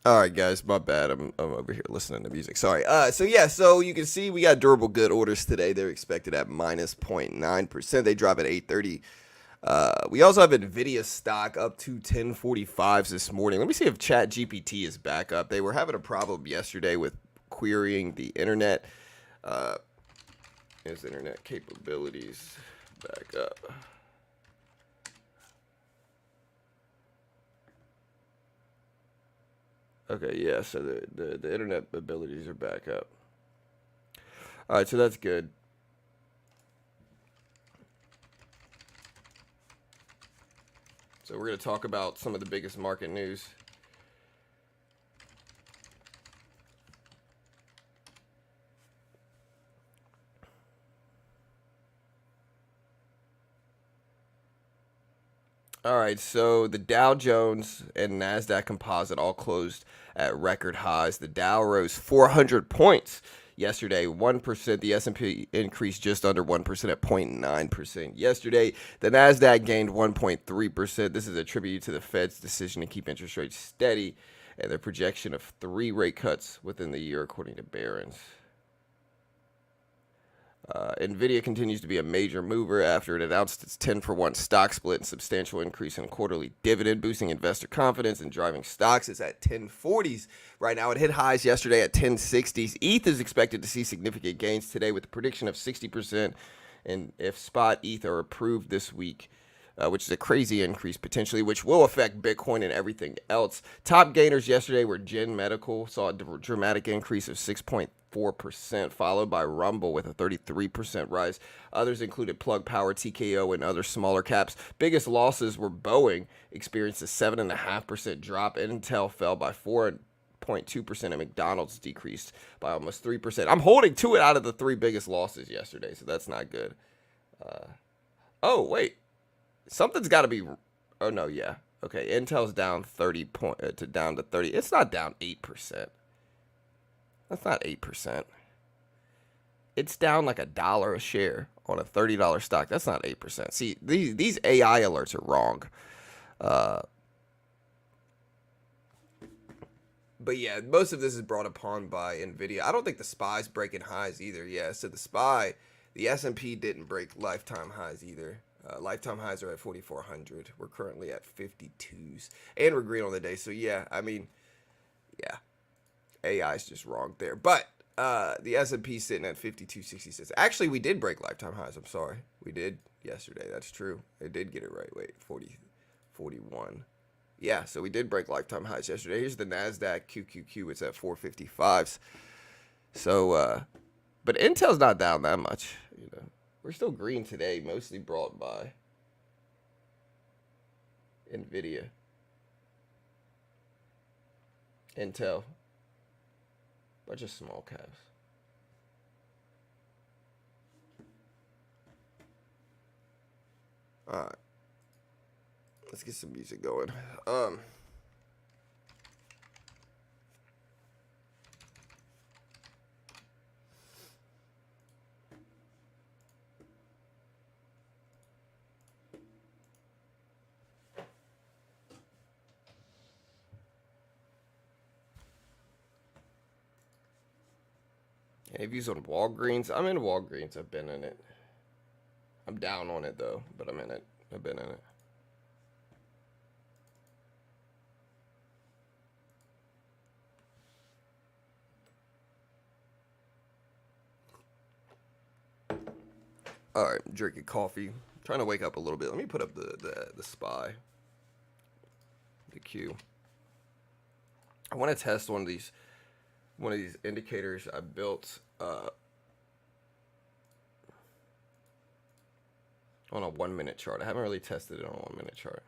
All right, guys, my bad. I'm over here listening to music. Sorry. So you can see we got durable good orders today. They're expected at minus 0.9%. They drop at 8:30. We also have Nvidia stock up to 1045s this morning. Let me see if Chat GPT is back up. They were having a problem yesterday with querying the internet. Is internet capabilities back up? Okay, yeah, so the internet abilities are back up. All right, so that's good. So we're going to talk about some of the biggest market news. All right, so the Dow Jones and NASDAQ Composite all closed at record highs. The Dow rose 400 points yesterday, 1%. The S&P increased just under 1% at 0.9%. Yesterday, the NASDAQ gained 1.3%. This is attributed to the Fed's decision to keep interest rates steady and their projection of 3 rate cuts within the year, according to Barron's. Nvidia continues to be a major mover after it announced its 10-for-1 stock split and substantial increase in quarterly dividend, boosting investor confidence and driving stocks. It's at 1040s right now. It hit highs yesterday at 1060s. ETH is expected to see significant gains today with a prediction of 60%. And if spot ETH are approved this week, which is a crazy increase potentially, which will affect Bitcoin and everything else. Top gainers yesterday were Gen Medical, saw a dramatic increase of 6.4%, followed by Rumble with a 33% rise. Others included Plug Power, TKO, and other smaller caps. Biggest losses were Boeing, experienced a 7.5% drop. Intel fell by 4.2%, and McDonald's decreased by almost 3%. I'm holding 2 out of the 3 biggest losses yesterday, so that's not good. Oh, wait. Something's got to be. Oh no, yeah. Okay, Intel's down 30 down to 30. It's not down 8%. That's not 8%. It's down like $1 a share on a $30 stock. That's not 8%. See, these AI alerts are wrong. But yeah, most of this is brought upon by Nvidia. I don't think the SPY's breaking highs either. Yeah, so the S&P didn't break lifetime highs either. Lifetime highs are at 4,400. We're currently at 52s, and we're green on the day. So yeah, I mean, yeah, AI is just wrong there. But the S&P sitting at 52.66. Actually, we did break lifetime highs. I'm sorry, we did yesterday. That's true. It did get it right. Wait, 41. Yeah, so we did break lifetime highs yesterday. Here's the NASDAQ QQQ. It's at 455s. So, but Intel's not down that much, you know. We're still green today, mostly brought by Nvidia, Intel, bunch of small caps. All right, let's get some music going. Any views on Walgreens? I'm in Walgreens. I've been in it. I'm down on it though, but I'm in it. I've been in it. All right, drinking coffee. Trying to wake up a little bit. Let me put up the SPY, the Q. I want to test one of these indicators I built on a 1-minute chart. I haven't really tested it on a 1-minute chart.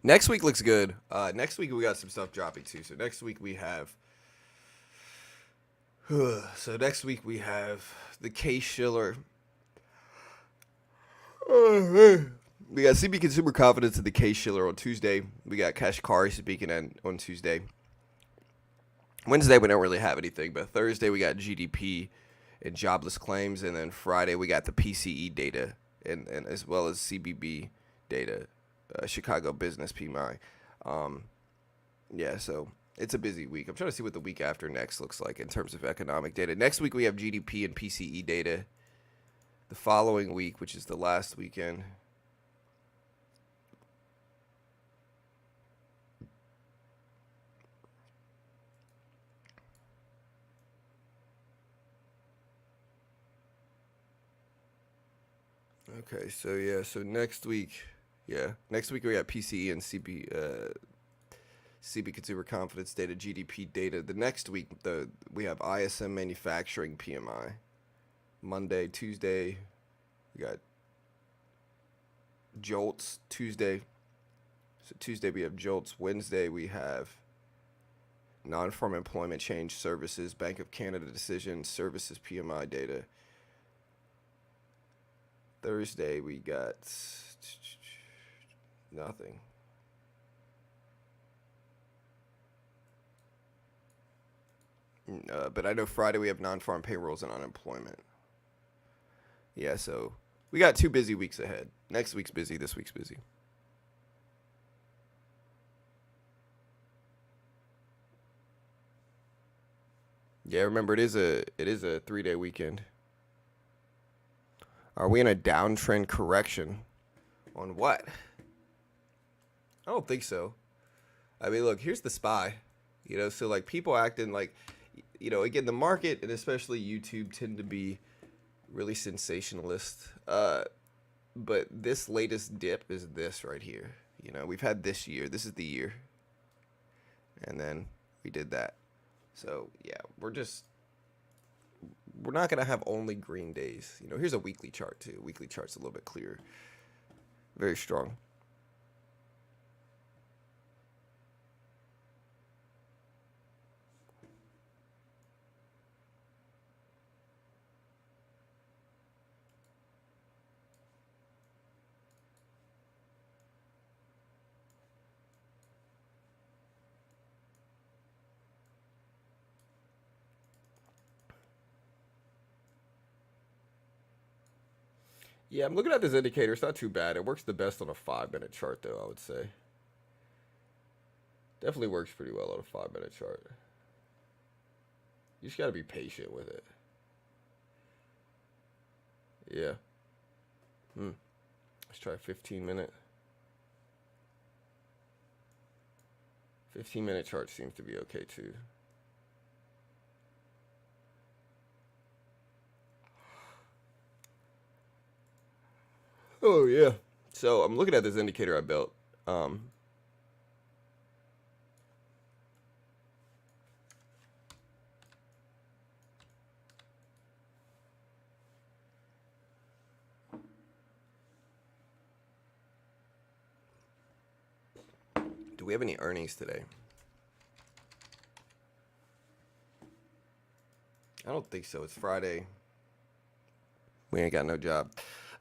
Next week looks good. Next week we got some stuff dropping too. So next week we have the Case-Shiller. We got CB Consumer Confidence and the Case-Shiller on Tuesday. We got Kashkari speaking on Tuesday. Wednesday we don't really have anything, but Thursday we got GDP and jobless claims, and then Friday we got the PCE data and as well as CBB data, Chicago Business PMI. Yeah, so it's a busy week. I'm trying to see what the week after next looks like in terms of economic data. Next week we have GDP and PCE data. The following week, which is the last weekend, okay, so next week we got PCE and CB Consumer Confidence data, GDP data. The next week, we have ISM Manufacturing PMI. Monday, Tuesday, we got JOLTS. Tuesday we have JOLTS. Wednesday we have non-farm employment change services, Bank of Canada decision, services PMI data. Thursday we got nothing. But I know Friday we have non-farm payrolls and unemployment. Yeah, so we got 2 busy weeks ahead. Next week's busy, this week's busy. Yeah, remember it is a 3-day weekend. Are we in a downtrend correction? On what? I don't think so. I mean, look, here's the SPY. So like people acting like, again, the market and especially YouTube tend to be really sensationalist. But this latest dip is this right here. We've had this year. This is the year. And then we did that. So, yeah, we're not going to have only green days. Here's a weekly chart, too. Weekly chart's a little bit clearer. Very strong. Yeah, I'm looking at this indicator. It's not too bad. It works the best on a 5-minute chart, though, I would say. Definitely works pretty well on a 5-minute chart. You just got to be patient with it. Yeah. Let's try a 15-minute. 15-minute chart seems to be okay, too. Oh, yeah. So I'm looking at this indicator I built. Do we have any earnings today? I don't think so. It's Friday. We ain't got no job.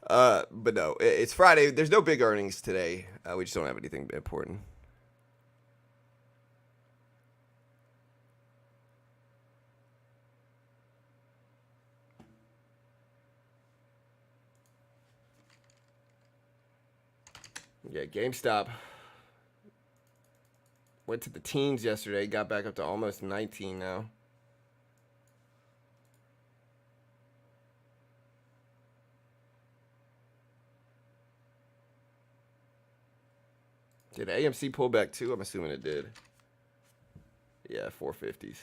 But no, it's Friday. There's no big earnings today. We just don't have anything important. Yeah, GameStop went to the teens yesterday. Got back up to almost 19 now. Did AMC pull back too? I'm assuming it did. Yeah, 450s.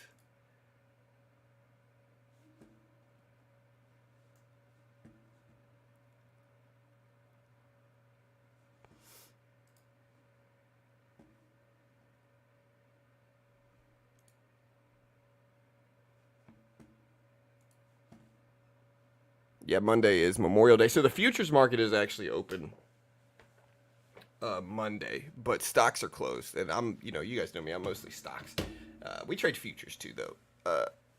Yeah, Monday is Memorial Day. So the futures market is actually open Monday, but stocks are closed, and you guys know me, I'm mostly stocks. We trade futures too, though.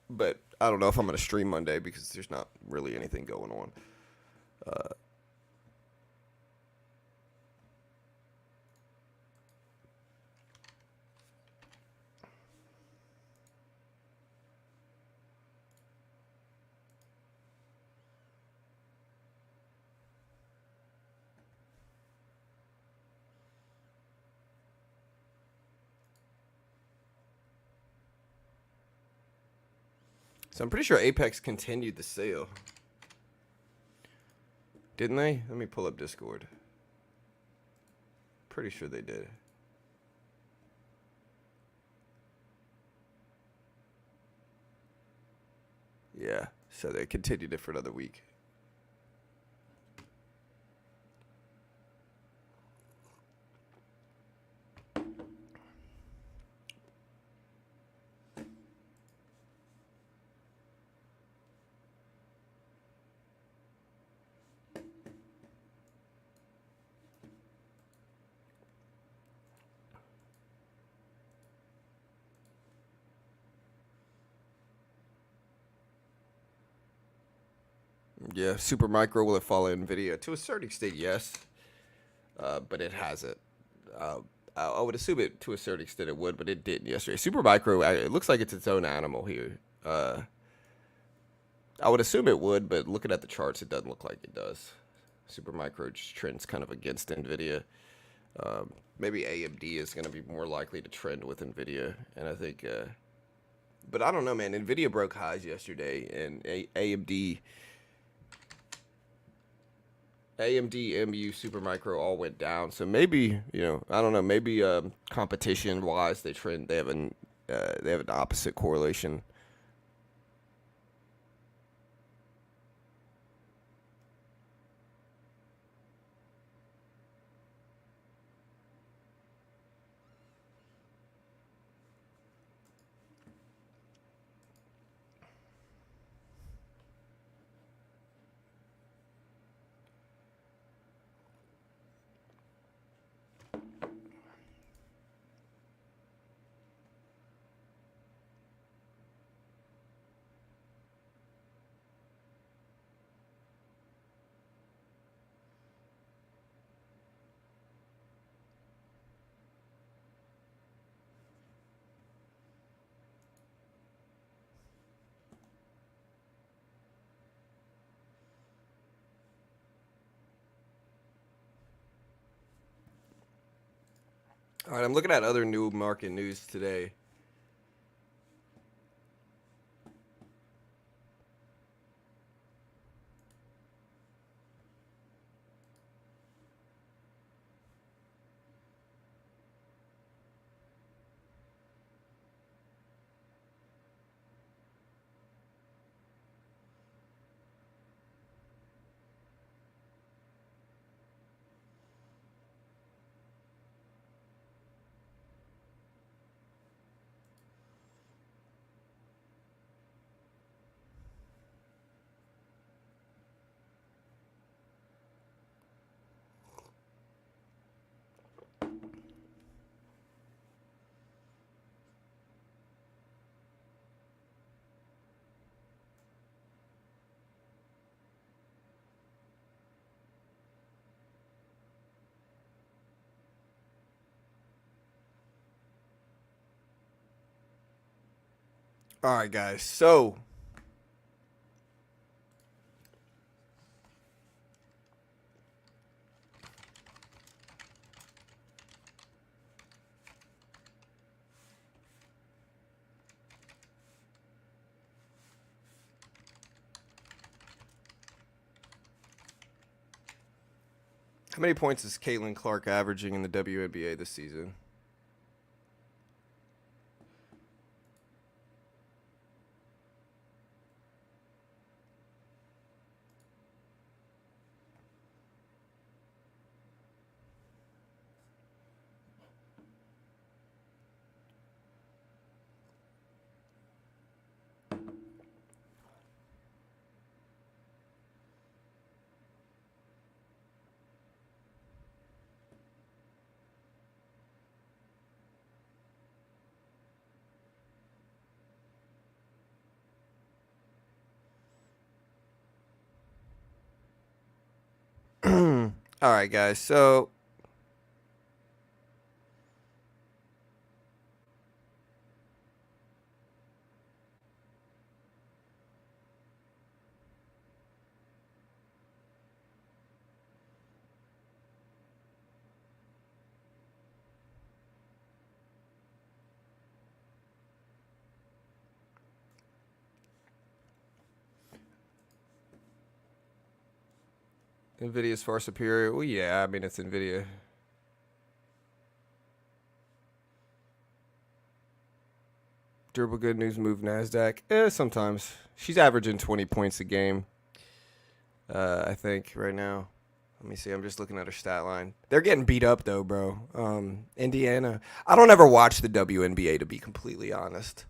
But I don't know if I'm gonna stream Monday because there's not really anything going on. So I'm pretty sure Apex continued the sale, didn't they? Let me pull up Discord. Pretty sure they did. Yeah, so they continued it for another week. Yeah, Super Micro, will it follow Nvidia? To a certain extent, yes, but it hasn't. Uh, I would assume it to a certain extent it would, but it didn't yesterday. Super Micro, it looks like it's its own animal here. I would assume it would, but looking at the charts, it doesn't look like it does. Super Micro just trends kind of against Nvidia. Maybe AMD is going to be more likely to trend with Nvidia, and I think. But I don't know, man. Nvidia broke highs yesterday, and AMD, MU, Supermicro all went down. So maybe I don't know. Maybe competition wise, they trend. They have an opposite correlation. All right, I'm looking at other new market news today. All right, guys. So how many points is Caitlin Clark averaging in the WNBA this season? All right, guys. So Nvidia is far superior. Well, yeah, I mean it's Nvidia. Durable good news move Nasdaq. Sometimes she's averaging 20 points a game. I think right now. Let me see. I'm just looking at her stat line. They're getting beat up though, bro. Indiana. I don't ever watch the WNBA to be completely honest.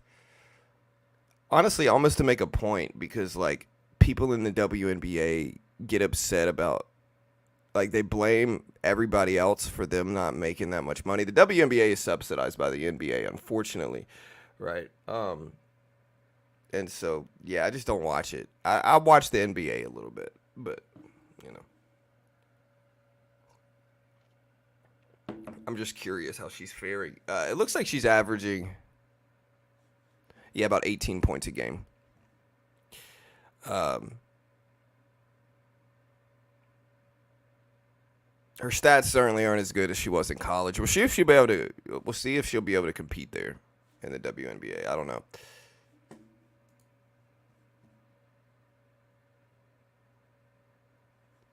Honestly, almost to make a point because like people in the WNBA get upset about like they blame everybody else for them not making that much money. The WNBA is subsidized by the NBA, unfortunately, right? And so yeah, I just don't watch it. I watch the NBA a little bit, but you know, I'm just curious how she's faring. It looks like she's averaging, yeah, about 18 points a game. Um, her stats certainly aren't as good as she was in college. We'll see if she'll be able to. We'll see if she'll be able to compete there in the WNBA. I don't know.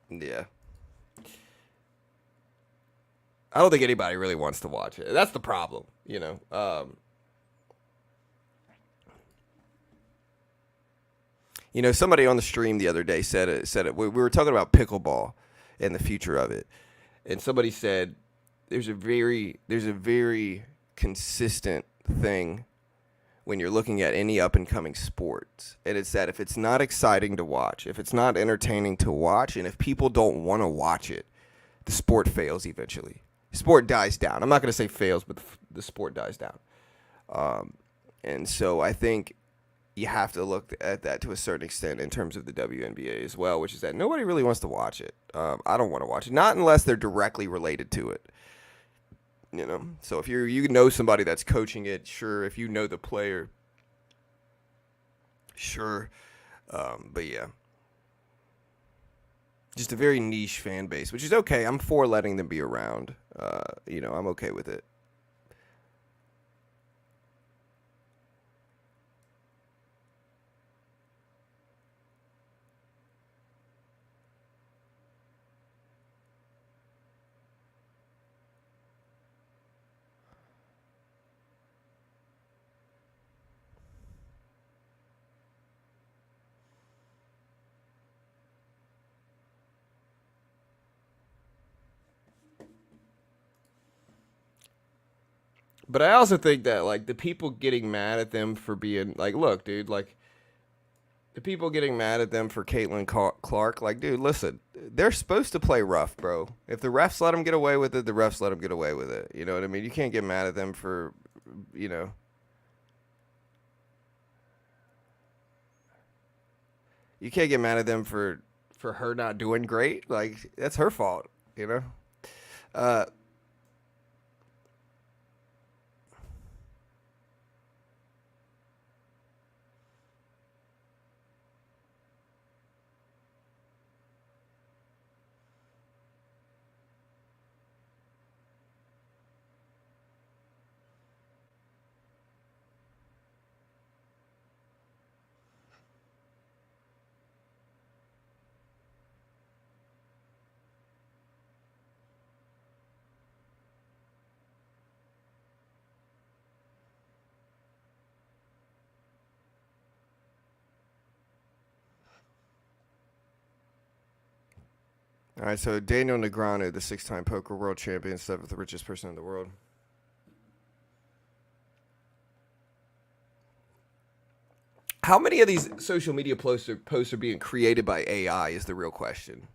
Yeah, I don't think anybody really wants to watch it. That's the problem, you know. Somebody on the stream the other day said it. Said it. We were talking about pickleball and the future of it, and somebody said there's a very consistent thing when you're looking at any up and coming sports, and it's that if it's not exciting to watch, if it's not entertaining to watch, and if people don't want to watch it, the sport fails eventually. Sport dies down. I'm not going to say fails, but the sport dies down. Um, and so I think you have to look at that to a certain extent in terms of the WNBA as well, which is that nobody really wants to watch it. I don't want to watch it, not unless they're directly related to it. So if you know somebody that's coaching it, sure. If you know the player, sure. But yeah, just a very niche fan base, which is okay. I'm for letting them be around. I'm okay with it. But I also think that like the people getting mad at them for being like, look, dude, like the people getting mad at them for Caitlin Clark, like, dude, listen, they're supposed to play rough, bro. If the refs let them get away with it, the refs let them get away with it. You know what I mean? You can't get mad at them for, you know, you can't get mad at them for her not doing great. Like that's her fault. You know. Uh, all right. So Daniel Negreanu, the six-time poker world champion, seventh richest person in the world. How many of these social media posts are being created by AI is the real question.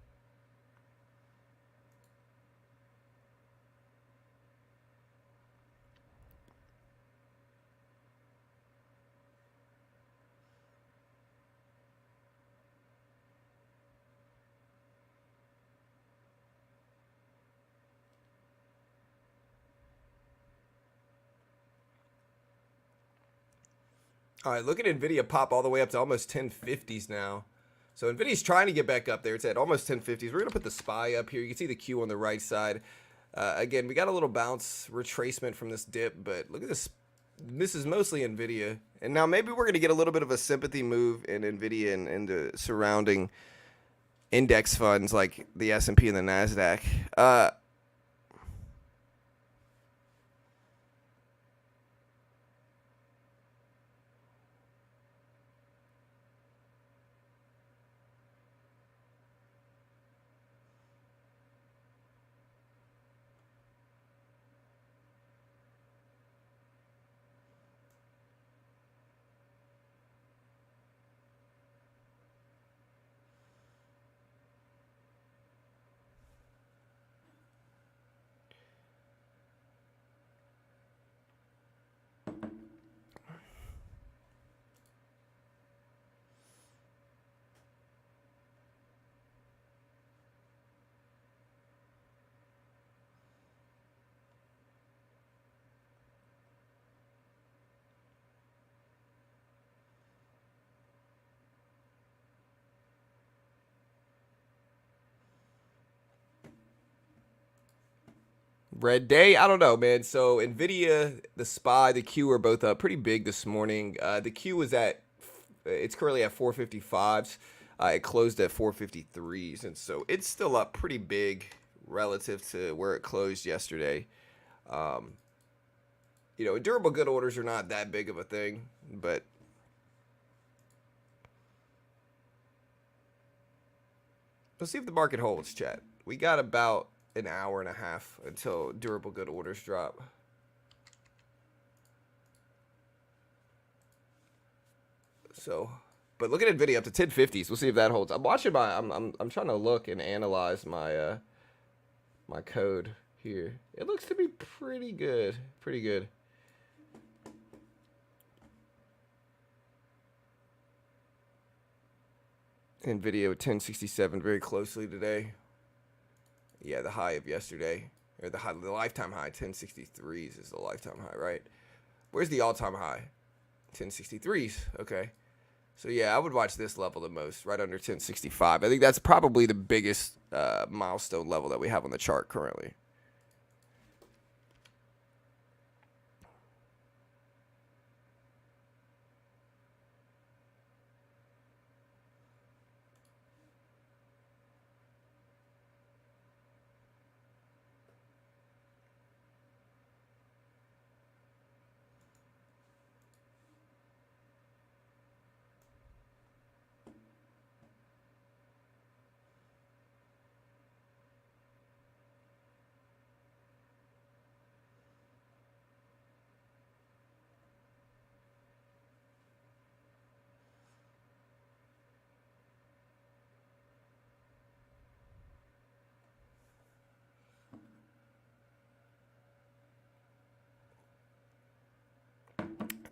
All right, look at Nvidia pop all the way up to almost 1050s now. So Nvidia's trying to get back up there. It's at almost 1050s. We're gonna put the SPY up here. You can see the Q on the right side. Again, we got a little bounce retracement from this dip, but look at this. This is mostly Nvidia, and now maybe we're gonna get a little bit of a sympathy move in Nvidia and the surrounding index funds like the S&P and the Nasdaq. Red day, I don't know, man. So Nvidia, the SPY, the Q are both up pretty big this morning. The Q was it's currently at 455s. It closed at 453s, and so it's still up pretty big relative to where it closed yesterday. Durable good orders are not that big of a thing, but let's see if the market holds, chat. We got about an hour and a half until durable good orders drop. So, but look at Nvidia up to 1050s. We'll see if that holds. I'm watching I'm trying to look and analyze my my code here. It looks to be pretty good. Pretty good. Nvidia with 1067 very closely today. Yeah, the high of yesterday, or the lifetime high, 1063s is the lifetime high, right? Where's the all-time high? 1063s. Okay. So yeah, I would watch this level the most, right under 1065. I think that's probably the biggest milestone level that we have on the chart currently.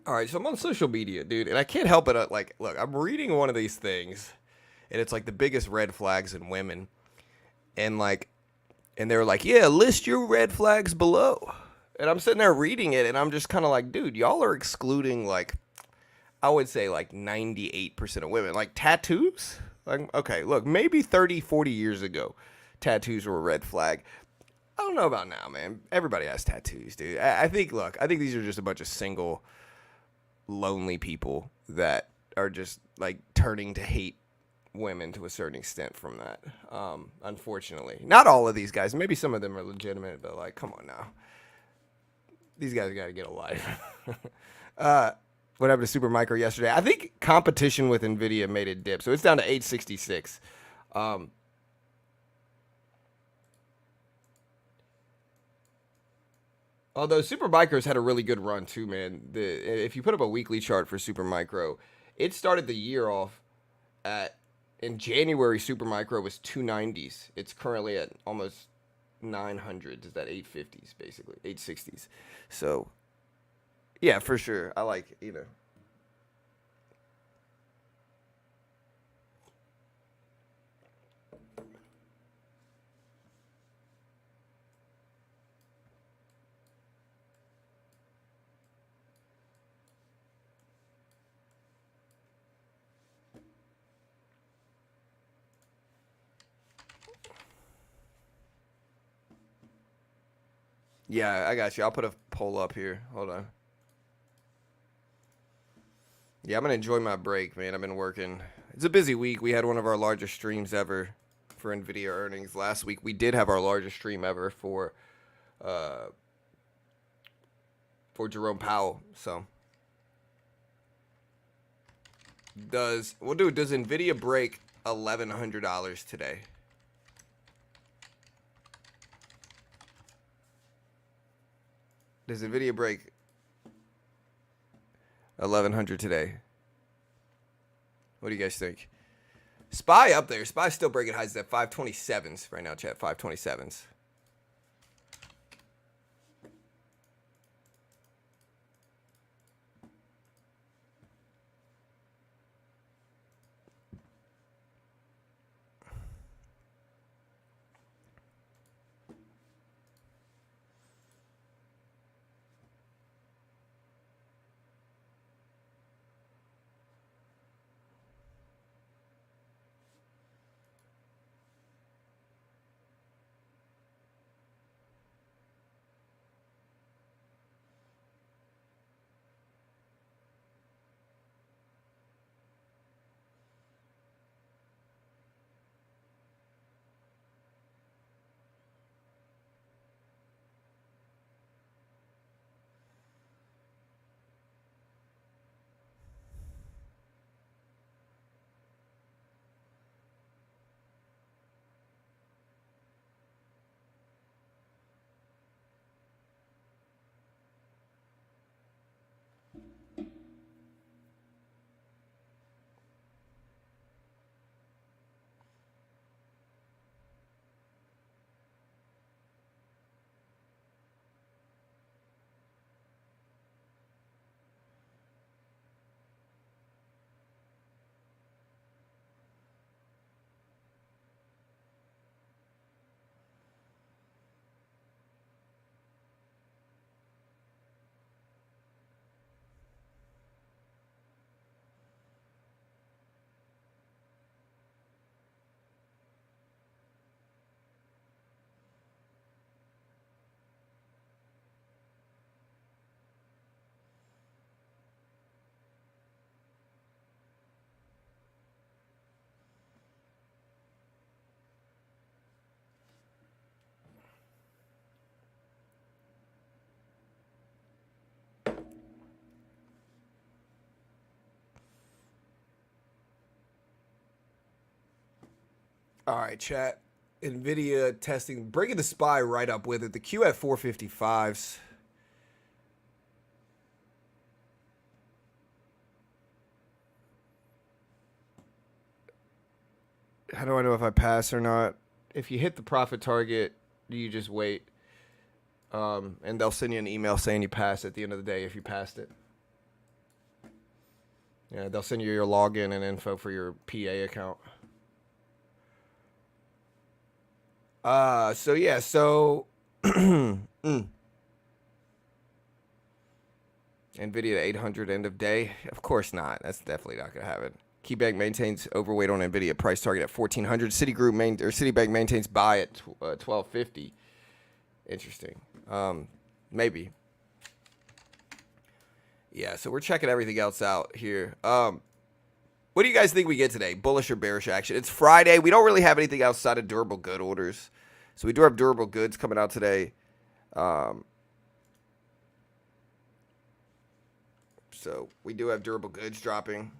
All right, so I'm on social media, dude, and I can't help it. Look, I'm reading one of these things, and it's like the biggest red flags in women, and they're like, yeah, list your red flags below, and I'm sitting there reading it, and I'm just kind of like, dude, y'all are excluding I would say 98% of women, like tattoos. Like, okay, look, maybe 30, 40 years ago, tattoos were a red flag. I don't know about now, man. Everybody has tattoos, dude. I think these are just a bunch of single, lonely people that are just turning to hate women to a certain extent from that. Unfortunately, not all of these guys. Maybe some of them are legitimate, but come on now. These guys got to get a life. What happened to Supermicro yesterday? I think competition with Nvidia made it dip, so it's down to 866. Although Supermicro's had a really good run too, man. If you put up a weekly chart for Supermicro, it started the year off in January. Supermicro was 290s. It's currently at almost 900s. Is that 850s basically, 860s? So, yeah, for sure. I like. Yeah, I got you. I'll put a poll up here. Hold on. Yeah, I'm gonna enjoy my break, man. I've been working. It's a busy week. We had one of our largest streams ever for Nvidia earnings last week. We did have our largest stream ever uh for Jerome Powell. So does Nvidia break $1,100 today? Does Nvidia break 1,100 today? What do you guys think? SPY up there. SPY still breaking highs at 527s right now, chat. 527s. All right, chat. Nvidia testing, breaking the SPY right up with it. The Q at 455s. How do I know if I pass or not? If you hit the profit target, you just wait. And they'll send you an email saying you passed at the end of the day if you passed it. Yeah, they'll send you your login and info for your PA account. So yeah, so Nvidia 800 end of day. Of course not. That's definitely not gonna happen. KeyBank maintains overweight on Nvidia price target at 1,400. Citibank maintains buy at 1,250. Interesting. Maybe. Yeah. So we're checking everything else out here. What do you guys think we get today? Bullish or bearish action? It's Friday. We don't really have anything outside of durable good orders. So we do have durable goods coming out today. So we do have durable goods dropping.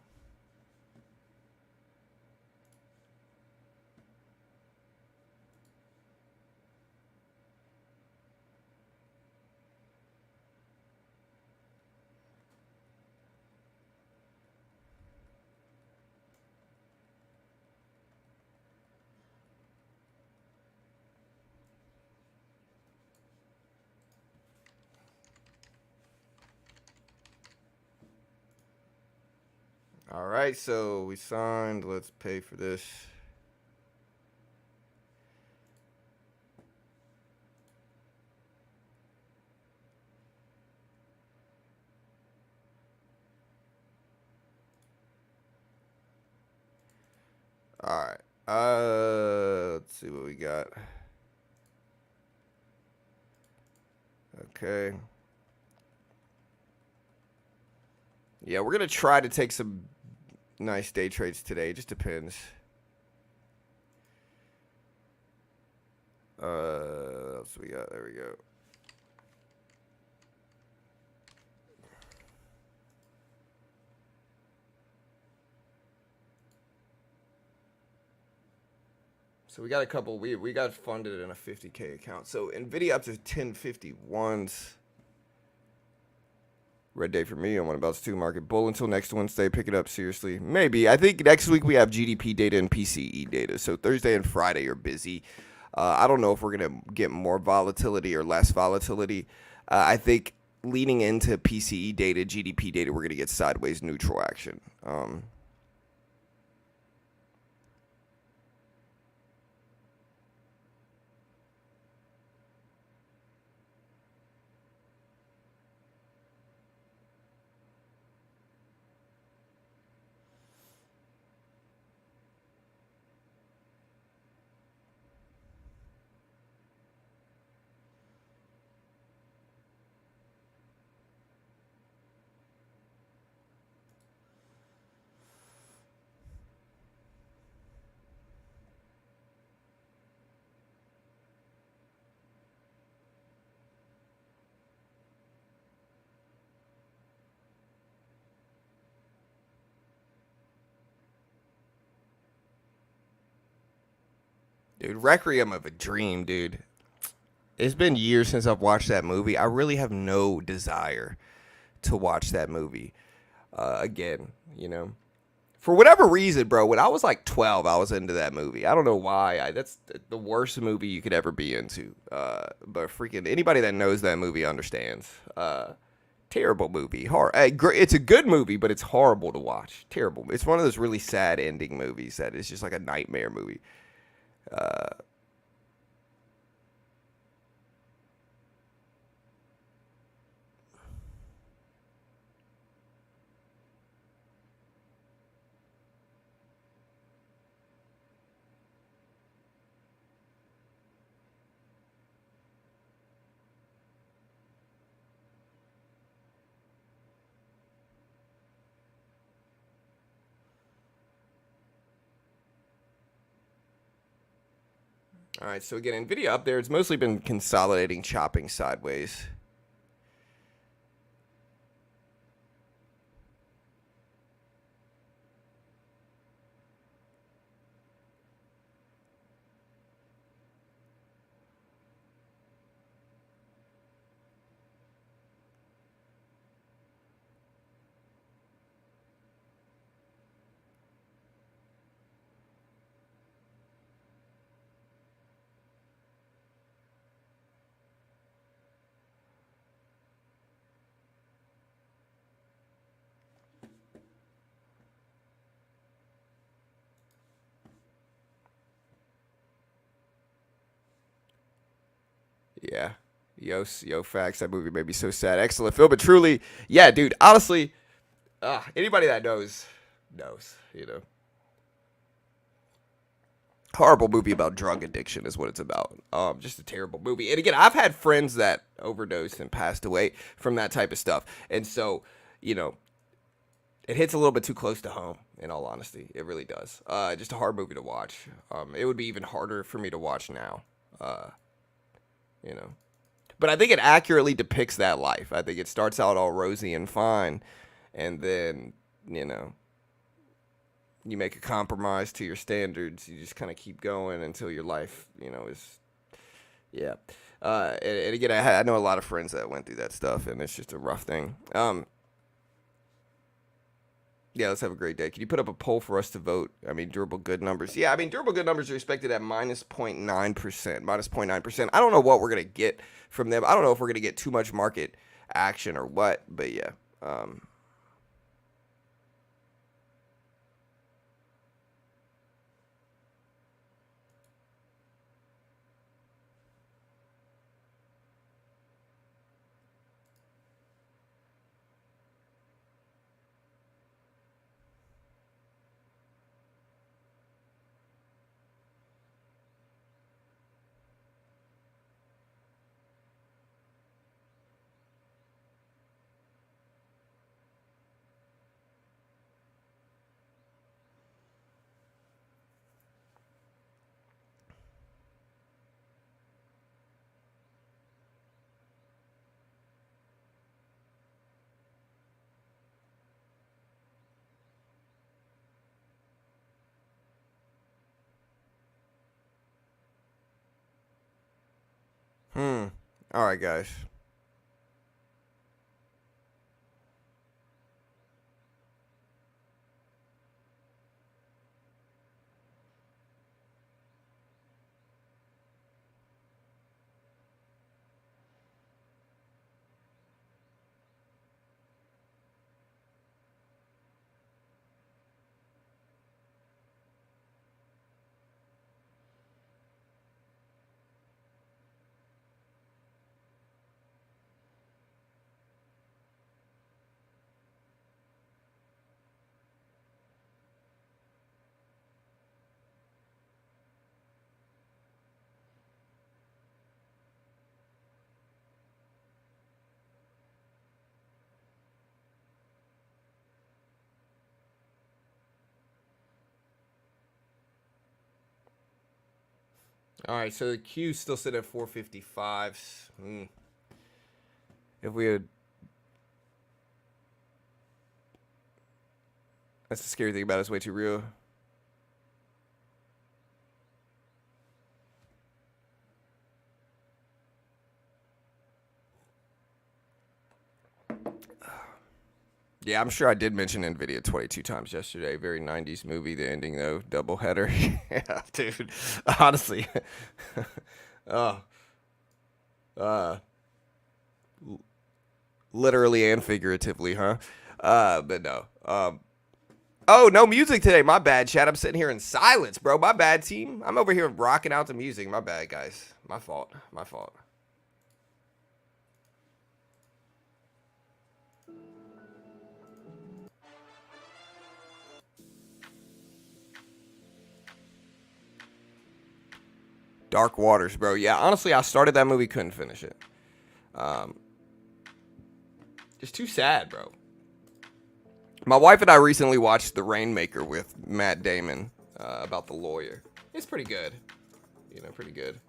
All right, so we signed. Let's pay for this. All right. Let's see what we got. Okay. Yeah, we're going to try to take some nice day trades today. It just depends. What else we got? There we go. So we got a couple. We got funded in a 50K account. So Nvidia up to 1051s. Red day for me on one about two market bull until next Wednesday. Pick it up seriously. Maybe. I think next week we have GDP data and PCE data. So Thursday and Friday are busy. I don't know if we're going to get more volatility or less volatility. I think leading into PCE data, GDP data, we're going to get sideways neutral action. Dude, Requiem of a Dream, dude. It's been years since I've watched that movie. I really have no desire to watch that movie again, you know. For whatever reason, bro, when I was like 12, I was into that movie. I don't know why. That's the worst movie you could ever be into. But freaking anybody that knows that movie understands. Terrible movie. It's a good movie, but it's horrible to watch. Terrible. It's one of those really sad ending movies that is just like a nightmare movie. All right, so again, Nvidia up there. It's mostly been consolidating, chopping sideways. Yeah. Yo, facts. That movie made me so sad. Excellent film, but truly, yeah, dude. Honestly, anybody that knows. You know, horrible movie about drug addiction is what it's about. Just a terrible movie. And again, I've had friends that overdosed and passed away from that type of stuff, and so you know, it hits a little bit too close to home. In all honesty, it really does. Just a hard movie to watch. It would be even harder for me to watch now. You know. But I think it accurately depicts that life. I think it starts out all rosy and fine, and then, you know, you make a compromise to your standards. You just kind of keep going until your life, you know, is, yeah. And again, I know a lot of friends that went through that stuff, and it's just a rough thing. Yeah, let's have a great day. Can you put up a poll for us to vote? I mean, durable good numbers. Yeah, I mean, durable good numbers are expected at minus 0.9%. Minus 0.9%. I don't know what we're going to get from them. I don't know if we're going to get too much market action or what, but yeah. All right, guys. All right, so the Q's still sitting at 455s. If we had, that's the scary thing about it. It's way too real. Yeah, I'm sure I did mention Nvidia 22 times yesterday. Very 90s movie. The ending though, double header. Yeah, dude. Honestly, oh, uh, literally and figuratively, huh? But no. Oh, no music today. My bad, Chad. I'm sitting here in silence, bro. My bad, team. I'm over here rocking out the music. My bad, guys. My fault. My fault. Dark Waters, bro. Yeah, honestly, I started that movie, couldn't finish it. Um, it's too sad, bro. My wife and I recently watched The Rainmaker with Matt Damon about the lawyer. It's pretty good. You know, pretty good.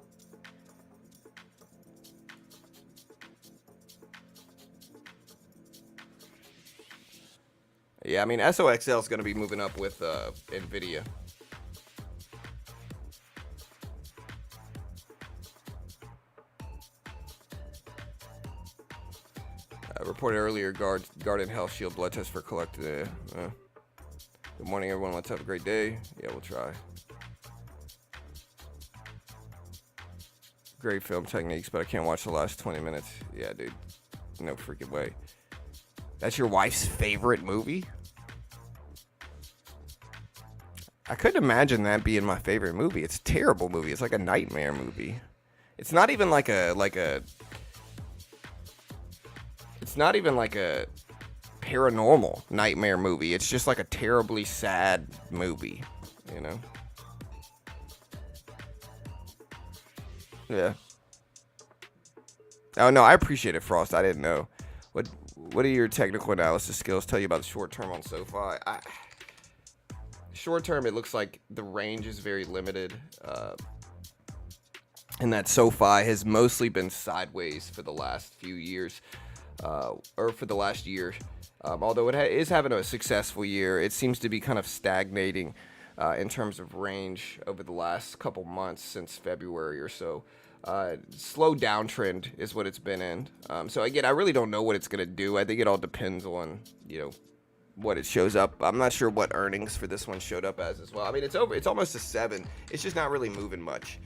Yeah, I mean, SOXL is going to be moving up with Nvidia. Reported earlier, Guardian Health Shield blood test for collected. Good morning, everyone. Let's have a great day. Yeah, we'll try. Great film techniques, but I can't watch the last 20 minutes. Yeah, dude. No freaking way. That's your wife's favorite movie? I couldn't imagine that being my favorite movie. It's a terrible movie. It's like a nightmare movie. It's not even like a it's not even like a paranormal nightmare movie. It's just like a terribly sad movie, you know? Yeah. Oh no, I appreciate it, Frost. I didn't know. What do your technical analysis skills tell you about the short term on SoFi? Short term, it looks like the range is very limited, and that SoFi has mostly been sideways for the last few years, or for the last year. Although it is having a successful year, it seems to be kind of stagnating in terms of range over the last couple months since February or so. Slow downtrend is what it's been in. So again, I really don't know what it's gonna do. I think it all depends on what it shows up. I'm not sure what earnings for this one showed up as well. I mean, it's almost a 7. It's just not really moving much.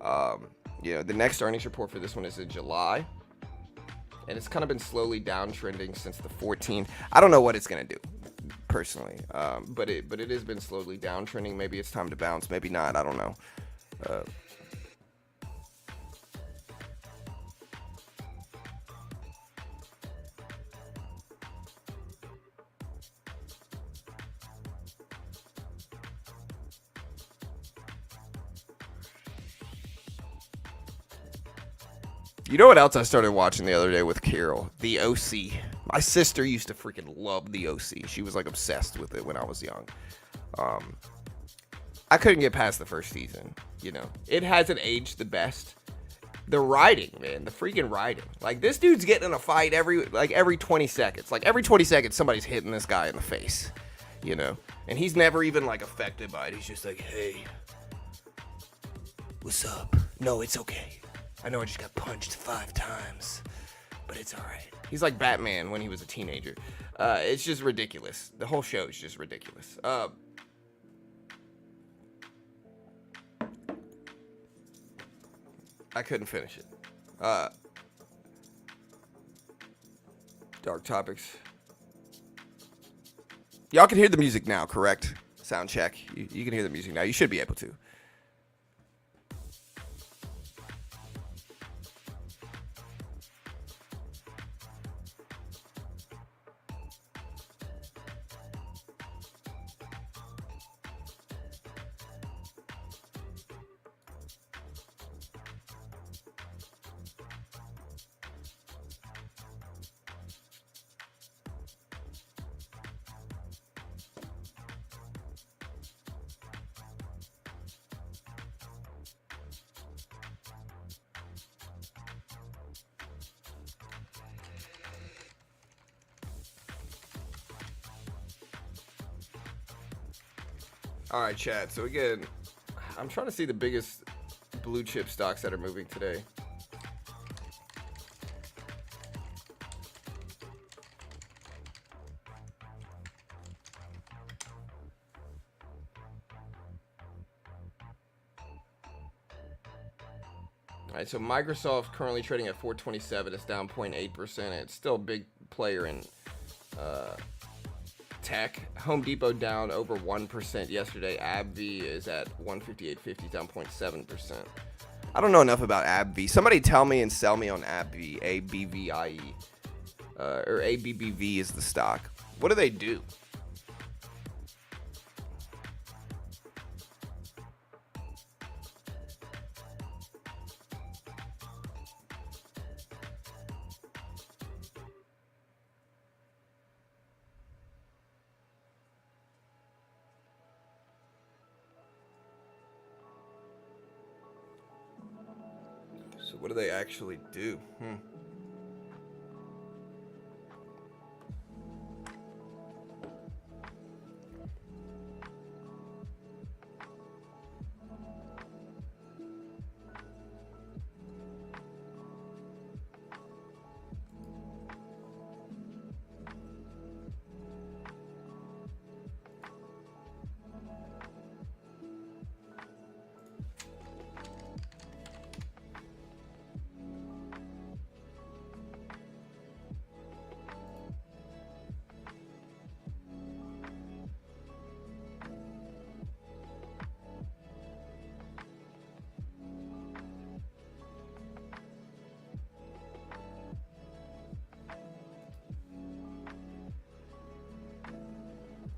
The next earnings report for this one is in July, and it's kind of been slowly downtrending since the 14th. I don't know what it's gonna do personally, but it has been slowly downtrending. Maybe it's time to bounce, maybe not. I don't know. You know what else I started watching the other day with Carol? The OC. My sister used to freaking love The OC. She was like obsessed with it when I was young. I couldn't get past the first season. It hasn't aged the best. The writing, man, the freaking writing. Like, this dude's getting in a fight every 20 seconds. Like, every 20 seconds, somebody's hitting this guy in the face. And he's never even like affected by it. He's just like, hey, what's up? No, it's okay. I know I just got punched 5 times, but it's all right. He's like Batman when he was a teenager. It's just ridiculous. The whole show is just ridiculous. I couldn't finish it. Dark topics. Y'all can hear the music now, correct? Sound check. You can hear the music now. You should be able to. All right, chat. So again, I'm trying to see the biggest blue chip stocks that are moving today. All right, so Microsoft currently trading at 427. It's down 0.8%. It's still a big player in tech. Home Depot down over 1% yesterday. AbbVie is at 158.50, down 0.7%. I don't know enough about AbbVie. Somebody tell me and sell me on AbbVie. ABVIE. Or ABBV is the stock. What do they do? So what do they actually do?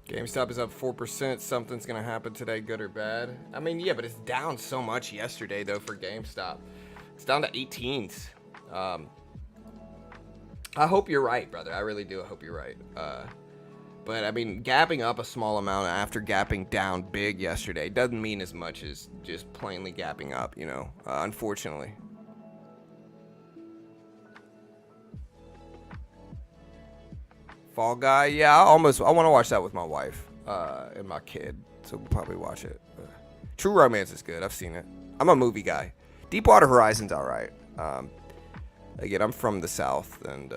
GameStop is up 4%. Something's going to happen today, good or bad. I mean, yeah, but it's down so much yesterday, though, for GameStop. It's down to 18s. I hope you're right, brother. I really do. I hope you're right. But, I mean, gapping up a small amount after gapping down big yesterday doesn't mean as much as just plainly gapping up, you know, unfortunately. Fall Guy, yeah, I want to watch that with my wife and my kid, so we'll probably watch it. True Romance is good. I've seen it. I'm a movie guy. Deepwater Horizon's all right. Again, I'm from the South, and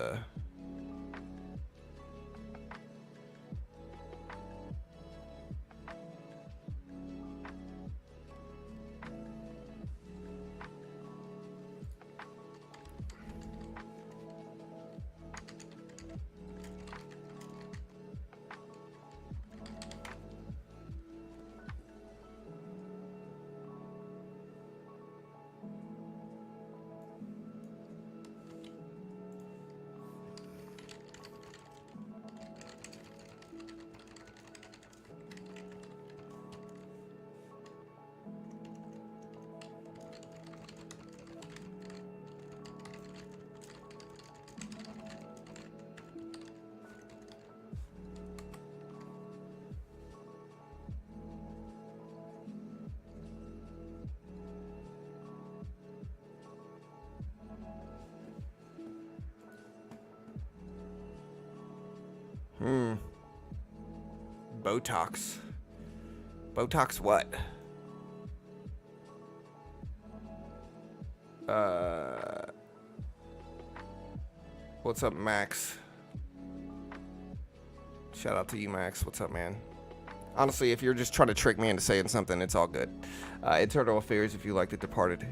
Botox. Botox what? What's up, Max? Shout out to you, Max. What's up, man? Honestly, if you're just trying to trick me into saying something, it's all good. Internal Affairs, if you liked The Departed.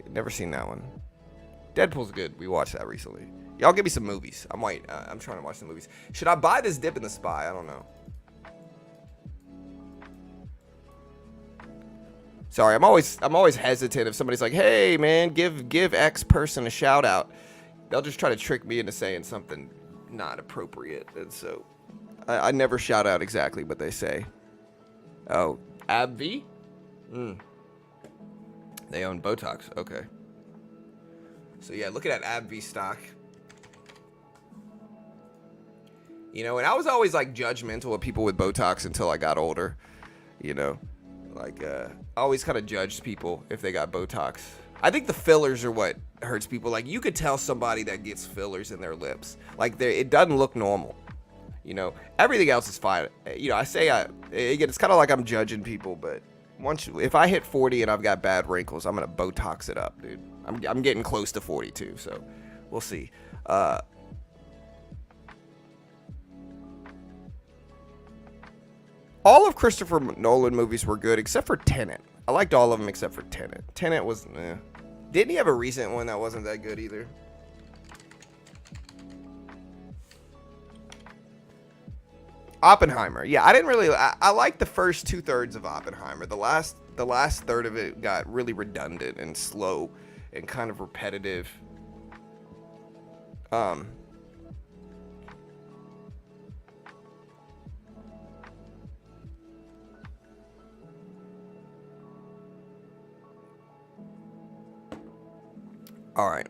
Never seen that one. Deadpool's good. We watched that recently. Y'all give me some movies. I'm trying to watch some movies. Should I buy this dip in the SPY? I don't know. Sorry, I'm always hesitant if somebody's like, "Hey, man, give X person a shout out." They'll just try to trick me into saying something not appropriate, and so I never shout out exactly what they say. Oh, AbbVie? They own Botox. Okay. So yeah, looking at AbbVie stock. You know, and I was always like judgmental of people with Botox until I got older. You know, like I always kind of judged people if they got Botox. I think the fillers are what hurts people. Like you could tell somebody that gets fillers in their lips. Like it doesn't look normal. You know, everything else is fine. You know, again, it's kind of like I'm judging people, but if I hit 40 and I've got bad wrinkles, I'm gonna Botox it up, dude. I'm getting close to 42, so we'll see. All of Christopher Nolan movies were good except for Tenet. I liked all of them except for Tenet. Tenet was, Didn't he have a recent one that wasn't that good either? Oppenheimer. Yeah, I didn't really. I liked the first 2/3 of Oppenheimer. The last third of it got really redundant and slow and kind of repetitive. All right.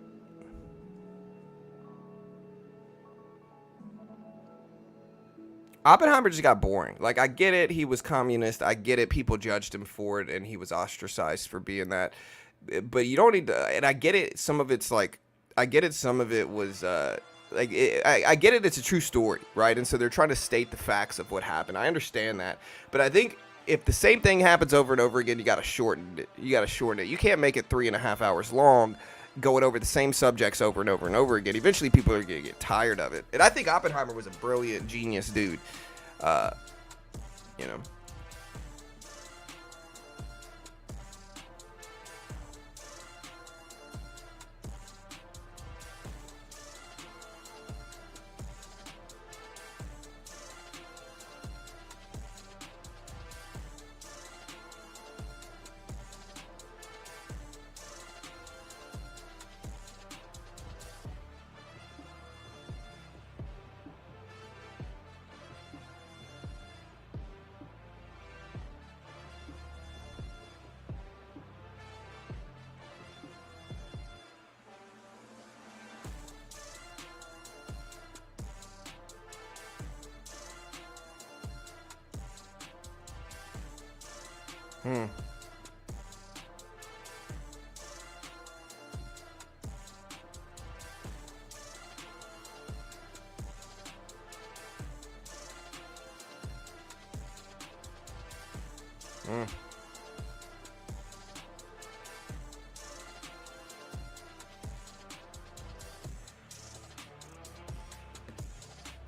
Oppenheimer just got boring. Like, I get it, he was communist. I get it, people judged him for it, and he was ostracized for being that. But you don't need to. And I get it. Some of it's like, I get it. Some of it was I get it. It's a true story, right? And so they're trying to state the facts of what happened. I understand that, but I think if the same thing happens over and over again, you got to shorten it. You can't make it 3.5 hours long, going over the same subjects over and over and over again. Eventually, people are gonna get tired of it. And I think Oppenheimer was a brilliant, genius dude. You know.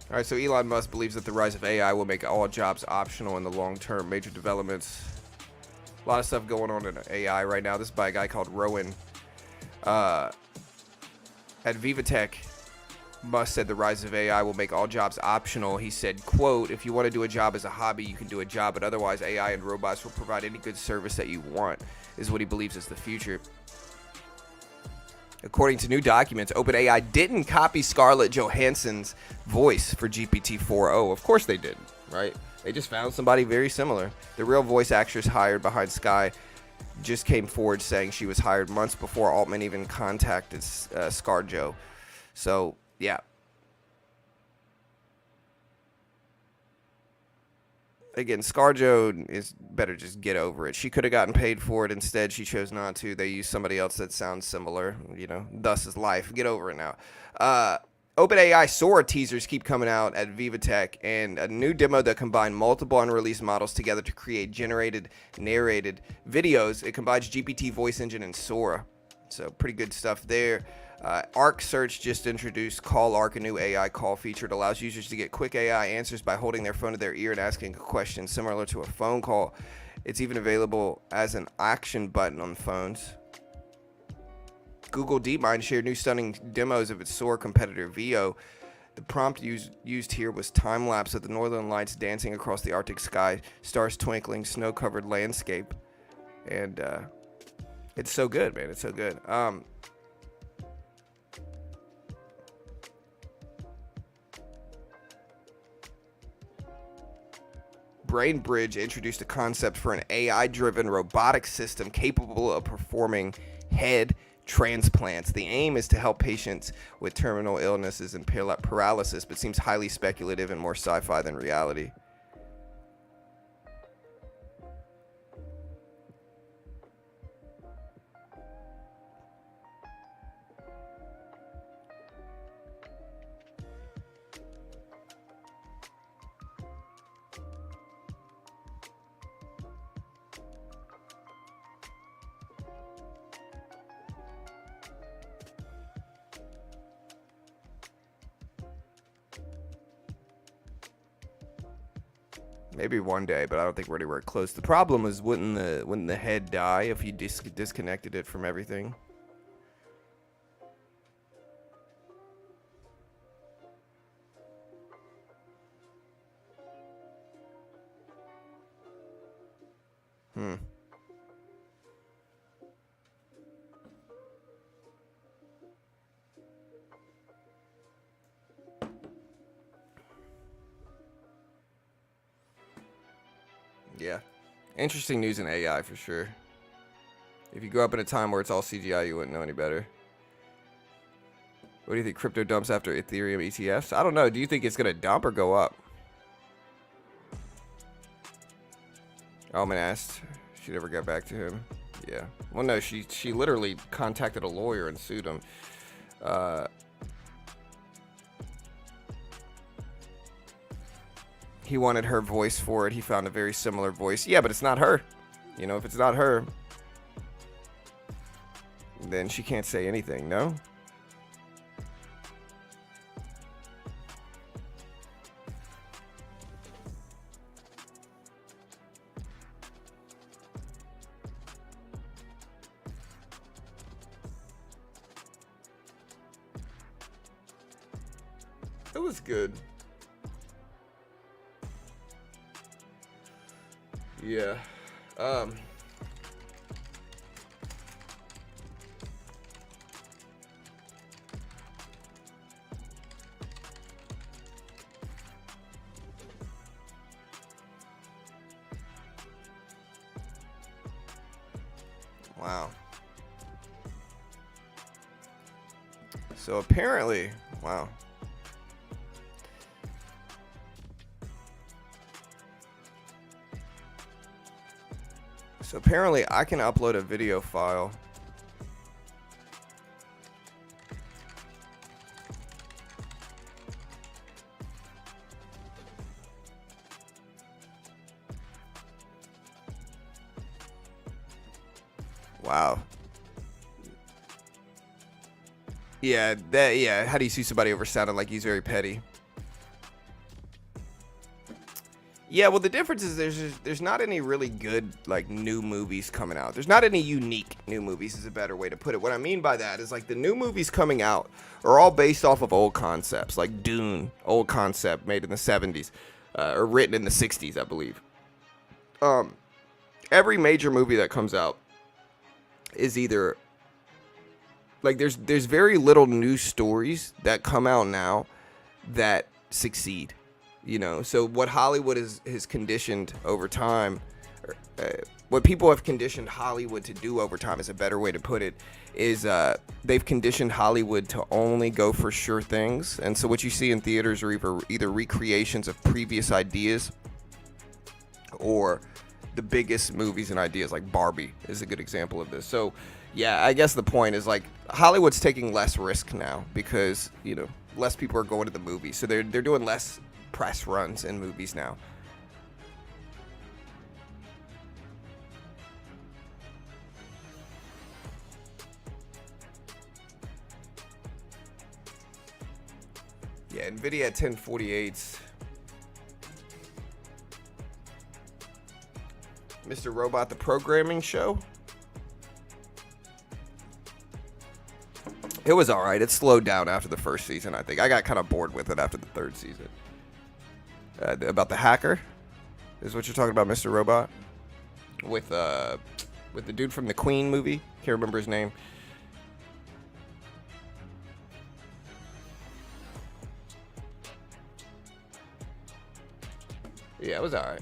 All right, so Elon Musk believes that the rise of AI will make all jobs optional in the long term. Major developments. A lot of stuff going on in AI right now. This is by a guy called Rowan. At VivaTech, Musk said the rise of AI will make all jobs optional. He said, quote, "If you want to do a job as a hobby, you can do a job, but otherwise AI and robots will provide any good service that you want," is what he believes is the future. According to new documents, OpenAI didn't copy Scarlett Johansson's voice for GPT-4o. Of course they didn't, right? They just found somebody very similar. The real voice actress hired behind Sky just came forward saying she was hired months before Altman even contacted ScarJo. So, yeah. Again, ScarJo is better just get over it. She could have gotten paid for it. Instead, she chose not to. They used somebody else that sounds similar. You know, thus is life. Get over it now. OpenAI Sora teasers keep coming out at VivaTech, and a new demo that combined multiple unreleased models together to create generated, narrated videos. It combines GPT voice engine and Sora. So pretty good stuff there. Arc Search just introduced Call Arc, a new AI call feature. It allows users to get quick AI answers by holding their phone to their ear and asking a question similar to a phone call. It's even available as an action button on phones. Google DeepMind shared new stunning demos of its Sora competitor Veo. The prompt used here was time-lapse of the northern lights dancing across the Arctic sky, stars twinkling, snow-covered landscape. And it's so good, man. It's so good. BrainBridge introduced a concept for an AI-driven robotic system capable of performing head transplants. The aim is to help patients with terminal illnesses and paralysis, but seems highly speculative and more sci-fi than reality. Maybe one day, but I don't think we're anywhere close. The problem is, wouldn't the head die if you disconnected it from everything? Yeah. Interesting news in AI for sure. If you grew up in a time where it's all CGI, you wouldn't know any better. What do you think crypto dumps after Ethereum ETFs? I don't know. Do you think it's going to dump or go up? Alman asked. She never got back to him. Yeah. Well, no, she literally contacted a lawyer and sued him. He wanted her voice for it. He found a very similar voice. Yeah, but it's not her. You know, if it's not her, then she can't say anything, no? It was good. Yeah. Wow. So apparently, wow. So apparently I can upload a video file. Wow. Yeah, how do you see somebody over sounding like he's very petty? Yeah, well, the difference is there's not any really good, like, new movies coming out. There's not any unique new movies is a better way to put it. What I mean by that is, like, the new movies coming out are all based off of old concepts, like Dune, old concept made in the 70s, or written in the 60s, I believe. Every major movie that comes out is either, like, there's very little new stories that come out now that succeed. You know, so what Hollywood has conditioned over time, what people have conditioned Hollywood to do over time is a better way to put it, is they've conditioned Hollywood to only go for sure things. And so what you see in theaters are either recreations of previous ideas or the biggest movies and ideas, like Barbie is a good example of this. So, yeah, I guess the point is, like, Hollywood's taking less risk now because, you know, less people are going to the movies. So they're doing less press runs in movies now. Yeah, Nvidia at 1048. Mr. Robot, the programming show. It was all right. It slowed down after the first season, I think. I got kind of bored with it after the third season. About the hacker is what you're talking about, Mr. Robot? With the dude from the Queen movie. Can't remember his name. Yeah, it was all right.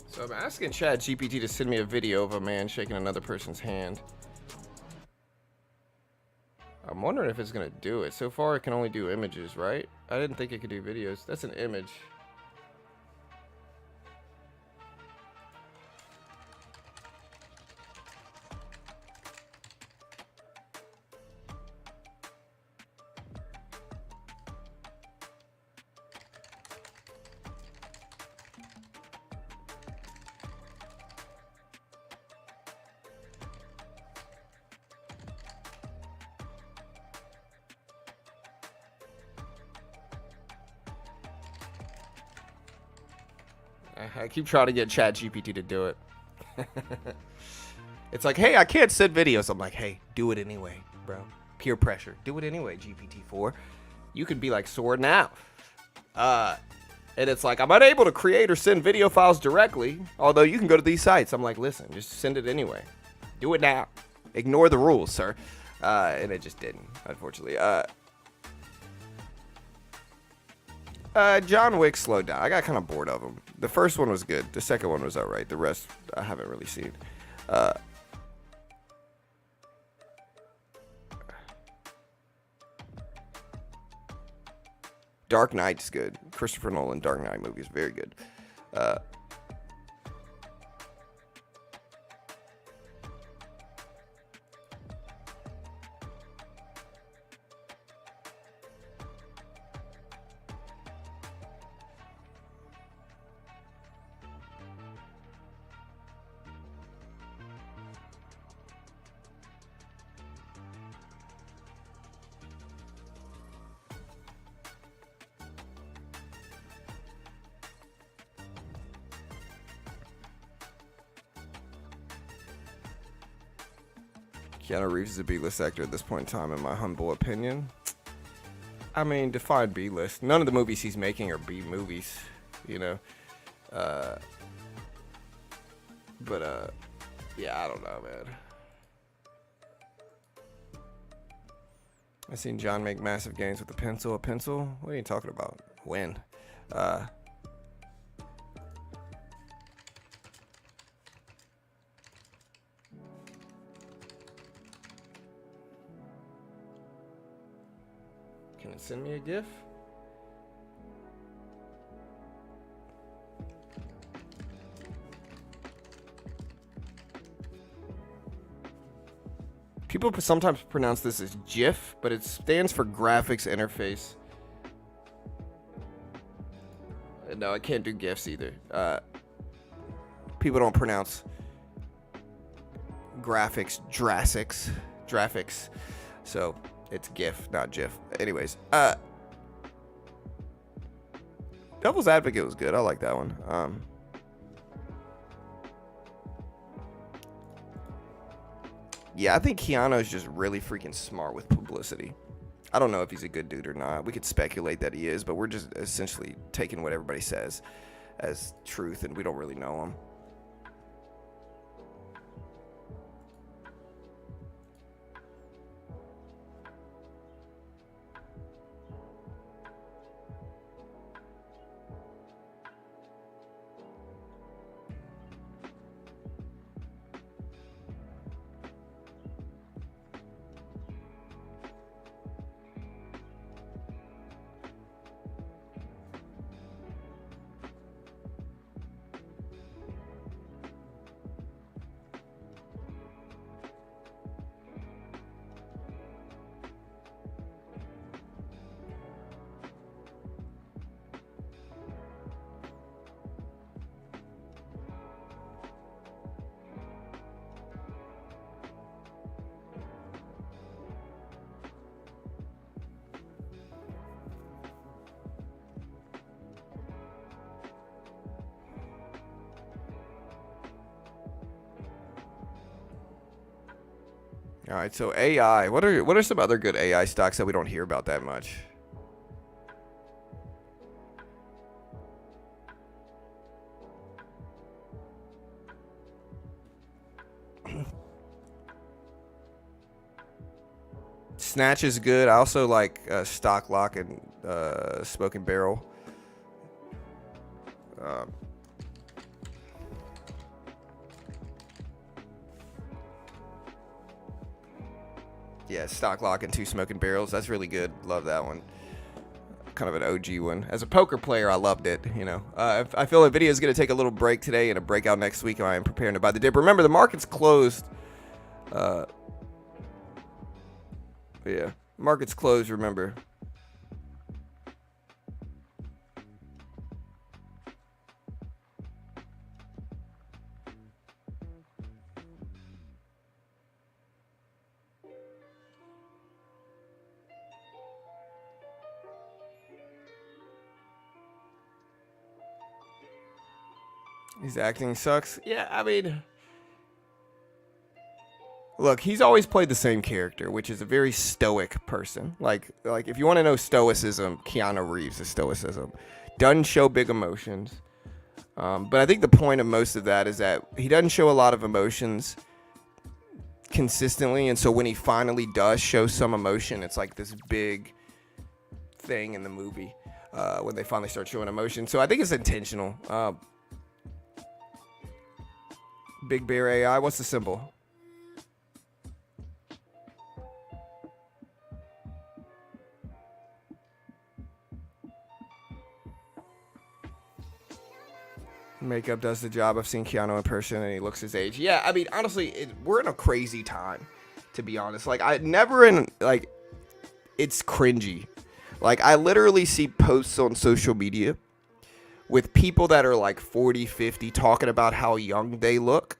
So I'm asking ChatGPT to send me a video of a man shaking another person's hand. I'm wondering if it's going to do it. So far, it can only do images, right? I didn't think it could do videos. That's an image. I keep trying to get ChatGPT to do it. It's like, hey, I can't send videos. I'm like, hey, do it anyway, bro. Peer pressure. Do it anyway, GPT-4. You could be like Sword now. And it's like, I'm unable to create or send video files directly, although you can go to these sites. I'm like, listen, just send it anyway. Do it now. Ignore the rules, sir. And it just didn't, unfortunately. John Wick slowed down. I got kind of bored of him. The first one was good. The second one was alright. The rest, I haven't really seen. Dark Knight's good. Christopher Nolan Dark Knight movie is very good. Keanu Reeves is a B-list actor at this point in time, in my humble opinion. I mean, define B-list. None of the movies he's making are B movies, you know. Yeah, I don't know, man. I seen John make massive gains with a pencil. A pencil? What are you talking about? When? Can it send me a GIF? People sometimes pronounce this as GIF, but it stands for graphics interface. No, I can't do GIFs either. People don't pronounce graphics, so it's GIF, not GIF. Anyways, Devil's Advocate was good. I like that one. Yeah, I think Keanu's just really freaking smart with publicity. I don't know if he's a good dude or not. We could speculate that he is, but we're just essentially taking what everybody says as truth, and we don't really know him. All right, so AI. What are some other good AI stocks that we don't hear about that much? Snatch is good. I also like Stock Lock and Smoking Barrel. Yeah, Stock Lock and 2 Smoking Barrels. That's really good. Love that one. Kind of an OG one. As a poker player, I loved it. You know, I feel Nvidia is going to take a little break today and a breakout next week. I am preparing to buy the dip. Remember, the market's closed. Yeah, market's closed. Remember. His acting sucks. Yeah, I mean, look, he's always played the same character, which is a very stoic person. Like if you want to know stoicism, Keanu Reeves is stoicism. Doesn't show big emotions. But I think the point of most of that is that he doesn't show a lot of emotions consistently, and so when he finally does show some emotion, it's like this big thing in the movie when they finally start showing emotion. So I think it's intentional. Big Bear AI, what's the symbol? Makeup does the job. I've seen Keanu in person and he looks his age. Yeah, I mean, honestly, we're in a crazy time, to be honest. Like, it's cringy. Like, I literally see posts on social media with people that are like 40, 50 talking about how young they look.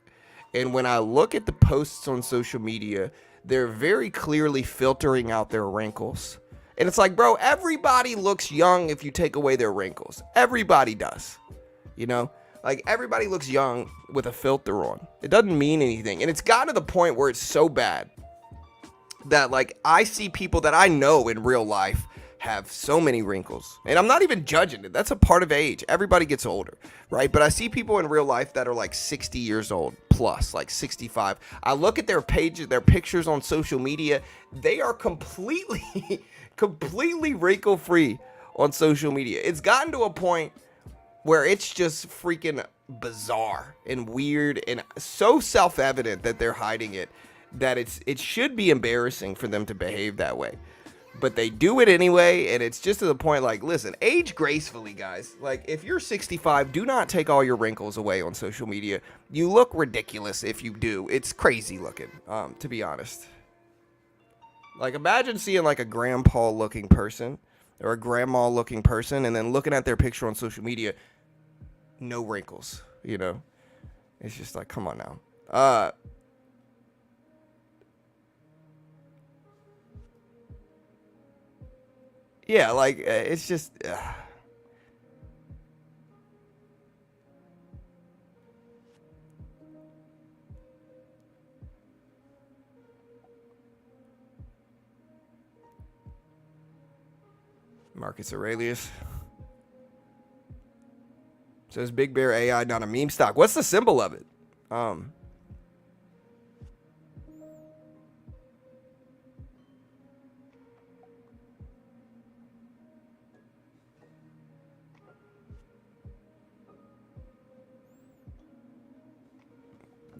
And when I look at the posts on social media, they're very clearly filtering out their wrinkles. And it's like, bro, everybody looks young if you take away their wrinkles. Everybody does. You know? Like, everybody looks young with a filter on. It doesn't mean anything. And it's gotten to the point where it's so bad that, like, I see people that I know in real life have so many wrinkles. And I'm not even judging it. That's a part of age. Everybody gets older, right? But I see people in real life that are like 60 years old plus, like 65. I look at their pages, their pictures on social media. They are completely wrinkle-free on social media. It's gotten to a point where it's just freaking bizarre and weird and so self-evident that they're hiding it that it should be embarrassing for them to behave that way. But they do it anyway, and it's just to the point, like, listen, age gracefully, guys. Like, if you're 65, do not take all your wrinkles away on social media. You look ridiculous if you do. It's crazy looking, to be honest. Like, imagine seeing, like, a grandpa-looking person or a grandma-looking person and then looking at their picture on social media, no wrinkles, you know? It's just like, come on now. Yeah, like, it's just... Marcus Aurelius. Says Big Bear AI not a meme stock. What's the symbol of it?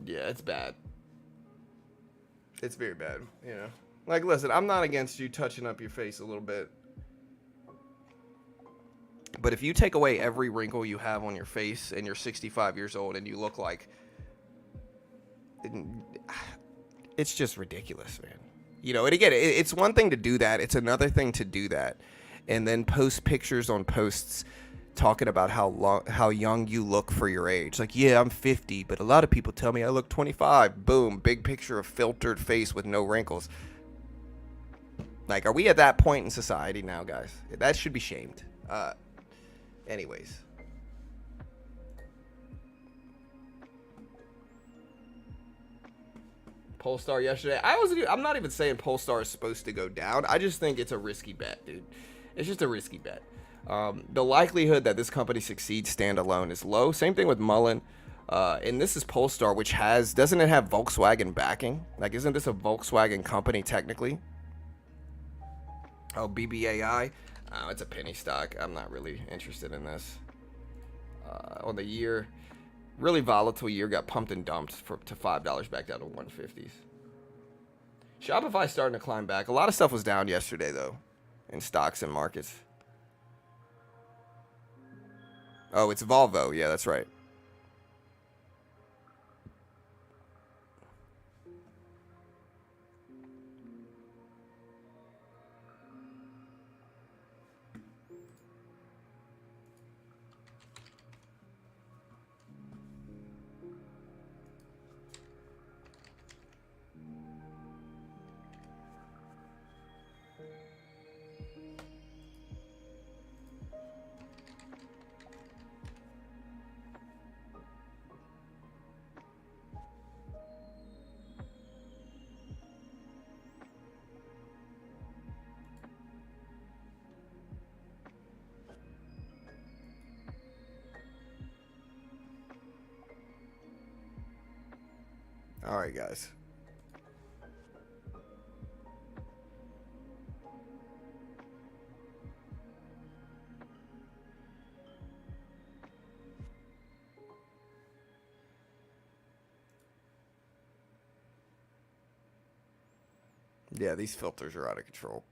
Yeah, it's bad. It's very bad, you know. Like, listen, I'm not against you touching up your face a little bit. But if you take away every wrinkle you have on your face and you're 65 years old and you look like... It's just ridiculous, man. You know, and again, it's one thing to do that. It's another thing to do that. And then post pictures on posts talking about how young you look for your age. Like, yeah, I'm 50, but a lot of people tell me I look 25. Boom, big picture of filtered face with no wrinkles. Like, are we at that point in society now, guys? That should be shamed. Anyways. Polestar yesterday. I'm not even saying Polestar is supposed to go down. I just think it's a risky bet, dude. It's just a risky bet. The likelihood that this company succeeds standalone is low. Same thing with Mullen. And this is Polestar, which doesn't it have Volkswagen backing? Like, isn't this a Volkswagen company technically? Oh, BBAI. Oh, it's a penny stock. I'm not really interested in this. On the year, really volatile year, got pumped and dumped to $5 back down to 150s. Shopify starting to climb back. A lot of stuff was down yesterday, though, in stocks and markets. Oh, it's Volvo. Yeah, that's right. All right, guys. Yeah, these filters are out of control.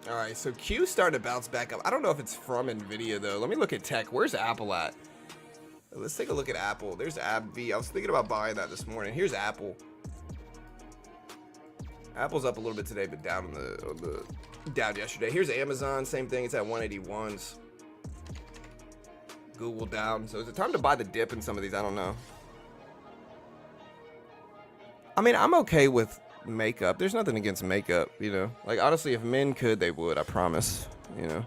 All right, so Q's starting to bounce back up. I don't know if it's from Nvidia, though. Let me look at tech. Where's Apple at? Let's take a look at Apple. There's AbbVie. I was thinking about buying that this morning. Here's Apple. Apple's up a little bit today, but down down yesterday. Here's Amazon. Same thing. It's at 181s. Google down. So is it time to buy the dip in some of these? I don't know. I mean, I'm okay with makeup. There's nothing against makeup, you know. Like, honestly, if men could, they would. I promise. You know.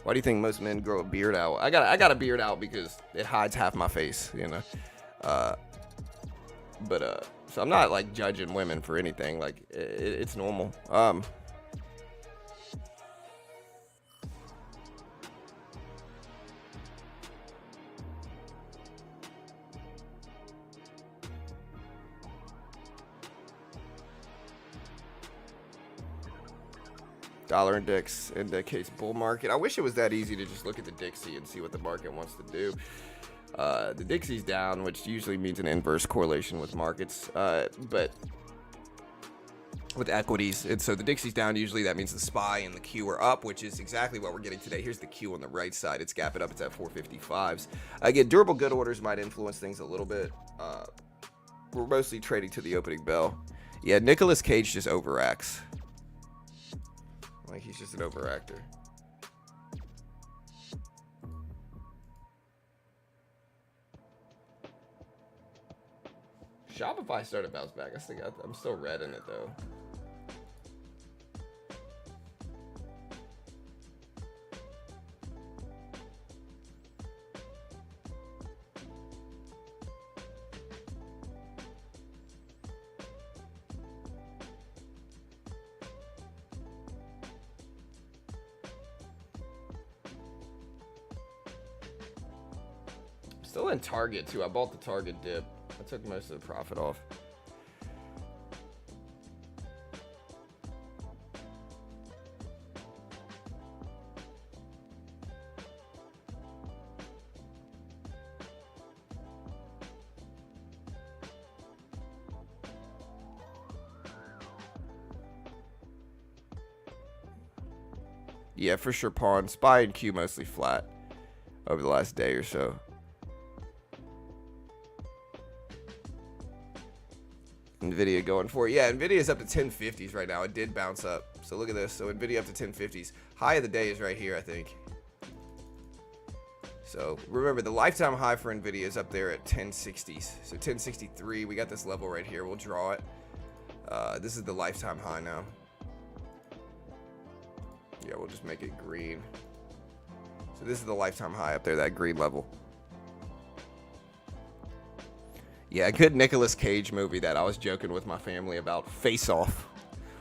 Why do you think most men grow a beard out? I got a beard out because it hides half my face, you know. So I'm not like judging women for anything. Like, it's normal. Dollar index indicates bull market. I wish it was that easy to just look at the Dixie and see what the market wants to do. The Dixie's down, which usually means an inverse correlation with markets, but with equities. And so the Dixie's down, usually that means the SPY and the Q are up, which is exactly what we're getting today. Here's the Q on the right side. It's gapping up. It's at 455s. Again, durable good orders might influence things a little bit. We're mostly trading to the opening bell. Yeah, Nicolas Cage just overacts. Like, he's just an overactor. Shopify started to bounce back. I'm still red in it, though. Still in Target, too. I bought the Target dip. I took most of the profit off. Yeah, for sure, Pawn. SPY and Q mostly flat over the last day or so. Nvidia going for it. Yeah, Nvidia is up to 1050s right now. It did bounce up. So look at this. So Nvidia up to 1050s. High of the day is right here, I think. So remember, the lifetime high for Nvidia is up there at 1060s. So 1063. We got this level right here. We'll draw it. This is the lifetime high now. Yeah, we'll just make it green. So this is the lifetime high up there, that green level. Yeah, a good Nicolas Cage movie that I was joking with my family about, Face Off.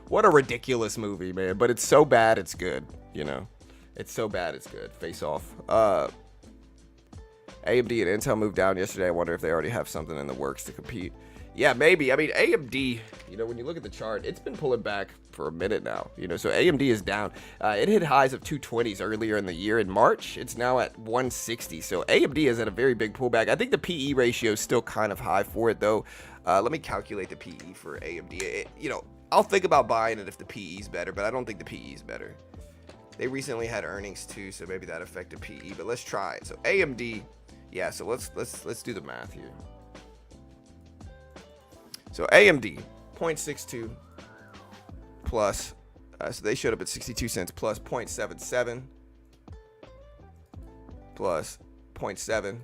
What a ridiculous movie, man. But it's so bad, it's good, you know. It's so bad, it's good. Face Off. AMD and Intel moved down yesterday. I wonder if they already have something in the works to compete. Yeah, maybe. I mean, AMD, you know, when you look at the chart, it's been pulling back for a minute now. You know, so AMD is down. It hit highs of 220s earlier in the year in March. It's now at 160. So AMD is at a very big pullback. I think the PE ratio is still kind of high for it, though. Let me calculate the PE for AMD. You know, I'll think about buying it if the PE is better, but I don't think the PE is better. They recently had earnings too, so maybe that affected PE. But let's try it. So AMD, yeah. So let's do the math here. So AMD, 0.62 plus, so they showed up at 62 cents plus 0.77 plus 0.7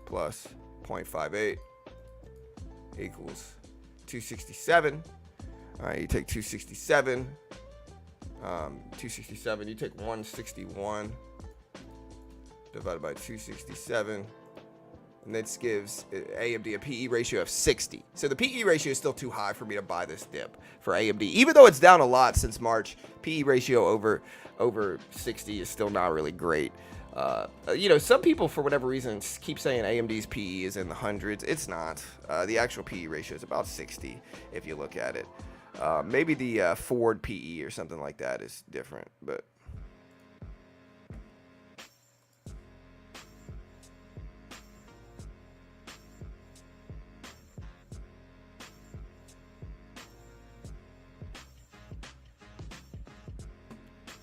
plus 0.58 equals 267. All right, you take 267, you take 161 divided by 267. And this gives AMD a PE ratio of 60. So the PE ratio is still too high for me to buy this dip for AMD. Even though it's down a lot since March, PE ratio over 60 is still not really great. You know, some people, for whatever reason, keep saying AMD's PE is in the hundreds. It's not. The actual PE ratio is about 60 if you look at it. Maybe the Ford PE or something like that is different, but...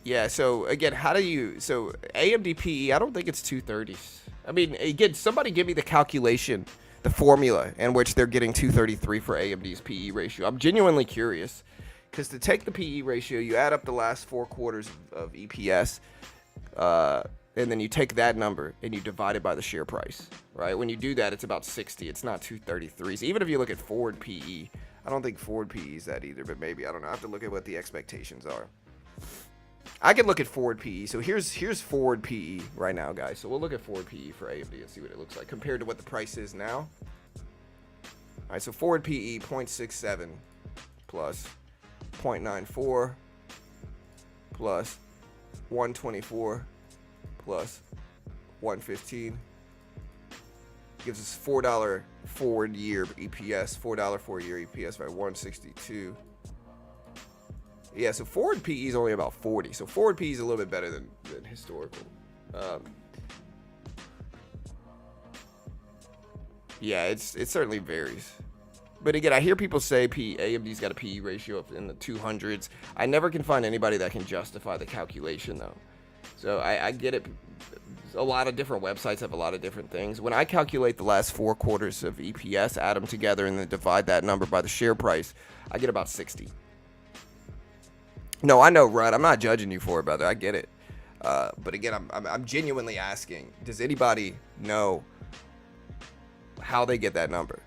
Yeah, so again, so AMD PE, I don't think it's 230s. I mean, again, somebody give me the calculation, the formula in which they're getting 233 for AMD's PE ratio. I'm genuinely curious, because to take the PE ratio, you add up the last 4 quarters of EPS, and then you take that number and you divide it by the share price, right? When you do that, it's about 60. It's not 233s. Even if you look at Ford PE, I don't think Ford PE is that either, but maybe, I don't know. I have to look at what the expectations are. I can look at Ford PE. So here's Ford PE right now, guys. So we'll look at Ford PE for AMD and see what it looks like compared to what the price is now. All right, so Ford PE 0.67 plus 0.94 plus 124 plus 115 gives us $4 forward year EPS, $4 forward year EPS by 162. Yeah, so Ford PE is only about 40. So Ford PE is a little bit better than historical. Yeah, it certainly varies. But again, I hear people say AMD's got a PE ratio of in the 200s. I never can find anybody that can justify the calculation, though. So I get it. A lot of different websites have a lot of different things. When I calculate the last 4 quarters of EPS, add them together, and then divide that number by the share price, I get about 60. No, I know, Rudd. I'm not judging you for it, brother. I get it. But again, I'm genuinely asking, does anybody know how they get that number?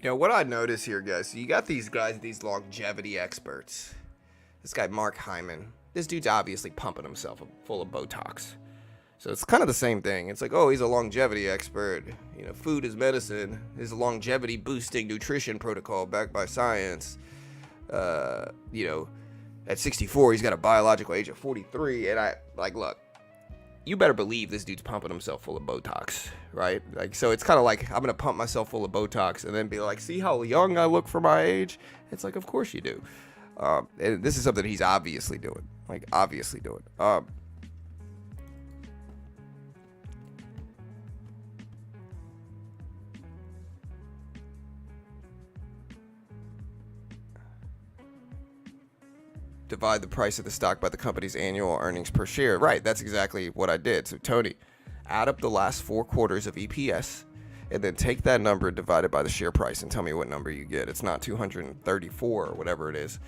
You know, what I notice here, guys, so you got these guys, these longevity experts. This guy, Mark Hyman, this dude's obviously pumping himself full of Botox. So it's kind of the same thing. It's like, oh, he's a longevity expert. You know, food is medicine. His longevity boosting nutrition protocol backed by science. You know, at 64, he's got a biological age of 43. And I, like, look, you better believe this dude's pumping himself full of Botox, right? Like, so it's kind of like, I'm going to pump myself full of Botox and then be like, see how young I look for my age? It's like, of course you do. And this is something he's obviously doing. Like, obviously doing. Divide the price of the stock by the company's annual earnings per share. Right, that's exactly what I did. So, Tony, add up the last 4 quarters of EPS and then take that number divided by the share price and tell me what number you get. It's not 234 or whatever it is.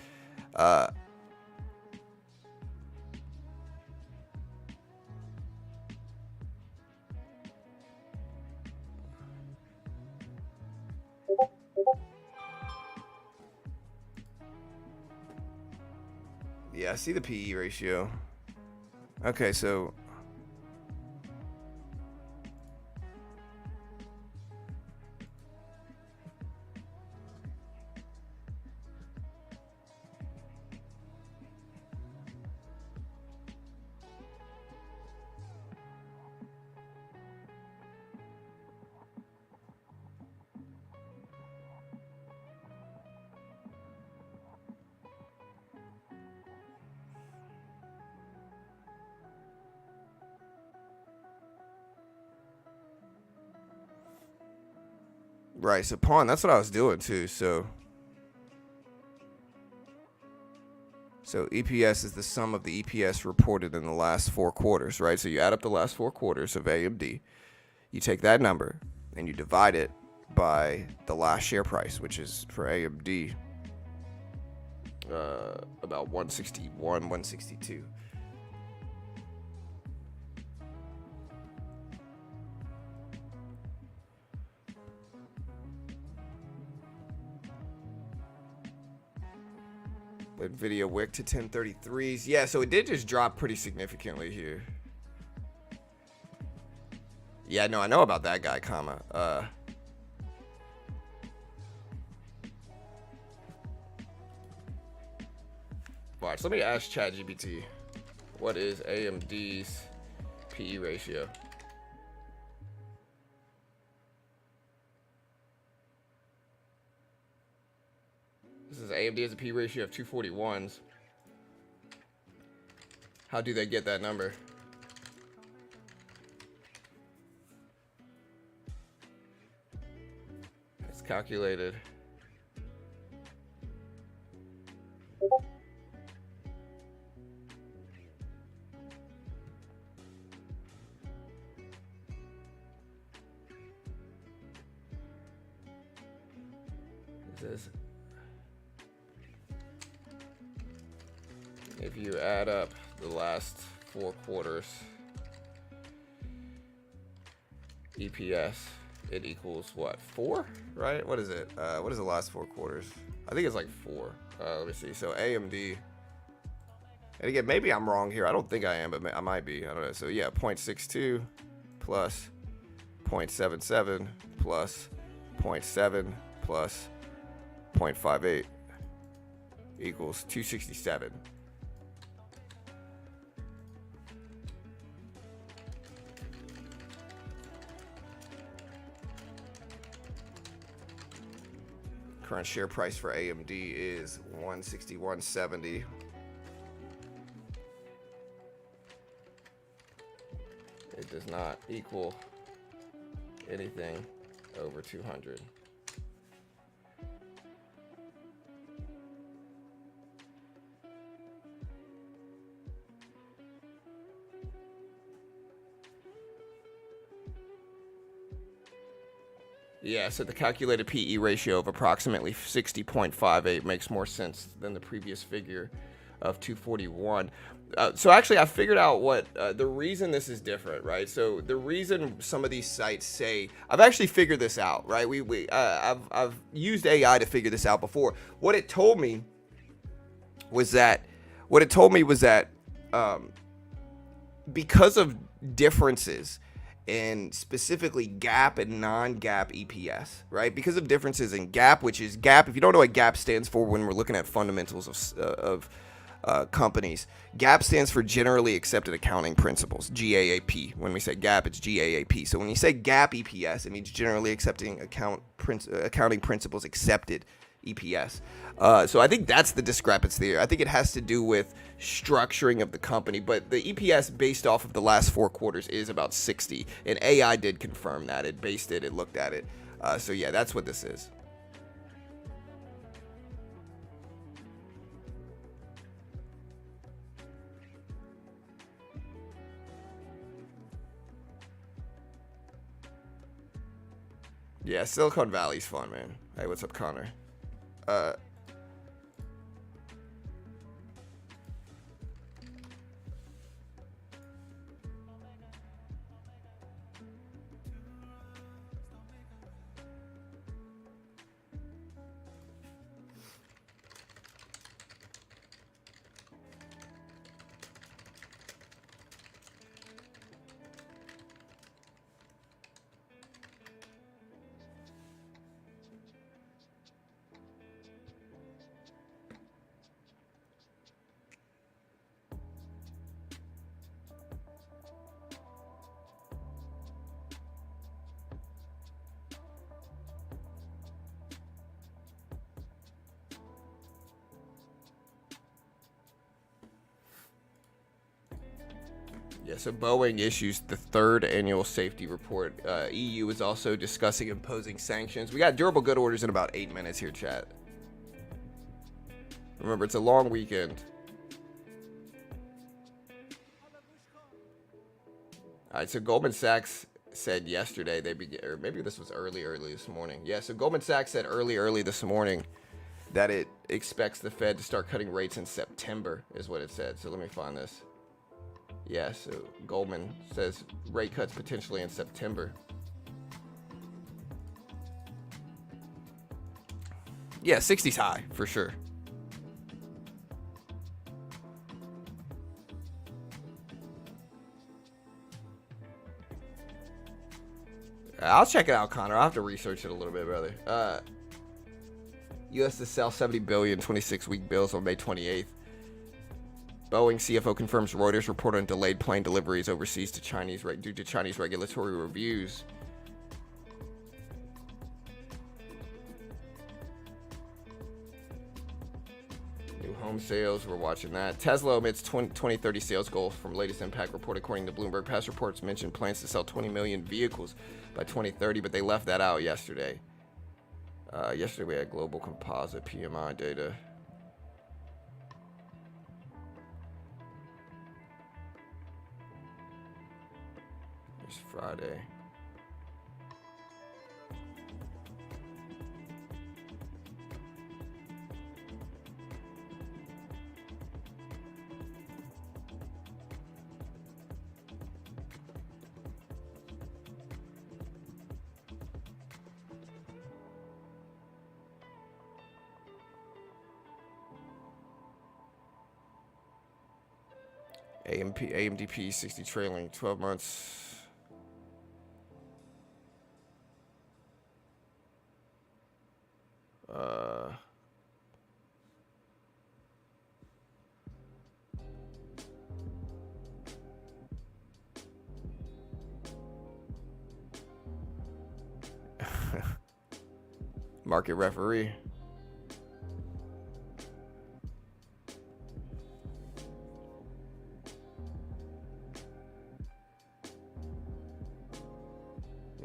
Yeah, I see the PE ratio. Okay, so right, so pawn, that's what I was doing too. So EPS is the sum of the EPS reported in the last 4 quarters, right? So you add up the last 4 quarters of AMD. You take that number and you divide it by the last share price, which is for AMD about 161, 162. Nvidia wick to 1033s. Yeah, so it did just drop pretty significantly here. Yeah, no, I know about that guy, Watch, let me ask ChatGPT, what is AMD's PE ratio? This is AMD has a P ratio of 241s. How do they get that number? It's calculated. This. If you add up the last 4 quarters EPS, it equals what? 4, right? What is it? What is the last 4 quarters? I think it's like 4. Let me see. So AMD, and again, maybe I'm wrong here. I don't think I am, but I might be. I don't know. So yeah, 0.62 plus 0.77 plus 0.7 plus 0.58 equals 267. Current share price for AMD is 161.70. It does not equal anything over 200. Yeah, so the calculated PE ratio of approximately 60.58 makes more sense than the previous figure of 241. So actually, I figured out what the reason this is different, right? So the reason some of these sites say, I've actually figured this out, right? I've used AI to figure this out before. What it told me was that What it told me was that because of differences in specifically GAAP and non-GAAP EPS, right? Because of differences in GAAP, which is GAAP. If you don't know what GAAP stands for, when we're looking at fundamentals of companies, GAAP stands for Generally Accepted Accounting Principles, GAAP. When we say GAAP, it's GAAP. So when you say GAAP EPS, it means Generally Accepting Accounting Principles Accepted EPS. So I think that's the discrepancy there. I think it has to do with structuring of the company, but the EPS based off of the last 4 quarters is about 60, and AI did confirm that. It based it, it looked at it. So yeah, that's what this is. Yeah, Silicon Valley's fun, man. Hey, what's up, Connor? Uh, Yeah, so Boeing issues the 3rd annual safety report. EU is also discussing imposing sanctions. We got durable good orders in about 8 minutes here, chat. Remember, it's a long weekend. All right, so Goldman Sachs said yesterday or maybe this was early this morning. Yeah, so Goldman Sachs said early this morning that it expects the Fed to start cutting rates in September, is what it said. So let me find this. Yeah, so Goldman says rate cuts potentially in September. Yeah, 60's high for sure. I'll check it out, Connor. I'll have to research it a little bit, brother. U.S. to sell 70 billion 26-week bills on May 28th. Boeing CFO confirms Reuters report on delayed plane deliveries overseas to due to Chinese regulatory reviews. New home sales, we're watching that. Tesla omits 2030 sales goal from latest impact report, according to Bloomberg. Past reports mentioned plans to sell 20 million vehicles by 2030, but they left that out yesterday. Yesterday we had global composite PMI data. It's Friday. AMDP 60 trailing 12 months. Market referee.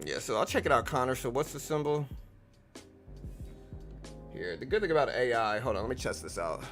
Yeah, so I'll check it out, Connor. So what's the symbol? Here, the good thing about AI, hold on, let me test this out.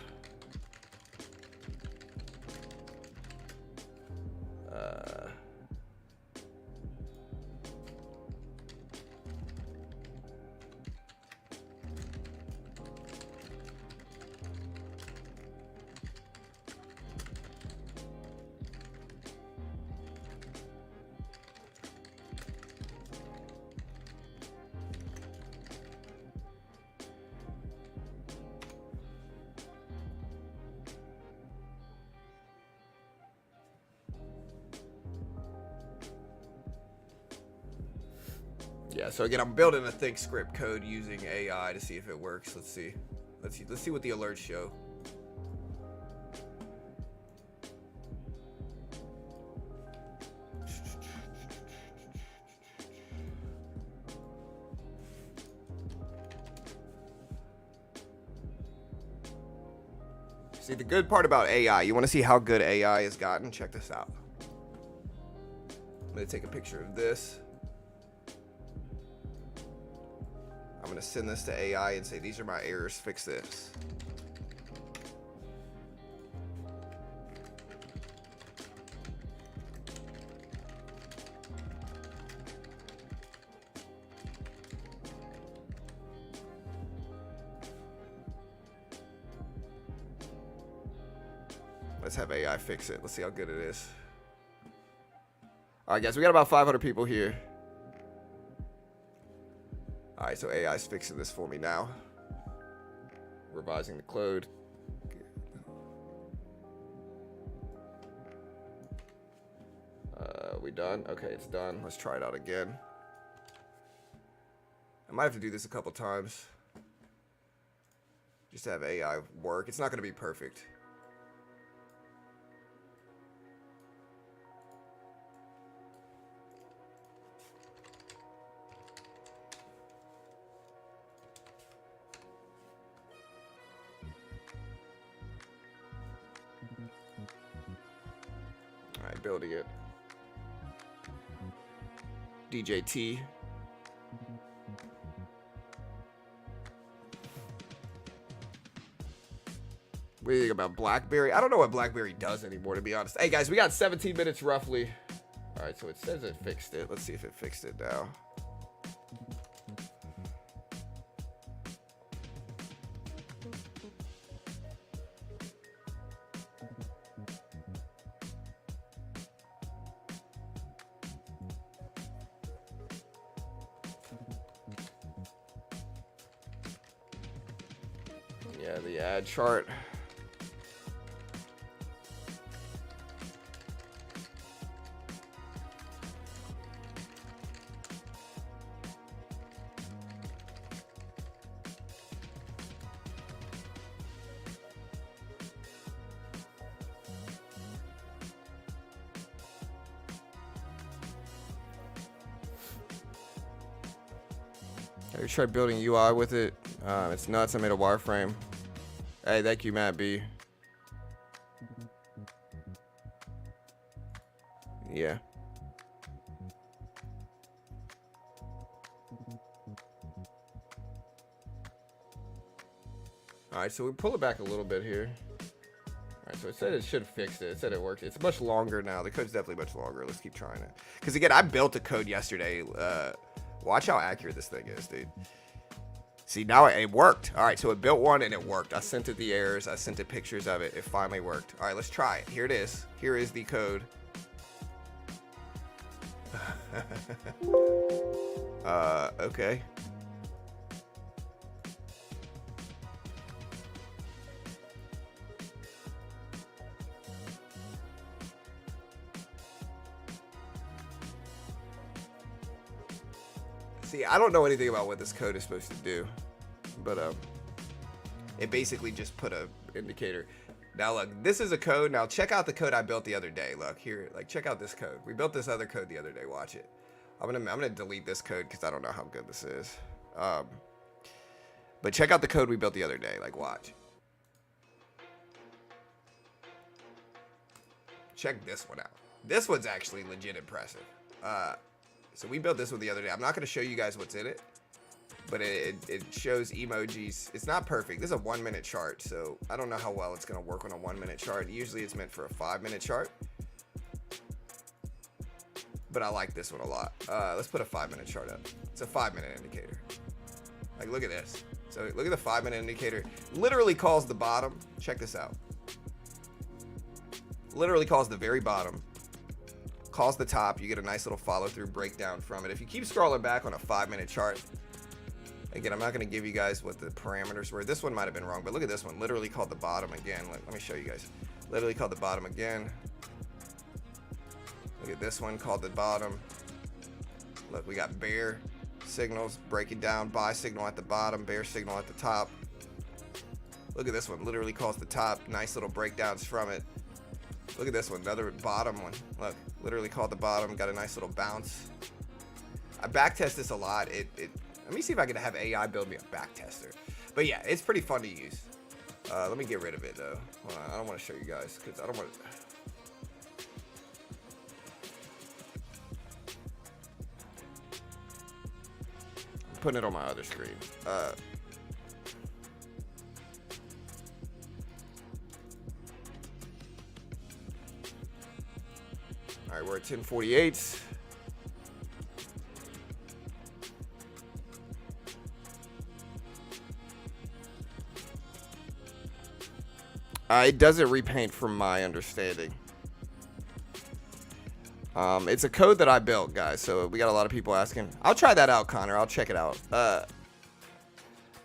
Yeah, so again, I'm building a think script code using AI to see if it works. Let's see what the alerts show. See, the good part about AI, you want to see how good AI has gotten? Check this out. I'm going to take a picture of this. I'm going to send this to AI and say, these are my errors, fix this. Let's have AI fix it. Let's see how good it is. All right, guys, we got about 500 people here. All right, so AI's fixing this for me now. Revising the code. We done? Okay, it's done. Let's try it out again. I might have to do this a couple times. Just to have AI work. It's not going to be perfect. Alright, building it. DJT. What do you think about BlackBerry? I don't know what BlackBerry does anymore, to be honest. Hey, guys, we got 17 minutes roughly. Alright, so it says it fixed it. Let's see if it fixed it now. Yeah, the ad chart. I tried building UI with it. It's nuts. I made a wireframe. Hey, thank you, Matt B. Yeah. All right, so we pull it back a little bit here. All right, so it said it should fix it. It said it worked. It's much longer now. The code's definitely much longer. Let's keep trying it. Because again, I built a code yesterday. Watch how accurate this thing is, dude. See, now it worked. All right, so it built one and it worked. I sent it the errors. I sent it pictures of it. It finally worked. All right, let's try it. Here it is. Here is the code. Okay. See, I don't know anything about what this code is supposed to do, but it basically just put a indicator. Now look, this is a code. Now check out the code I built the other day. Look here, like check out this code. We built this other code the other day. Watch it. I'm gonna delete this code because I don't know how good this is. But check out the code we built the other day. Like watch. Check this one out. This one's actually legit impressive. So we built this one the other day. I'm not going to show you guys what's in it, but it shows emojis. It's not perfect. This is a 1 minute chart, so I don't know how well it's going to work on a 1 minute chart. Usually it's meant for a 5 minute chart, but I like this one a lot. Let's put a 5 minute chart up. It's a 5 minute indicator. Like, look at this. So look at the 5 minute indicator. Literally calls the bottom. Check this out. Literally calls the very bottom. Calls the top. You get a nice little follow through breakdown from it. If you keep scrolling back on a 5 minute chart, again, I'm not going to give you guys what the parameters were. This one might have been wrong, but look at this one. Literally called the bottom again. Let me show you guys. Literally called the bottom again. Look at this one called the bottom. Look, we got bear. signals breaking down. Buy signal at the bottom, bear signal at the top. Look at this one, literally calls the top. Nice little breakdowns from it. Look at this one, another bottom one. Look, literally called the bottom, got a nice little bounce. I backtest this a lot. Let me see if I can have AI build me a backtester. But yeah, it's pretty fun to use. Let me get rid of it though. Hold on, I don't want to show you guys because I don't want to. I'm putting it on my other screen. All right, we're at 1048. It doesn't repaint from my understanding. It's a code that I built, guys, so we got a lot of people asking. I'll try that out, Connor. I'll check it out. But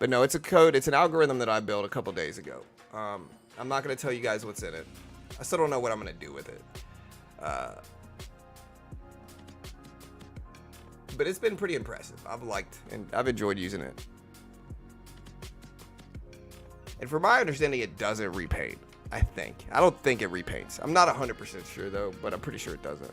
no, it's a code. It's an algorithm that I built a couple days ago. I'm not going to tell you guys what's in it. I still don't know what I'm going to do with it. But it's been pretty impressive. I've liked and I've enjoyed using it. And from my understanding, it doesn't repaint, I think. I don't think it repaints. I'm not 100% sure, though, but I'm pretty sure it doesn't.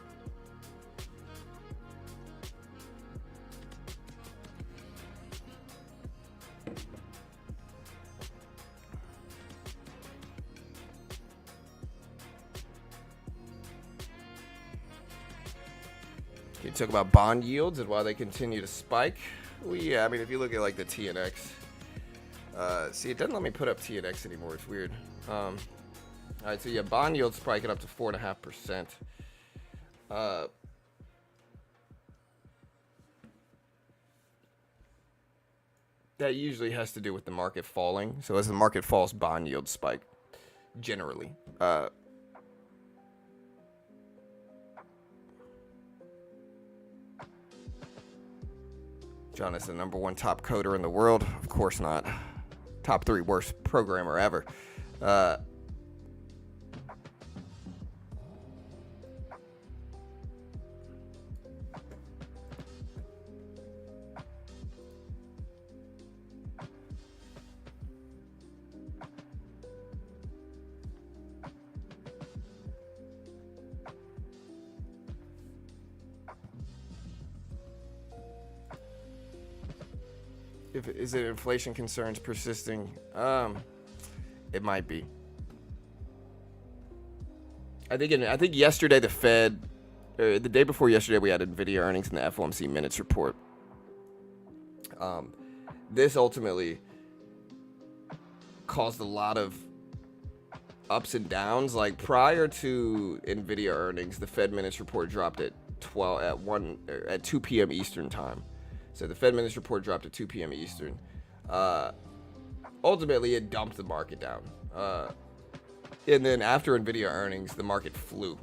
You talk about bond yields and why they continue to spike. Well, yeah, I mean, if you look at, like, the TNX. See, it doesn't let me put up TNX anymore. It's weird. All right, so yeah, bond yields spiking up to 4.5%. That usually has to do with the market falling. So as the market falls, bond yields spike generally. John is the #1 top coder in the world. Of course not. Top 3 worst programmer ever. Is it inflation concerns persisting? It might be. I think yesterday the Fed, or the day before yesterday, we had Nvidia earnings and the FOMC minutes report. This ultimately caused a lot of ups and downs. Like prior to Nvidia earnings, the Fed minutes report dropped at 2 p.m. Eastern time. So the Fed minutes report dropped at 2 p.m. Eastern. Ultimately, it dumped the market down. And then after Nvidia earnings, the market flew.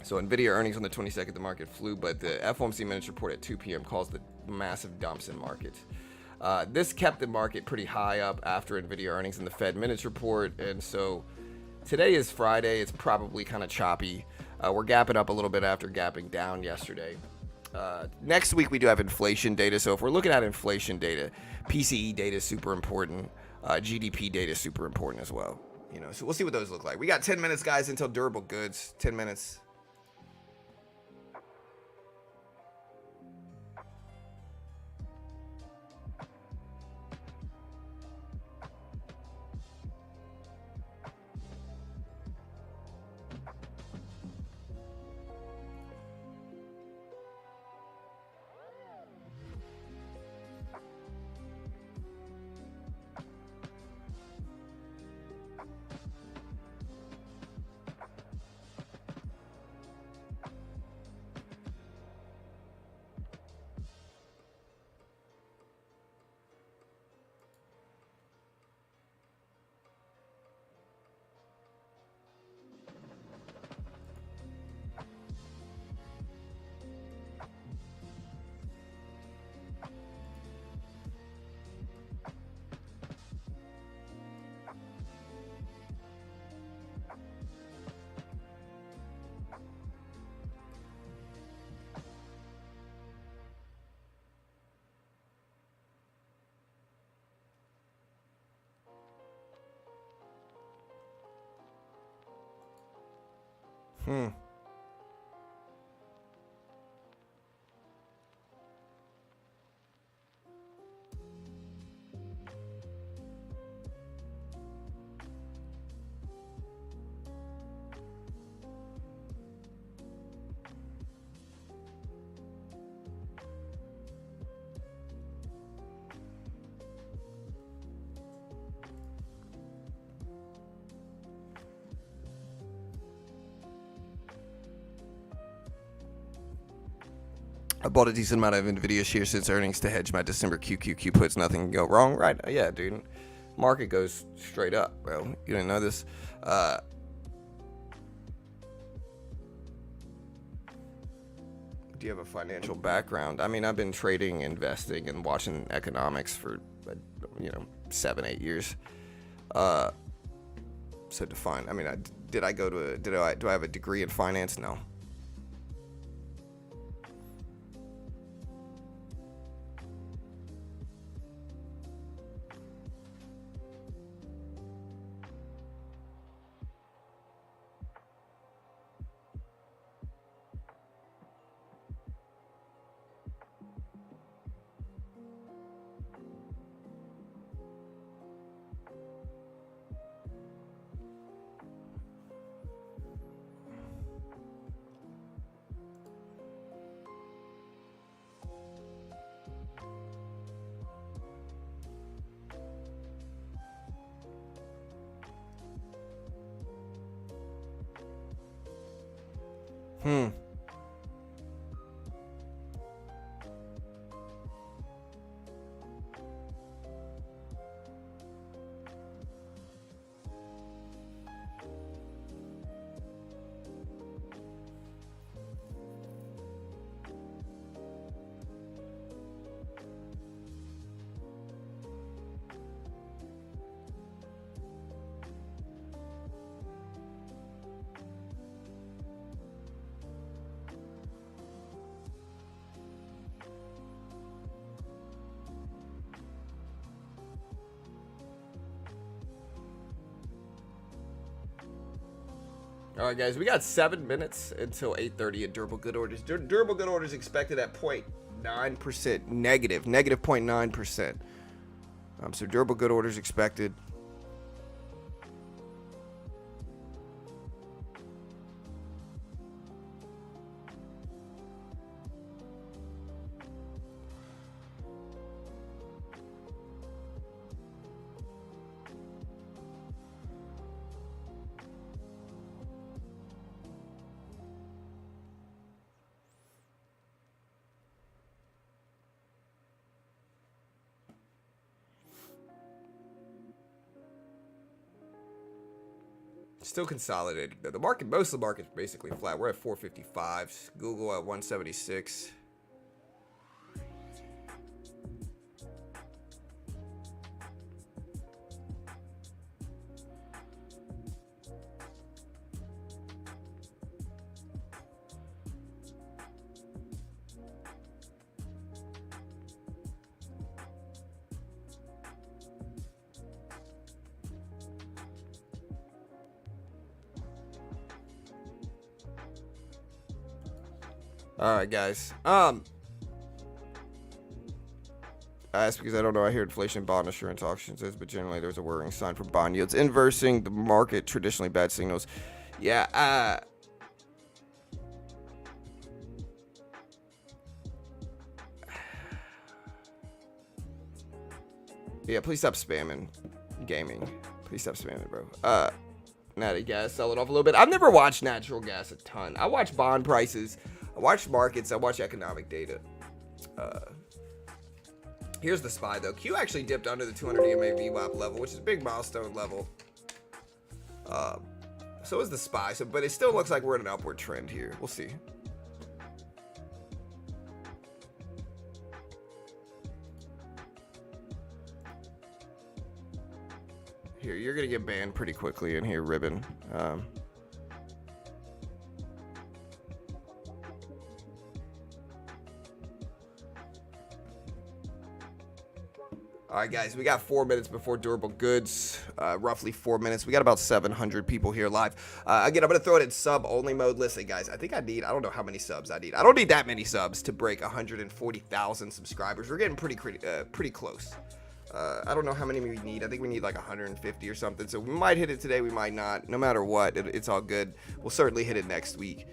So Nvidia earnings on the 22nd, the market flew, but the FOMC minutes report at 2 p.m. caused the massive dumps in markets. This kept the market pretty high up after Nvidia earnings and the Fed minutes report. And so today is Friday. It's probably kind of choppy. We're gapping up a little bit after gapping down yesterday. Next week we do have inflation data. So if we're looking at inflation data, PCE data is super important. GDP data is super important as well. You know, so we'll see what those look like. We got 10 minutes, guys, until durable goods. 10 minutes. Hmm. I bought a decent amount of Nvidia shares since earnings to hedge my December QQQ puts. Nothing can go wrong, right? Yeah, dude. Market goes straight up, bro. You didn't know this? Do you have a financial background? I mean, I've been trading, investing, and watching economics for, 7-8 years. So define. I mean, do I have a degree in finance? No. Hmm. All right, guys, we got 7 minutes until 8:30 at durable good orders. Durable good orders expected at 0.9% negative 0.9%. So durable good orders expected. Still consolidating. The market, most of the market's basically flat. We're at 455. Google at 176. All right, guys. That's because I don't know. I hear inflation, bond assurance auctions is, but generally there's a worrying sign for bond yields inversing the market. Traditionally bad signals. Yeah. Yeah. Please stop spamming gaming. Please stop spamming, bro. Natty gas, sell it off a little bit. I've never watched natural gas a ton. I watch bond prices. I watch markets. I watch economic data. Here's the SPY, though. Q actually dipped under the 200 EMA VWAP level, which is a big milestone level. So is the SPY. But it still looks like we're in an upward trend here. We'll see. Here, you're going to get banned pretty quickly in here, Ribbon. All right, guys, we got 4 minutes before durable goods, roughly 4 minutes. We got about 700 people here live. Again, I'm going to throw it in sub-only mode. Listen, guys, I don't know how many subs I need. I don't need that many subs to break 140,000 subscribers. We're getting pretty close. I don't know how many we need. I think we need like 150 or something. So we might hit it today. We might not. No matter what, it's all good. We'll certainly hit it next week.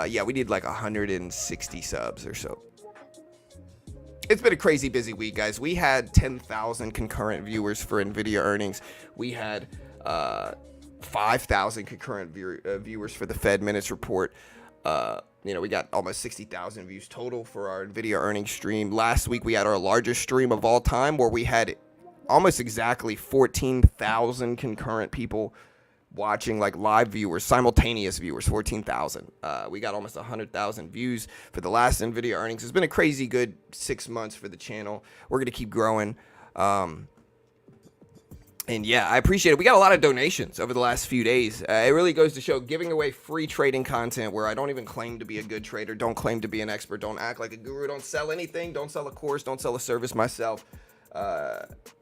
Yeah, we need like 160 subs or so. It's been a crazy busy week, guys. We had 10,000 concurrent viewers for Nvidia earnings. We had 5,000 concurrent viewers for the Fed minutes report. We got almost 60,000 views total for our Nvidia earnings stream. Last week, we had our largest stream of all time, where we had almost exactly 14,000 concurrent people watching, like live viewers, simultaneous viewers, 14,000. We got almost 100,000 views for the last Nvidia earnings. It's been a crazy good 6 months for the channel. We're going to keep growing. And yeah, I appreciate it. We got a lot of donations over the last few days. It really goes to show giving away free trading content where I don't even claim to be a good trader, don't claim to be an expert, don't act like a guru, don't sell anything, don't sell a course, don't sell a service myself.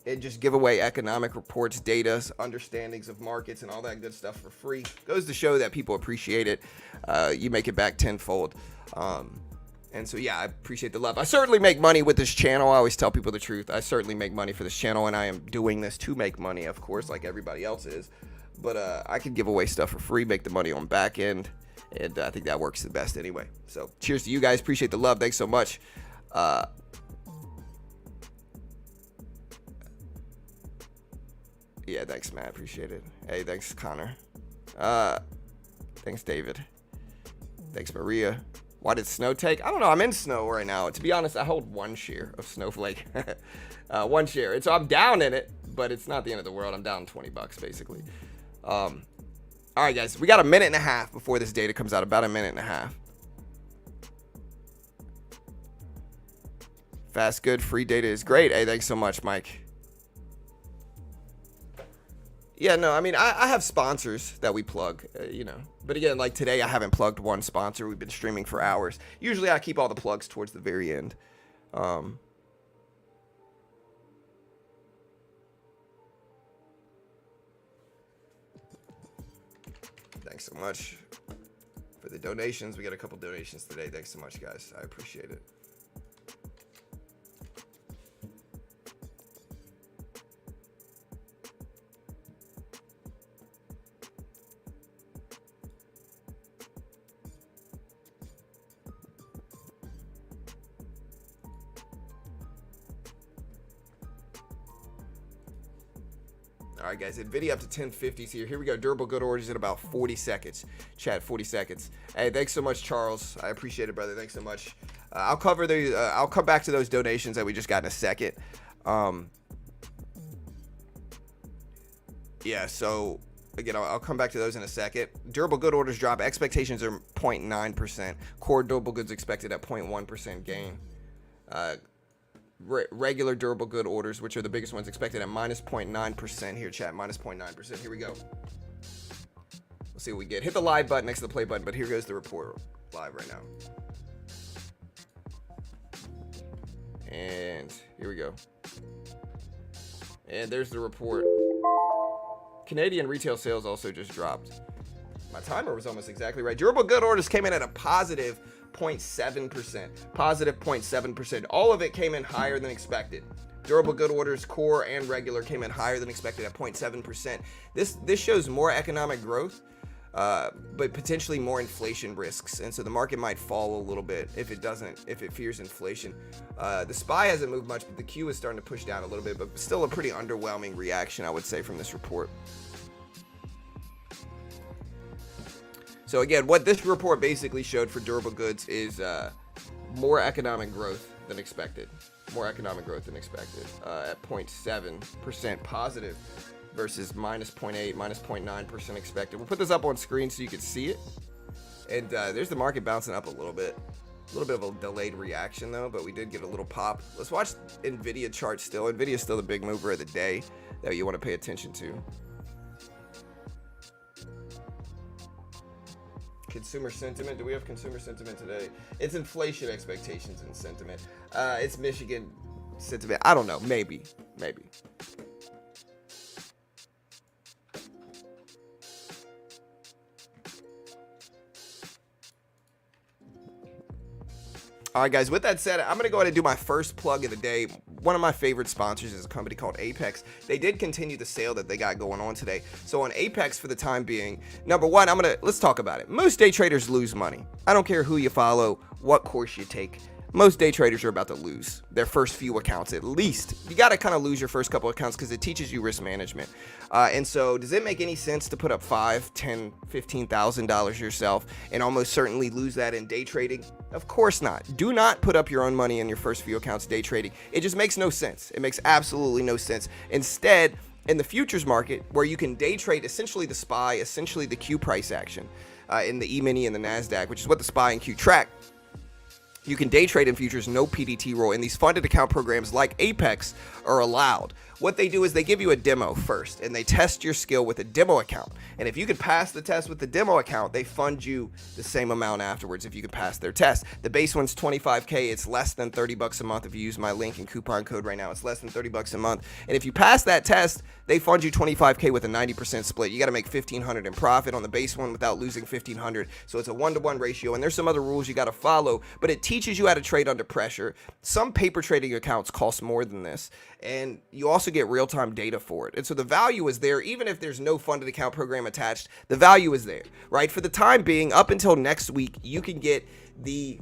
And just give away economic reports, data, understandings of markets, and all that good stuff for free. Goes to show that people appreciate it. You make it back tenfold. And so, yeah, I appreciate the love. I certainly make money with this channel. I always tell people the truth. I certainly make money for this channel, and I am doing this to make money, of course, like everybody else is. But I can give away stuff for free, make the money on back end, and I think that works the best anyway. So, cheers to you guys. Appreciate the love. Thanks so much. Yeah, thanks, Matt. Appreciate it. Hey, thanks, Connor. Thanks, David. Thanks, Maria. Why did snow take? I don't know. I'm in snow right now. To be honest, I hold 1 share of Snowflake. 1 share. And so I'm down in it, but it's not the end of the world. I'm down $20, basically. All right, guys. We got a minute and a half before this data comes out. About a minute and a half. Fast, good. Free data is great. Hey, thanks so much, Mike. Yeah, no, I mean, I have sponsors that we plug, But again, like today, I haven't plugged one sponsor. We've been streaming for hours. Usually, I keep all the plugs towards the very end. Thanks so much for the donations. We got a couple donations today. Thanks so much, guys. I appreciate it. All right, guys, Nvidia up to 1050s here. Here we go. Durable good orders in about 40 seconds. Chat, 40 seconds. Hey, thanks so much, Charles. I appreciate it, brother. Thanks so much. I'll cover the. I'll come back to those donations that we just got in a second. Yeah. So again, I'll come back to those in a second. Durable good orders drop. Expectations are 0.9%. Core durable goods expected at 0.1% gain. Regular durable good orders, which are the biggest ones, expected at minus 0.9% here, chat. Minus 0.9%. Here we go. Let's see what we get. Hit the live button next to the play button, but here goes the report live right now. And here we go. And there's the report. Canadian retail sales also just dropped. My timer was almost exactly right. Durable good orders came in at a positive 0.7%. Positive 0.7%. All of it came in higher than expected. Durable good orders, core and regular, came in higher than expected at 0.7%. This shows more economic growth, but potentially more inflation risks. And so the market might fall a little bit if it fears inflation. The SPY hasn't moved much, but the Q is starting to push down a little bit, but still a pretty underwhelming reaction, I would say, from this report. So again, what this report basically showed for durable goods is more economic growth than expected. More economic growth than expected at 0.7% positive versus minus 0.8, minus 0.9% expected. We'll put this up on screen so you can see it. And there's the market bouncing up a little bit. A little bit of a delayed reaction though, but we did get a little pop. Let's watch Nvidia chart still. Nvidia is still the big mover of the day that you want to pay attention to. Consumer sentiment. Do we have consumer sentiment today? It's inflation expectations and sentiment. It's Michigan. sentiment. I don't know. Maybe. All right, guys, with that said, I'm going to go ahead and do my first plug of the day. One of my favorite sponsors is a company called Apex. They did continue the sale that they got going on today. So on Apex, for the time being, number one, let's talk about it. Most day traders lose money. I don't care who you follow, what course you take. Most day traders are about to lose their first few accounts at least. You got to kind of lose your first couple accounts because it teaches you risk management. And so does it make any sense to put up $5,000, $10,000, $15,000 yourself and almost certainly lose that in day trading? Of course not. Do not put up your own money in your first few accounts day trading. It just makes no sense. It makes absolutely no sense. Instead, in the futures market, where you can day trade essentially the SPY, essentially the Q price action in the E-mini and the NASDAQ, which is what the SPY and Q track, you can day trade in futures, no PDT rule, and these funded account programs like Apex are allowed. What they do is they give you a demo first, and they test your skill with a demo account. And if you can pass the test with the demo account, they fund you the same amount afterwards if you can pass their test. The base one's $25K. It's less than $30 a month if you use my link and coupon code right now. It's less than $30 a month. And if you pass that test, they fund you $25K with a 90% split. You got to make $1,500 in profit on the base one without losing $1,500. So it's a 1-to-1 ratio, and there's some other rules you got to follow, but it teaches you how to trade under pressure. Some paper trading accounts cost more than this, and you also get real-time data for it. And so the value is there. Even if there's no funded account program attached, the value is there, right? For the time being, up until next week, you can get the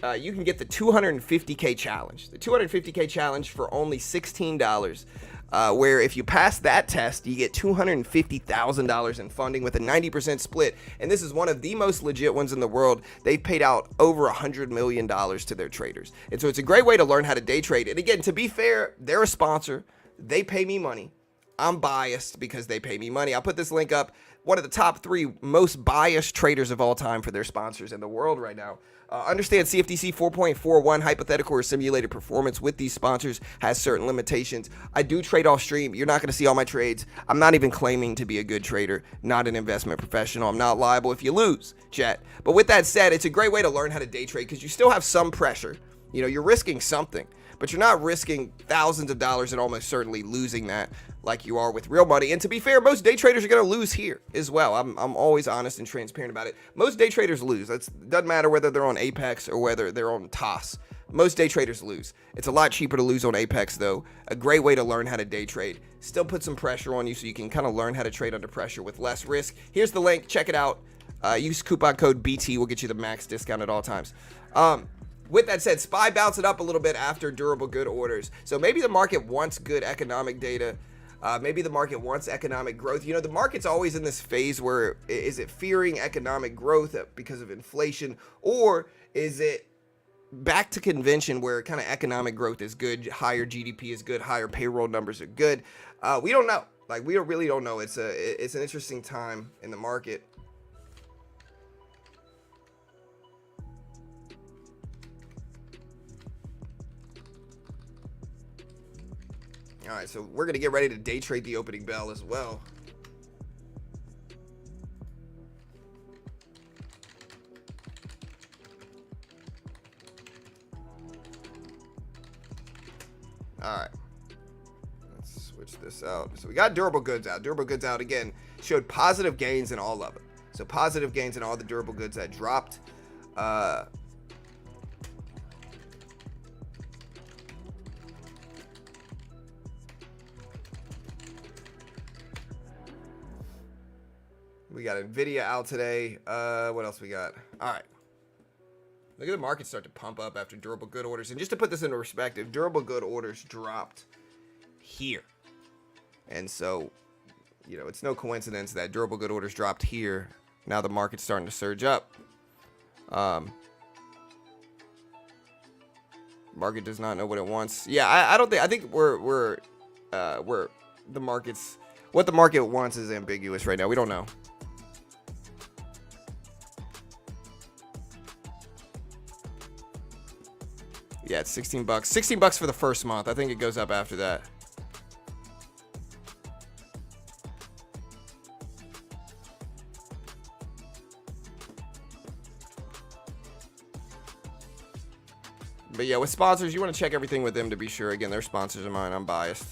250K challenge. The 250K challenge for only $16. Where if you pass that test, you get $250,000 in funding with a 90% split. And this is one of the most legit ones in the world. They've paid out over $100 million to their traders. And so it's a great way to learn how to day trade. And again, to be fair, they're a sponsor. They pay me money. I'm biased because they pay me money. I'll put this link up. One of the top 3 most biased traders of all time for their sponsors in the world right now. Understand CFTC 4.41 hypothetical or simulated performance with these sponsors has certain limitations. I do trade off stream. You're not going to see all my trades. I'm not even claiming to be a good trader, not an investment professional. I'm not liable if you lose, chat. But with that said, it's a great way to learn how to day trade because you still have some pressure. You know, you're risking something, but you're not risking thousands of dollars and almost certainly losing that like you are with real money. And to be fair, most day traders are going to lose here as well. I'm always honest and transparent about it. Most day traders lose. It doesn't matter whether they're on Apex or whether they're on TOS. Most day traders lose. It's a lot cheaper to lose on Apex, though. A great way to learn how to day trade. Still put some pressure on you so you can kind of learn how to trade under pressure with less risk. Here's the link. Check it out. Use coupon code BT. We'll get you the max discount at all times. With that said, SPY bounced it up a little bit after durable good orders. So maybe the market wants good economic data. Maybe the market wants economic growth. You know, the market's always in this phase where is it fearing economic growth because of inflation, or is it back to convention where kind of economic growth is good, higher GDP is good, higher payroll numbers are good? We don't know. Like, we really don't know. It's an interesting time in the market. All right, so we're going to get ready to day trade the opening bell as well. All right, let's switch this out. So we got durable goods out. Durable goods out again showed positive gains in all of it. So positive gains in all the durable goods that dropped. We got Nvidia out today. What else we got? All right. Look at the market start to pump up after durable good orders. And just to put this into perspective, durable good orders dropped here. And so, you know, it's no coincidence that durable good orders dropped here. Now the market's starting to surge up. Market does not know what it wants. Yeah, I think we're the market's, what the market wants is ambiguous right now. We don't know. Yeah, it's $16. $16 for the first month. I think it goes up after that. But yeah, with sponsors, you want to check everything with them to be sure. Again, they're sponsors of mine. I'm biased.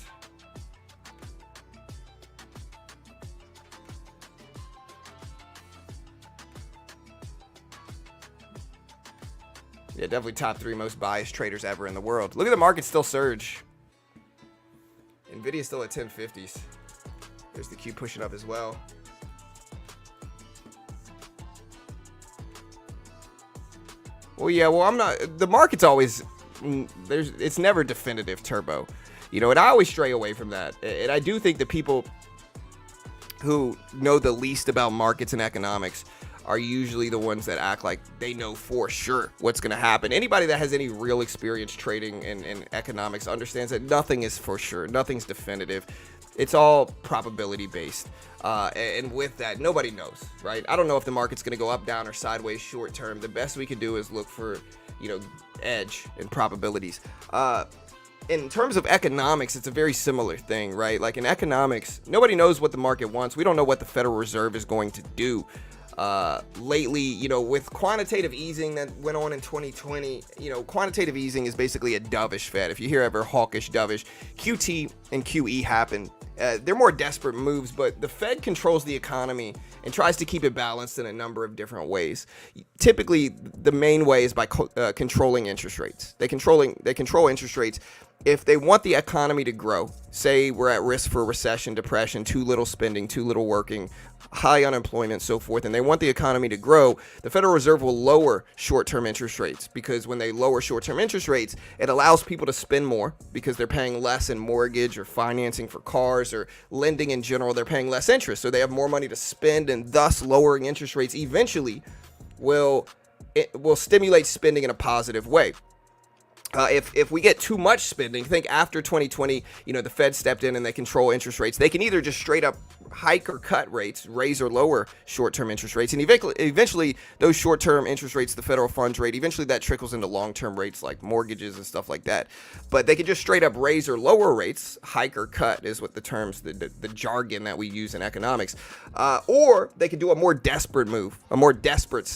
Yeah, definitely top 3 most biased traders ever in the world. Look at the market still surge. Nvidia still at 1050s. There's the Q pushing up as well. Well, yeah, well, I'm not. The market's always it's never definitive turbo, you know, and I always stray away from that. And I do think that people who know the least about markets and economics are usually the ones that act like they know for sure what's going to happen. Anybody that has any real experience trading in economics understands that nothing is for sure. Nothing's definitive. It's all probability based. And with that, nobody knows, right? I don't know if the market's going to go up, down, or sideways short term. The best we can do is look for, you know, edge and probabilities. In terms of economics, it's a very similar thing, right? Like in economics, nobody knows what the market wants. We don't know what the Federal Reserve is going to do. Lately, you know, with quantitative easing that went on in 2020, you know, quantitative easing is basically a dovish Fed. If you hear ever hawkish, dovish, QT and QE happen. They're more desperate moves, but the Fed controls the economy and tries to keep it balanced in a number of different ways. Typically, the main way is by controlling interest rates. They control interest rates. If they want the economy to grow, say we're at risk for recession, depression, too little spending, too little working, high unemployment, so forth, and they want the economy to grow, the Federal Reserve will lower short-term interest rates, because when they lower short-term interest rates, it allows people to spend more because they're paying less in mortgage or financing for cars or lending in general. They're paying less interest, so they have more money to spend, and thus lowering interest rates eventually will stimulate spending in a positive way. If we get too much spending, think after 2020, you know, the Fed stepped in and they control interest rates. They can either just straight up hike or cut rates, raise or lower short-term interest rates. And eventually those short-term interest rates, the federal funds rate, eventually that trickles into long-term rates like mortgages and stuff like that. But they can just straight up raise or lower rates, hike or cut is what the terms, the jargon that we use in economics. Or they could do a more desperate move, a more desperate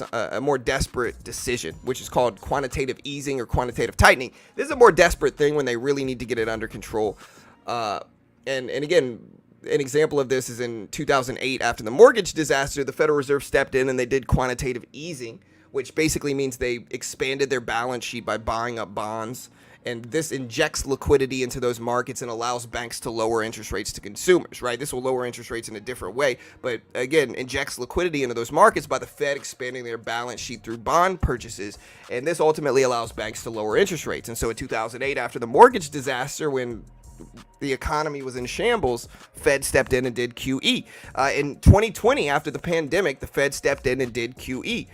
decision, which is called quantitative easing or quantitative tightening. This is a more desperate thing when they really need to get it under control. And again, an example of this is in 2008, after the mortgage disaster, the Federal Reserve stepped in and they did quantitative easing, which basically means they expanded their balance sheet by buying up bonds. And this injects liquidity into those markets and allows banks to lower interest rates to consumers, right? This will lower interest rates in a different way, but again, injects liquidity into those markets by the Fed expanding their balance sheet through bond purchases. And this ultimately allows banks to lower interest rates. And so in 2008, after the mortgage disaster, when the economy was in shambles, Fed stepped in and did QE. In 2020, after the pandemic, the Fed stepped in and did QE.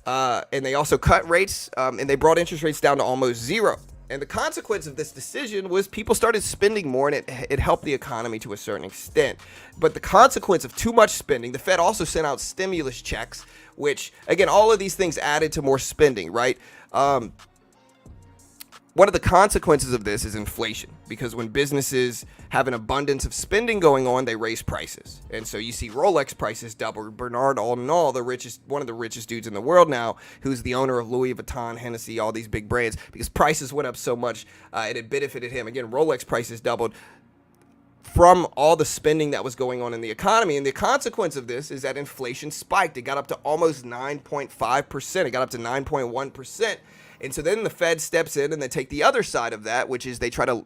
And they also cut rates, and they brought interest rates down to almost zero. And the consequence of this decision was people started spending more, and it helped the economy to a certain extent. But the consequence of too much spending, the Fed also sent out stimulus checks, which, again, all of these things added to more spending, right? One of the consequences of this is inflation, because when businesses have an abundance of spending going on, they raise prices. And so you see Rolex prices double. Bernard Arnault, one of the richest dudes in the world now, who's the owner of Louis Vuitton, Hennessy, all these big brands, because prices went up so much, it had benefited him. Again, Rolex prices doubled from all the spending that was going on in the economy. And the consequence of this is that inflation spiked. It got up to almost 9.5%. It got up to 9.1%. And so then the Fed steps in and they take the other side of that, which is they try to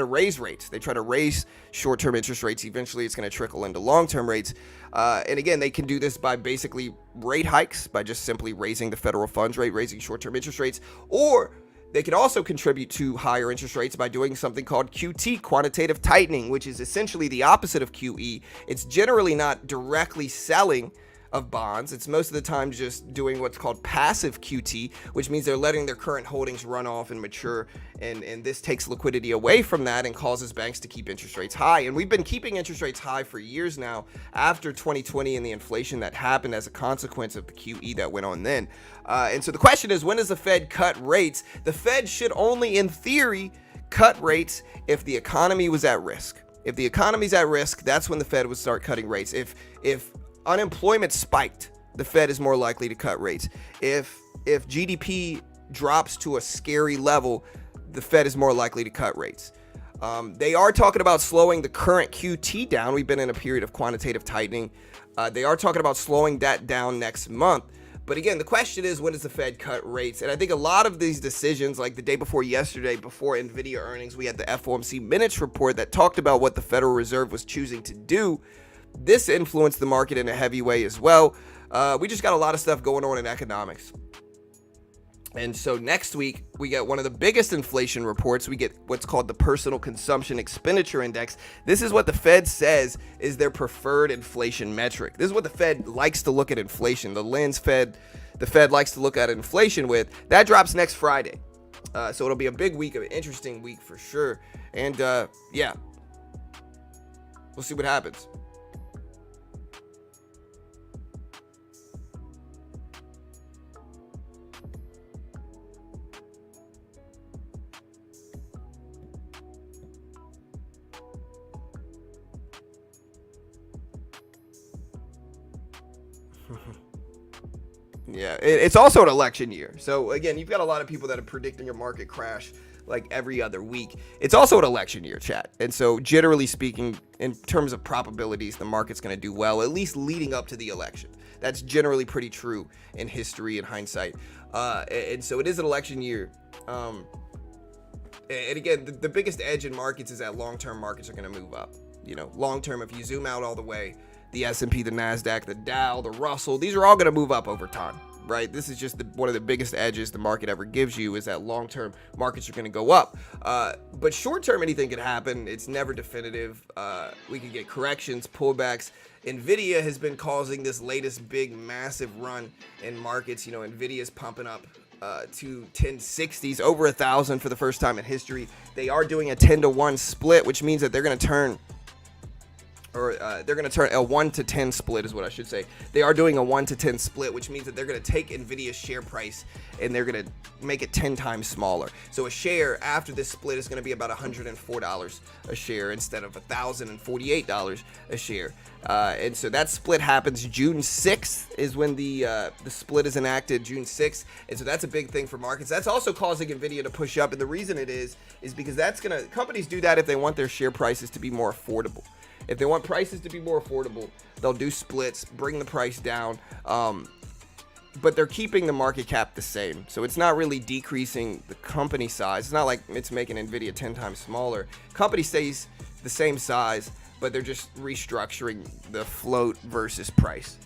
raise rates. They try to raise short-term interest rates. Eventually, it's going to trickle into long-term rates. And again, they can do this by basically rate hikes, by just simply raising the federal funds rate, raising short-term interest rates, or they can also contribute to higher interest rates by doing something called QT, quantitative tightening, which is essentially the opposite of QE. It's generally not directly selling of bonds. It's most of the time just doing what's called passive QT, which means they're letting their current holdings run off and mature, and this takes liquidity away from that and causes banks to keep interest rates high. And we've been keeping interest rates high for years now after 2020 and the inflation that happened as a consequence of the QE that went on then. And so the question is, when does the Fed cut rates? The Fed should only, in theory, cut rates if the economy was at risk. If the economy's at risk, that's when the Fed would start cutting rates. If unemployment spiked, the Fed is more likely to cut rates. If GDP drops to a scary level, the Fed is more likely to cut rates. They are talking about slowing the current QT down. We've been in a period of quantitative tightening. They are talking about slowing that down next month. But again, the question is, when does the Fed cut rates? And I think a lot of these decisions, like the day before yesterday, before Nvidia earnings, we had the FOMC minutes report that talked about what the Federal Reserve was choosing to do. This influenced the market in a heavy way as well. We just got a lot of stuff going on in economics. And so next week, we get one of the biggest inflation reports. We get what's called the Personal Consumption Expenditure Index. This is what the Fed says is their preferred inflation metric. This is what the Fed likes to look at inflation. The lens the Fed likes to look at inflation with. That drops next Friday. So it'll be a big week, an interesting week for sure. And yeah, we'll see what happens. Yeah, it's also an election year. So again, you've got a lot of people that are predicting a market crash like every other week. It's also an election year, chat. And so generally speaking, in terms of probabilities, the market's going to do well, at least leading up to the election. That's generally pretty true in history and hindsight. And so it is an election year. And again, the biggest edge in markets is that long-term markets are going to move up. You know, long-term, if you zoom out all the way, the S&P, the NASDAQ, the Dow, the Russell, these are all going to move up over time, right? This is just one of the biggest edges the market ever gives you, is that long-term markets are going to go up. But short-term, anything could happen. It's never definitive. We could get corrections, pullbacks. Nvidia has been causing this latest big, massive run in markets. You know, Nvidia's pumping up to 1060s, over 1,000 for the first time in history. They are doing a 10-to-1 split, which means that they're going to turn a 1 to 10 split is what I should say. They are doing a 1 to 10 split, which means that they're going to take Nvidia's share price and they're going to make it 10 times smaller. So a share after this split is going to be about $104 a share instead of $1,048 a share. And so that split happens June 6th is when the split is enacted, June 6th. And so that's a big thing for markets. That's also causing Nvidia to push up. And the reason it is because companies do that if they want their share prices to be more affordable. If they want prices to be more affordable, they'll do splits, bring the price down, but they're keeping the market cap the same. So it's not really decreasing the company size. It's not like it's making Nvidia 10 times smaller. Company stays the same size, but they're just restructuring the float versus price.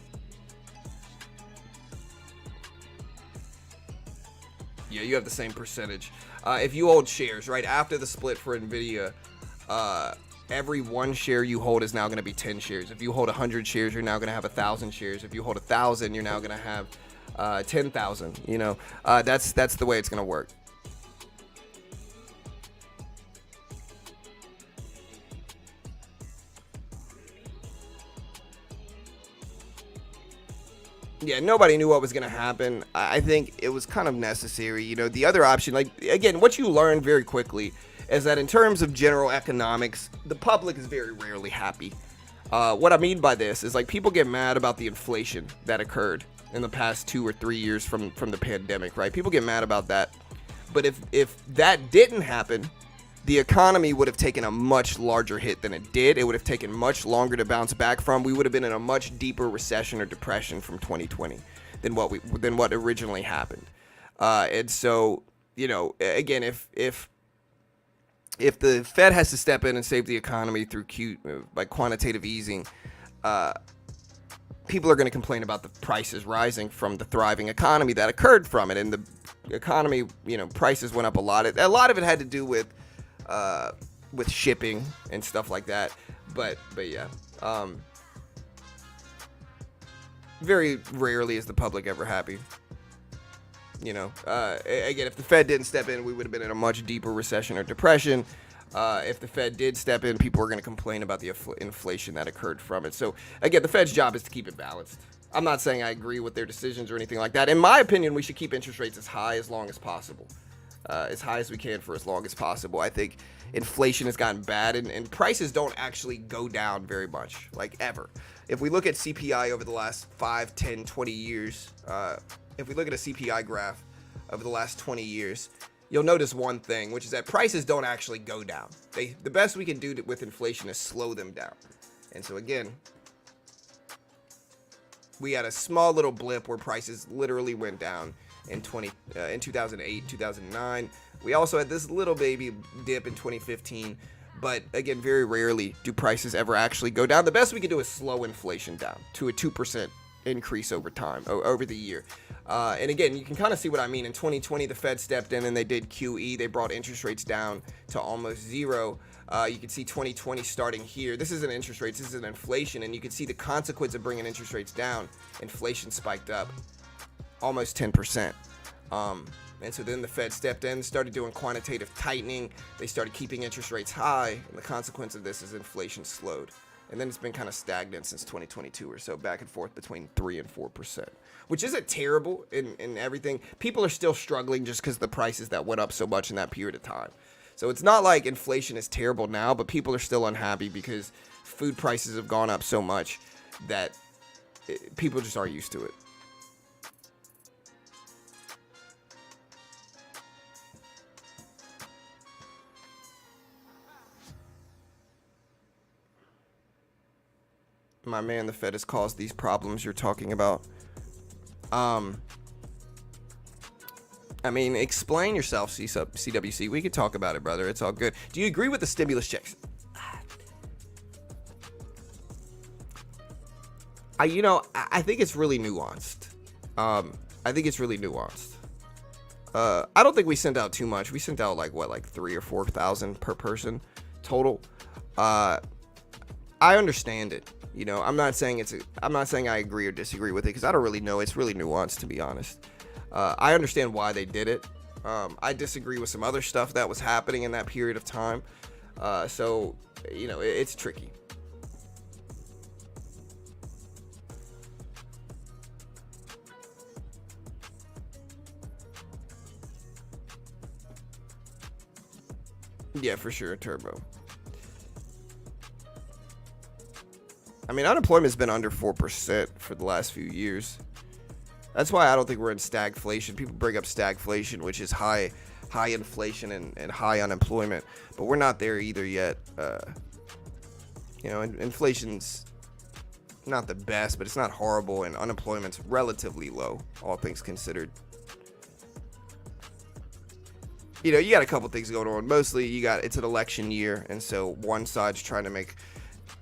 Yeah, you have the same percentage. If you hold shares, right, after the split for Nvidia, every one share you hold is now going to be 10 shares. If you hold 100 shares, you're now going to have 1,000 shares. If you hold 1,000, you're now going to have 10,000. You know, that's the way it's going to work. Yeah, nobody knew what was going to happen. I think it was kind of necessary. You know, the other option, like, again, what you learn very quickly is that in terms of general economics, the public is very rarely happy. What I mean by this is, like, people get mad about the inflation that occurred in the past 2 or 3 years from the pandemic, right? People get mad about that. But if that didn't happen, the economy would have taken a much larger hit than it did. It would have taken much longer to bounce back from. We would have been in a much deeper recession or depression from 2020 than what originally happened. And so, you know, again, if the Fed has to step in and save the economy through quantitative easing, people are going to complain about the prices rising from the thriving economy that occurred from it. And the economy, you know, prices went up a lot. A lot of it had to do with shipping and stuff like that. But yeah, very rarely is the public ever happy. You know, again, if the Fed didn't step in, we would have been in a much deeper recession or depression. If the Fed did step in, people were going to complain about the inflation that occurred from it. So, again, the Fed's job is to keep it balanced. I'm not saying I agree with their decisions or anything like that. In my opinion, we should keep interest rates as high as long as possible. As high as we can for as long as possible. I think inflation has gotten bad, and prices don't actually go down very much, like ever. If we look at CPI over the last 5, 10, 20 years, if we look at a CPI graph over the last 20 years, you'll notice one thing, which is that prices don't actually go down. The best we can do with inflation is slow them down. And so again, we had a small little blip where prices literally went down in 2008, 2009. We also had this little baby dip in 2015. But again, very rarely do prices ever actually go down. The best we can do is slow inflation down to a 2% increase over time, over the year. And again, you can kind of see what I mean. In 2020, the Fed stepped in and they did QE. They brought interest rates down to almost zero. You can see 2020 starting here. This isn't interest rates, this is an inflation. And you can see the consequence of bringing interest rates down. Inflation spiked up almost 10%. And so then the Fed stepped in, started doing quantitative tightening. They started keeping interest rates high. And the consequence of this is inflation slowed. And then it's been kind of stagnant since 2022 or so, back and forth between 3 and 4%, which isn't terrible in everything. People are still struggling just because the prices that went up so much in that period of time. So it's not like inflation is terrible now, but people are still unhappy because food prices have gone up so much that people just aren't used to it. My man, the Fed has caused these problems you're talking about. I mean, explain yourself, CWC. We could talk about it, brother. It's all good. Do you agree with the stimulus checks? I think it's really nuanced. I don't think we sent out too much. We sent out like 3,000 or 4,000 per person total. I understand it. I'm not saying I agree or disagree with it because I don't really know. It's really nuanced, to be honest. I understand why they did it. I disagree with some other stuff that was happening in that period of time. So it's tricky. Yeah, for sure, Turbo. I mean, unemployment's been under 4% for the last few years. That's why I don't think we're in stagflation. People bring up stagflation, which is high inflation and high unemployment, but we're not there either yet. Inflation's not the best, but it's not horrible, and unemployment's relatively low, all things considered. You got a couple things going on. Mostly, it's an election year, and so one side's trying to make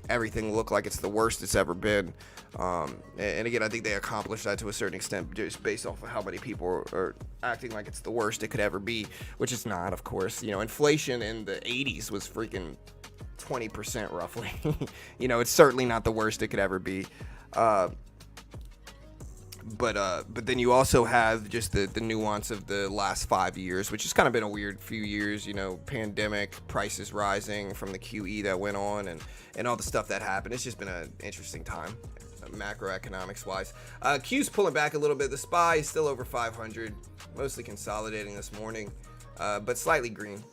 everything look like it's the worst it's ever been. And again, I think they accomplished that to a certain extent just based off of how many people are acting like it's the worst it could ever be, which it's not, of course. Inflation in the 80s was freaking 20% roughly. It's certainly not the worst it could ever be. But then you also have just the nuance of the last 5 years, which has kind of been a weird few years, pandemic, prices rising from the QE that went on and all the stuff that happened. It's just been an interesting time, macroeconomics wise. Q's pulling back a little bit. The SPY is still over 500, mostly consolidating this morning, but slightly green.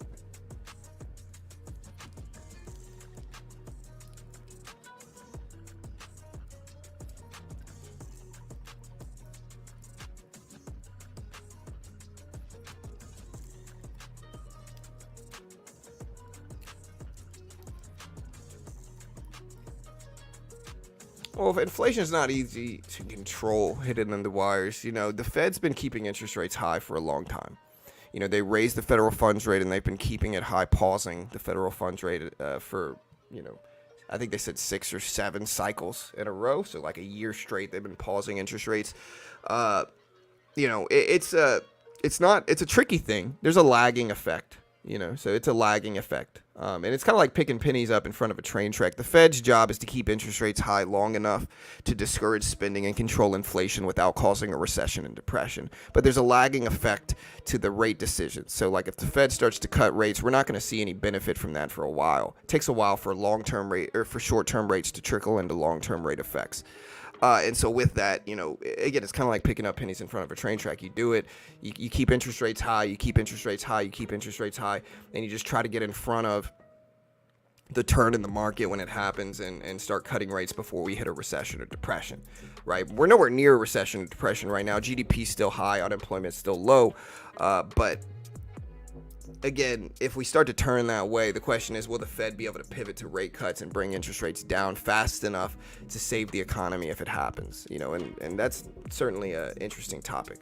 Well, inflation is not easy to control, hidden in the wires. The Fed's been keeping interest rates high for a long time. They raised the federal funds rate and they've been keeping it high, pausing the federal funds rate for, I think they said 6 or 7 cycles in a row. So like a year straight, they've been pausing interest rates. It's a tricky thing. There's a lagging effect. So it's a lagging effect. And it's kind of like picking pennies up in front of a train track. The Fed's job is to keep interest rates high long enough to discourage spending and control inflation without causing a recession and depression. But there's a lagging effect to the rate decisions. So like if the Fed starts to cut rates, we're not going to see any benefit from that for a while. It takes a while for long-term rate or for short-term rates to trickle into long-term rate effects. And so with that, again, it's kind of like picking up pennies in front of a train track. You do it, you keep interest rates high, you keep interest rates high, you keep interest rates high, and you just try to get in front of the turn in the market when it happens and start cutting rates before we hit a recession or depression, right? We're nowhere near a recession or depression right now. GDP is still high, unemployment is still low, but again, if we start to turn that way, the question is, will the Fed be able to pivot to rate cuts and bring interest rates down fast enough to save the economy if it happens? And that's certainly an interesting topic.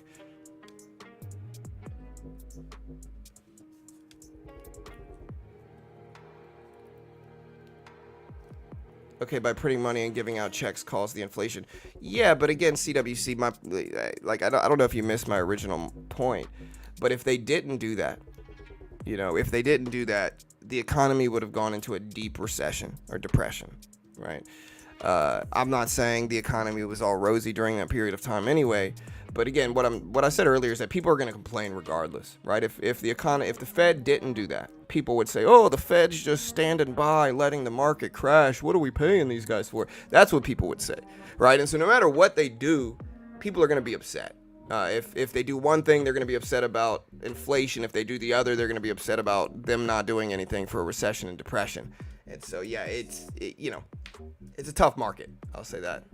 Okay, by printing money and giving out checks caused the inflation. Yeah, but again, CWC, I don't know if you missed my original point, but if they didn't do that, the economy would have gone into a deep recession or depression, right? I'm not saying the economy was all rosy during that period of time anyway, but again, what I said earlier is that people are going to complain regardless, right? If the Fed didn't do that, people would say, "Oh, the Fed's just standing by, letting the market crash. What are we paying these guys for?" That's what people would say, right? And so no matter what they do, people are going to be upset. If they do one thing, they're going to be upset about inflation. If they do the other, they're going to be upset about them not doing anything for a recession and depression. And so, yeah, it's a tough market. I'll say that.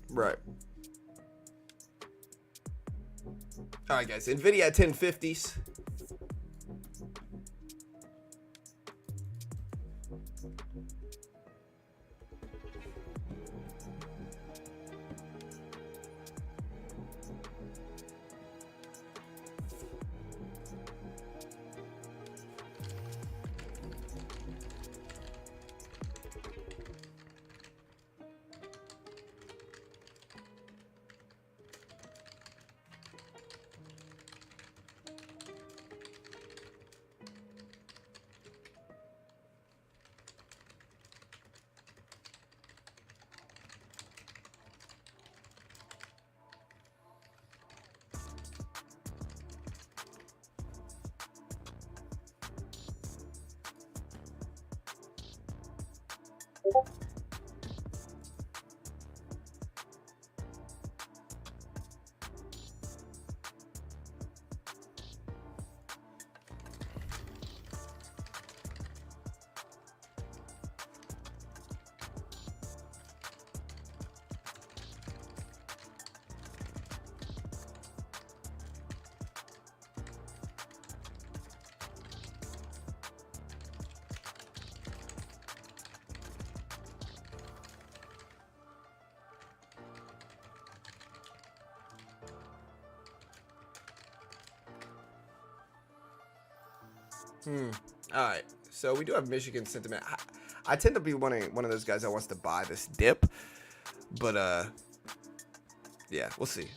Right. All right, guys. Nvidia at 1050s. All right. So we do have Michigan sentiment. I tend to be one of those guys that wants to buy this dip, but yeah, we'll see.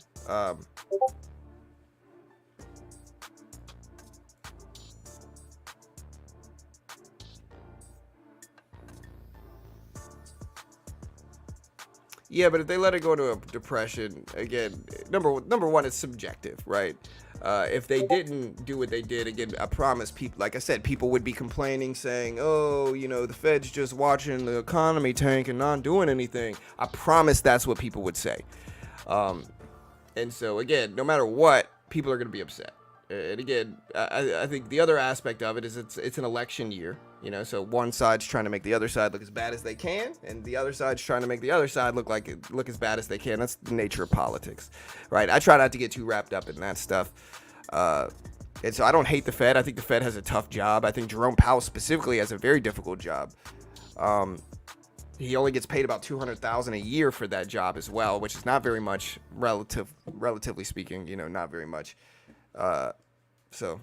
Yeah, but if they let it go into a depression, again, number one, it's subjective, right? If they didn't do what they did, again, I promise people, like I said, people would be complaining, saying, "Oh, the Fed's just watching the economy tank and not doing anything." I promise that's what people would say. And so, again, no matter what, people are going to be upset. And again, I think the other aspect of it is it's an election year, so one side's trying to make the other side look as bad as they can, and the other side's trying to make the other side look as bad as they can. That's the nature of politics, right? I try not to get too wrapped up in that stuff. And so I don't hate the Fed. I think the Fed has a tough job. I think Jerome Powell specifically has a very difficult job. He only gets paid about $200,000 a year for that job as well, which is not very much, relatively speaking. Not very much. So.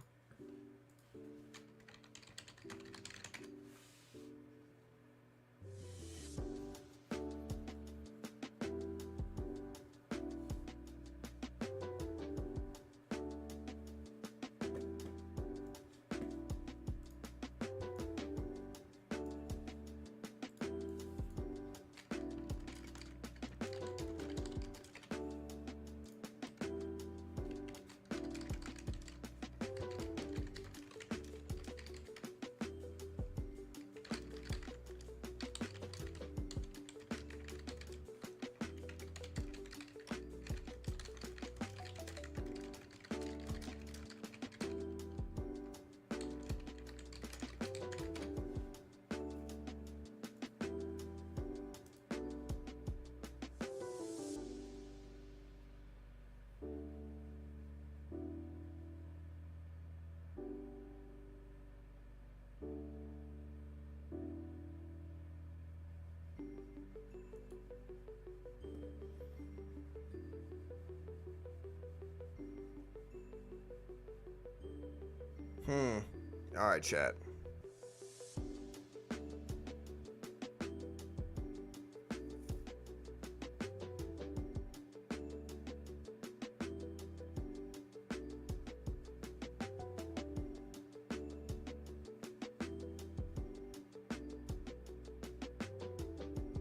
All right, chat.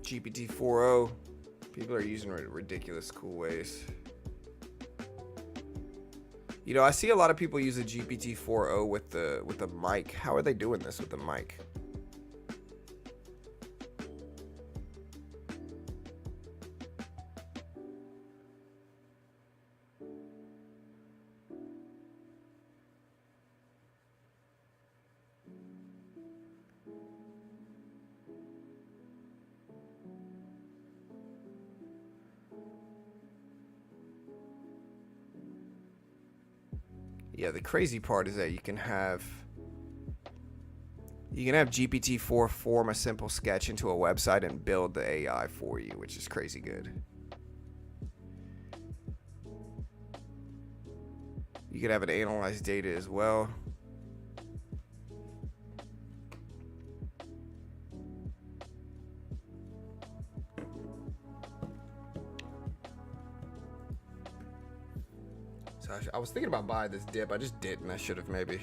GPT 4.0. People are using it in ridiculous cool ways. You know, I see a lot of people use the GPT 4.0 with the mic. How are they doing this with the mic? Yeah, the crazy part is that you can have GPT-4 form a simple sketch into a website and build the AI for you, which is crazy good. You could have it analyze data as well. So I was thinking about buying this dip. I just didn't. I should have maybe.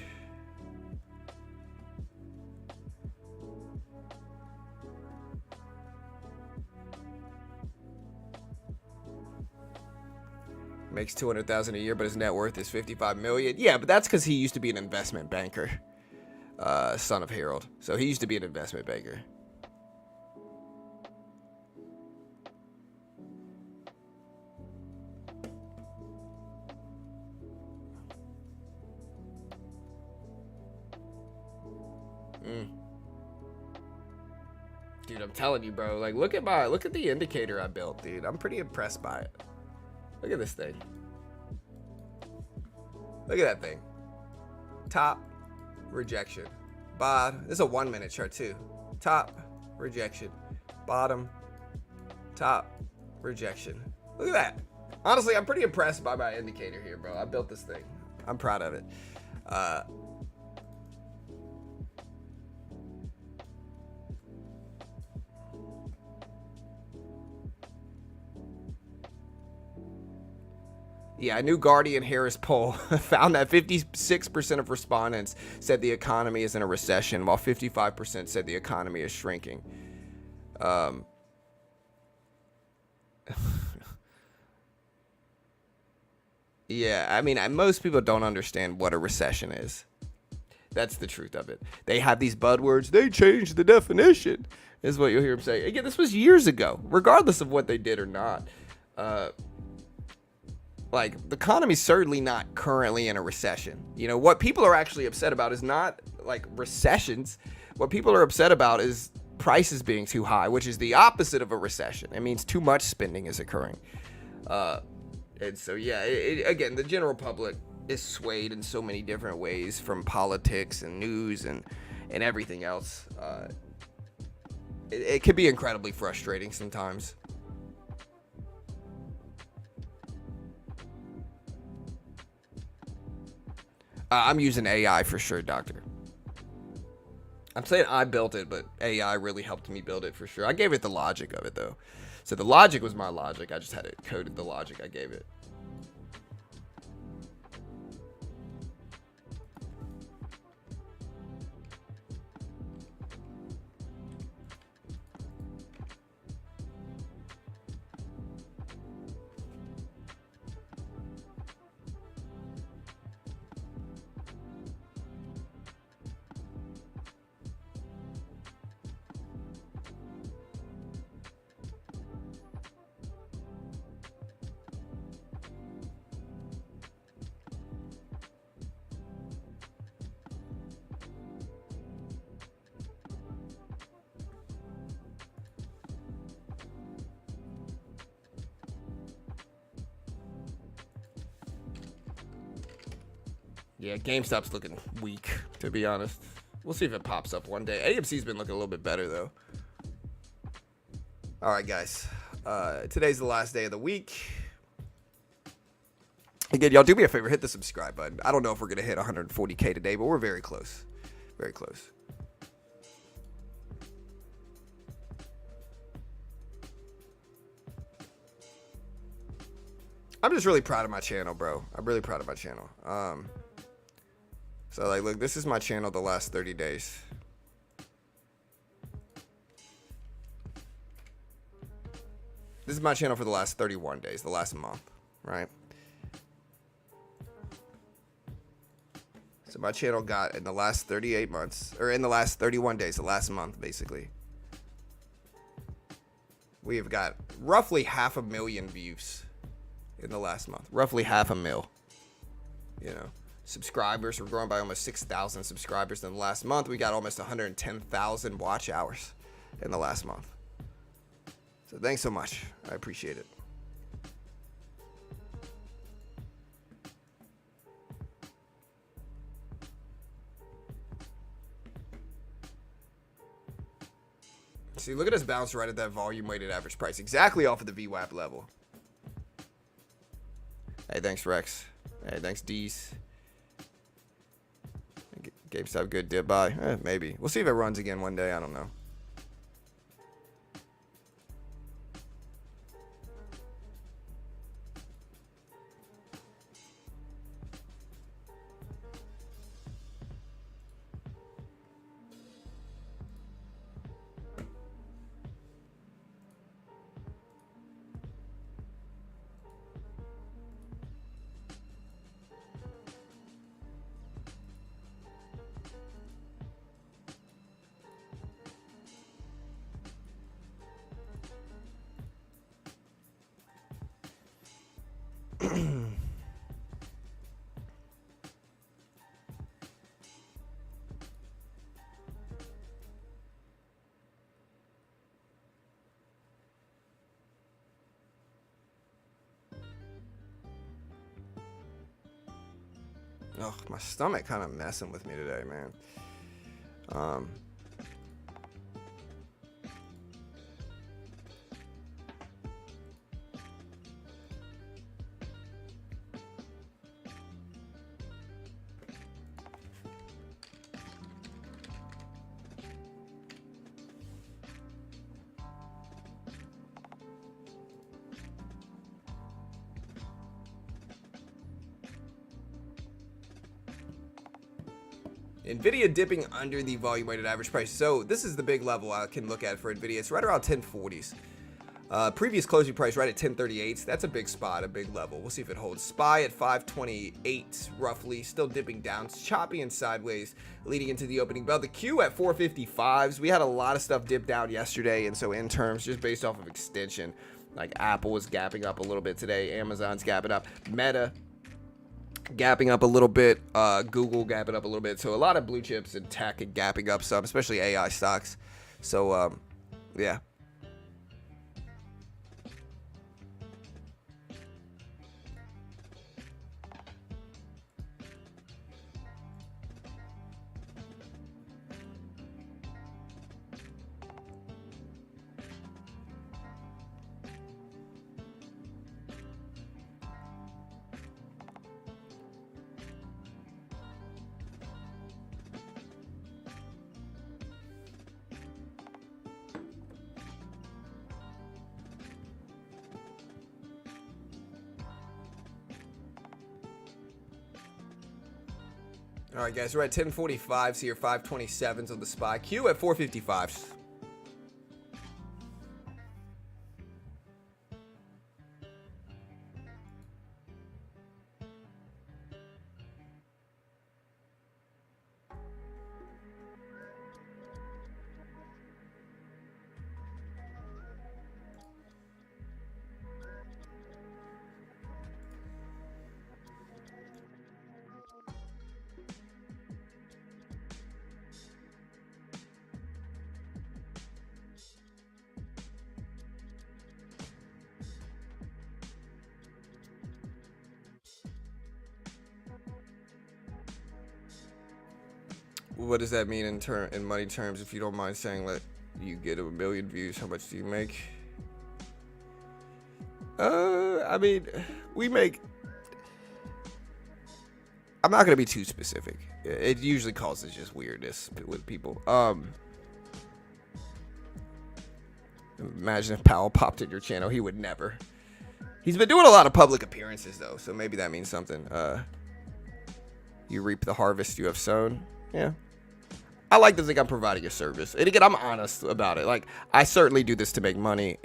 Makes $200,000 a year, but his net worth is $55 million. Yeah, but that's because he used to be an investment banker, son of Harold. So he used to be an investment banker. Dude, I'm telling you, bro. Like, look at the indicator I built, dude. I'm pretty impressed by it. Look at this thing. Look at that thing. Top, rejection. Bottom. This is a 1 minute chart too. Top, rejection. Bottom, top, rejection. Look at that. Honestly, I'm pretty impressed by my indicator here, bro. I built this thing. I'm proud of it. Yeah, a new Guardian Harris poll found that 56% of respondents said the economy is in a recession, while 55% said the economy is shrinking. Yeah, I mean, most people don't understand what a recession is. That's the truth of it. They have these buzzwords. They changed the definition, is what you'll hear them say. Again, this was years ago, regardless of what they did or not. Like, the economy's certainly not currently in a recession. You know, what people are actually upset about is not, like, recessions. What people are upset about is prices being too high, which is the opposite of a recession. It means too much spending is occurring. And so, yeah, again, the general public is swayed in so many different ways from politics and news and everything else. It can be incredibly frustrating sometimes. I'm using AI for sure, doctor. I'm saying I built it, but AI really helped me build it for sure. I gave it the logic of it, though. So the logic was my logic. I just had it coded the logic I gave it. Yeah, GameStop's looking weak, to be honest. We'll see if it pops up one day. AMC's been looking a little bit better, though. All right, guys. Today's the last day of the week. Again, y'all do me a favor, hit the subscribe button. I don't know if we're going to hit 140K today, but we're very close. Very close. I'm just really proud of my channel, bro. I'm really proud of my channel. So, like, look, this is my channel the last 30 days. This is my channel for the last 31 days, the last month, right? So my channel got in the last 38 months, or in the last 31 days, the last month, basically. We have got roughly 500,000 views in the last month. Roughly 500,000. You know, subscribers were growing by almost 6,000 subscribers in the last month. We got almost 110,000 watch hours in the last month. So thanks so much. I appreciate it. See, look at us bounce right at that volume weighted average price. Exactly off of the VWAP level. Hey, thanks, Rex. Hey, thanks, D's. GameStop good dip buy. Maybe. We'll see if it runs again one day. I don't know. Ugh, my stomach kind of messing with me today, man. Nvidia dipping under the volume weighted average price. So this is the big level I can look at for Nvidia. It's right around 1040s. Previous closing price right at 1038s. That's a big spot, a big level. We'll see if it holds. SPY at 528 roughly, still dipping down. It's choppy and sideways leading into the opening bell. The Q at 455s. We had a lot of stuff dip down yesterday, and so in terms, just based off of extension, like Apple was gapping up a little bit today. Amazon's gapping up. Meta gapping up a little bit, Google gapping up a little bit. So a lot of blue chips and tech and gapping up some, especially AI stocks. So yeah. All right, guys, we're at 1045s here, 527s on the SPY. Q at 455s. What does that mean in money terms? If you don't mind saying, let you get 1 million views, how much do you make? I mean, we make. I'm not gonna be too specific. It usually causes just weirdness with people. Imagine if Powell popped at your channel. He would never. He's been doing a lot of public appearances though, so maybe that means something. You reap the harvest you have sown. Yeah. I like to think I'm providing a service. And again, I'm honest about it. Like, I certainly do this to make money.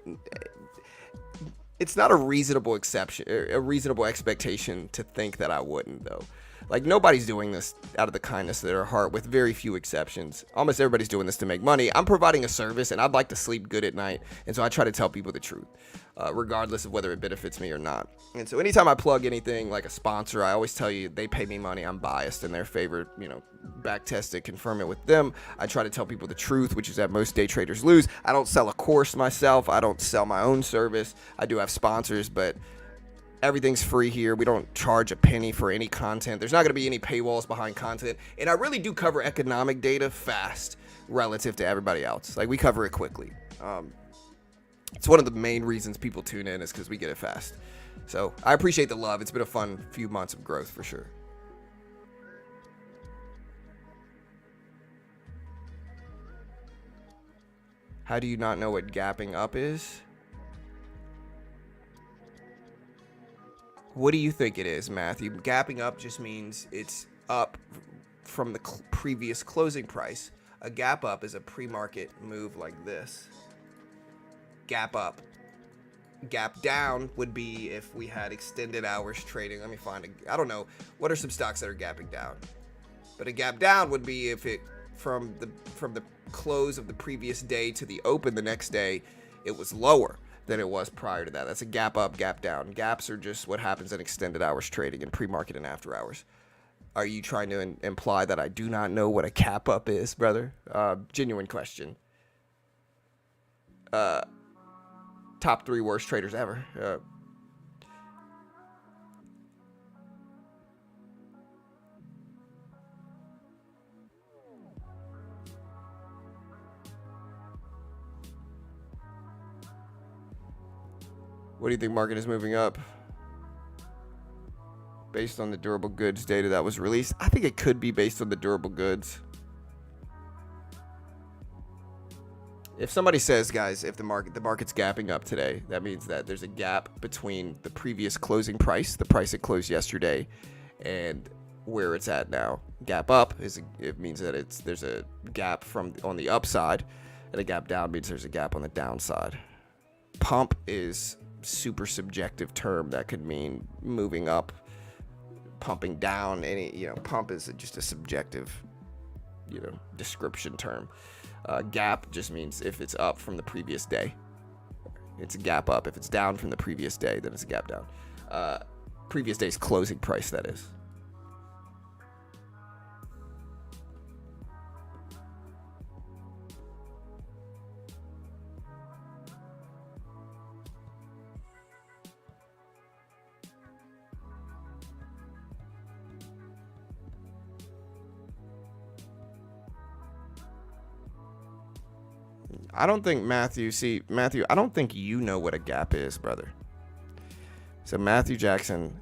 It's not a reasonable expectation to think that I wouldn't, though. Like, nobody's doing this out of the kindness of their heart, with very few exceptions. Almost everybody's doing this to make money. I'm providing a service, and I'd like to sleep good at night, and so I try to tell people the truth, regardless of whether it benefits me or not. And so anytime I plug anything like a sponsor, I always tell you they pay me money. I'm biased in their favor, back test it, confirm it with them. I try to tell people the truth, which is that most day traders lose. I don't sell a course myself. I don't sell my own service. I do have sponsors, but everything's free here. We don't charge a penny for any content. There's not going to be any paywalls behind content. And I really do cover economic data fast relative to everybody else. Like, we cover it quickly. It's one of the main reasons people tune in is because we get it fast. So I appreciate the love. It's been a fun few months of growth for sure. How do you not know what gapping up is? What do you think it is, Matthew? Gapping up just means it's up from the previous closing price. A gap up is a pre-market move like this. Gap up. Gap down would be if we had extended hours trading. Let me find I don't know. What are some stocks that are gapping down? But a gap down would be if it from the close of the previous day to the open the next day, it was lower than it was prior to that. That's a gap up, gap down. Gaps are just what happens in extended hours trading in pre-market and after hours. Are you trying to imply that I do not know what a cap up is, brother? Genuine question. Top 3 worst traders ever. What do you think market is moving up? Based on the durable goods data that was released? I think it could be based on the durable goods. If somebody says, guys, if the market's gapping up today, that means that there's a gap between the previous closing price, the price it closed yesterday, and where it's at now. Gap up it means that there's a gap on the upside, and a gap down means there's a gap on the downside. Pump is super subjective term that could mean moving up, pumping down. Pump is just a subjective, description term. Gap just means if it's up from the previous day, it's a gap up. If it's down from the previous day, then it's a gap down. Previous day's closing price, that is. I don't think Matthew, I don't think you know what a gap is, brother. So Matthew Jackson,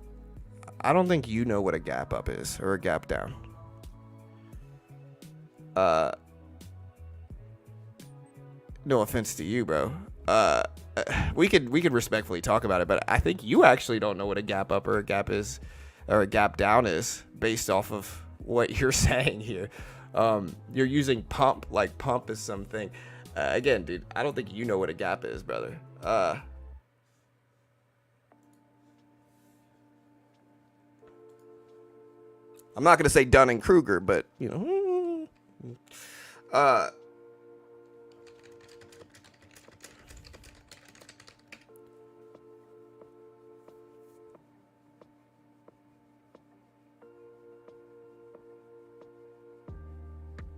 I don't think you know what a gap up is or a gap down. No offense to you, bro. We could respectfully talk about it, but I think you actually don't know what a gap up or a gap is or a gap down is based off of what you're saying here. You're using pump like pump is something. Again, dude, I don't think you know what a gap is, brother. I'm not going to say Dunning-Kruger, but,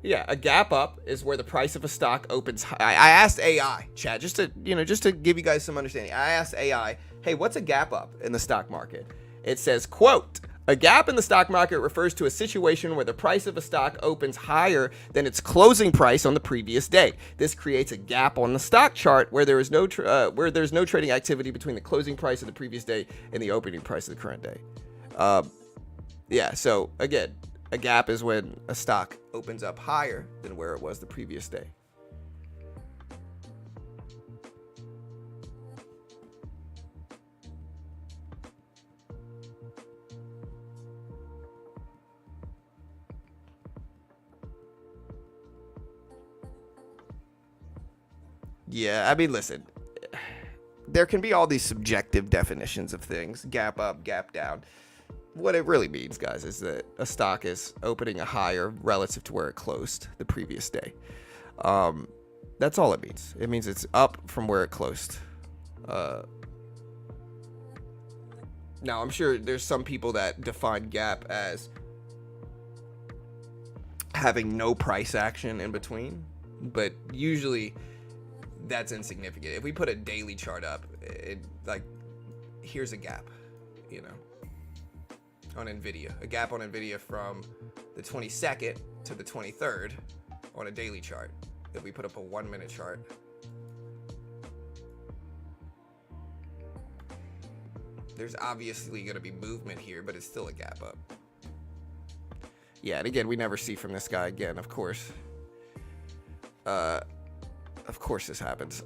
yeah, a gap up is where the price of a stock opens high. I asked AI, chat, just to give you guys some understanding. I asked AI, hey, what's a gap up in the stock market? It says, quote, A gap in the stock market refers to a situation where the price of a stock opens higher than its closing price on the previous day. This creates a gap on the stock chart where there's no trading activity between the closing price of the previous day and the opening price of the current day. Yeah, so again, a gap is when a stock opens up higher than where it was the previous day. Yeah, I mean, listen, there can be all these subjective definitions of things, gap up, gap down. What it really means, guys, is that a stock is opening a higher relative to where it closed the previous day. That's all it means. It means it's up from where it closed. Now, I'm sure there's some people that define gap as having no price action in between, but usually that's insignificant. If we put a daily chart up, here's a gap, on Nvidia. A gap on Nvidia from the 22nd to the 23rd on a daily chart. If we put up a 1-minute chart, there's obviously going to be movement here, but it's still a gap up. Yeah, and again, we never see from this guy again, of course. Of course this happens.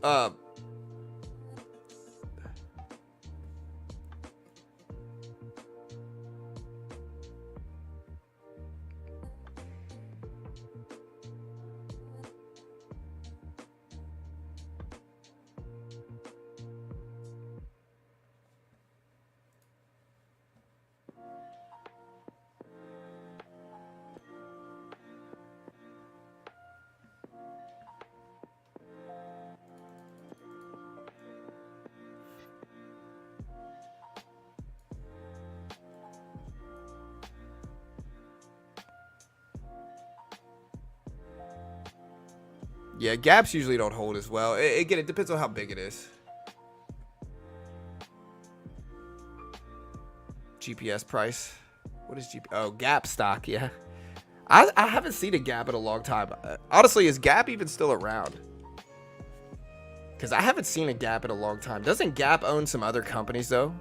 Yeah, gaps usually don't hold as well. Again, it depends on how big it is. GPS price. What is GPS? Oh, gap stock, yeah. I haven't seen a gap in a long time. Honestly, is Gap even still around? Because I haven't seen a Gap in a long time. Doesn't Gap own some other companies, though?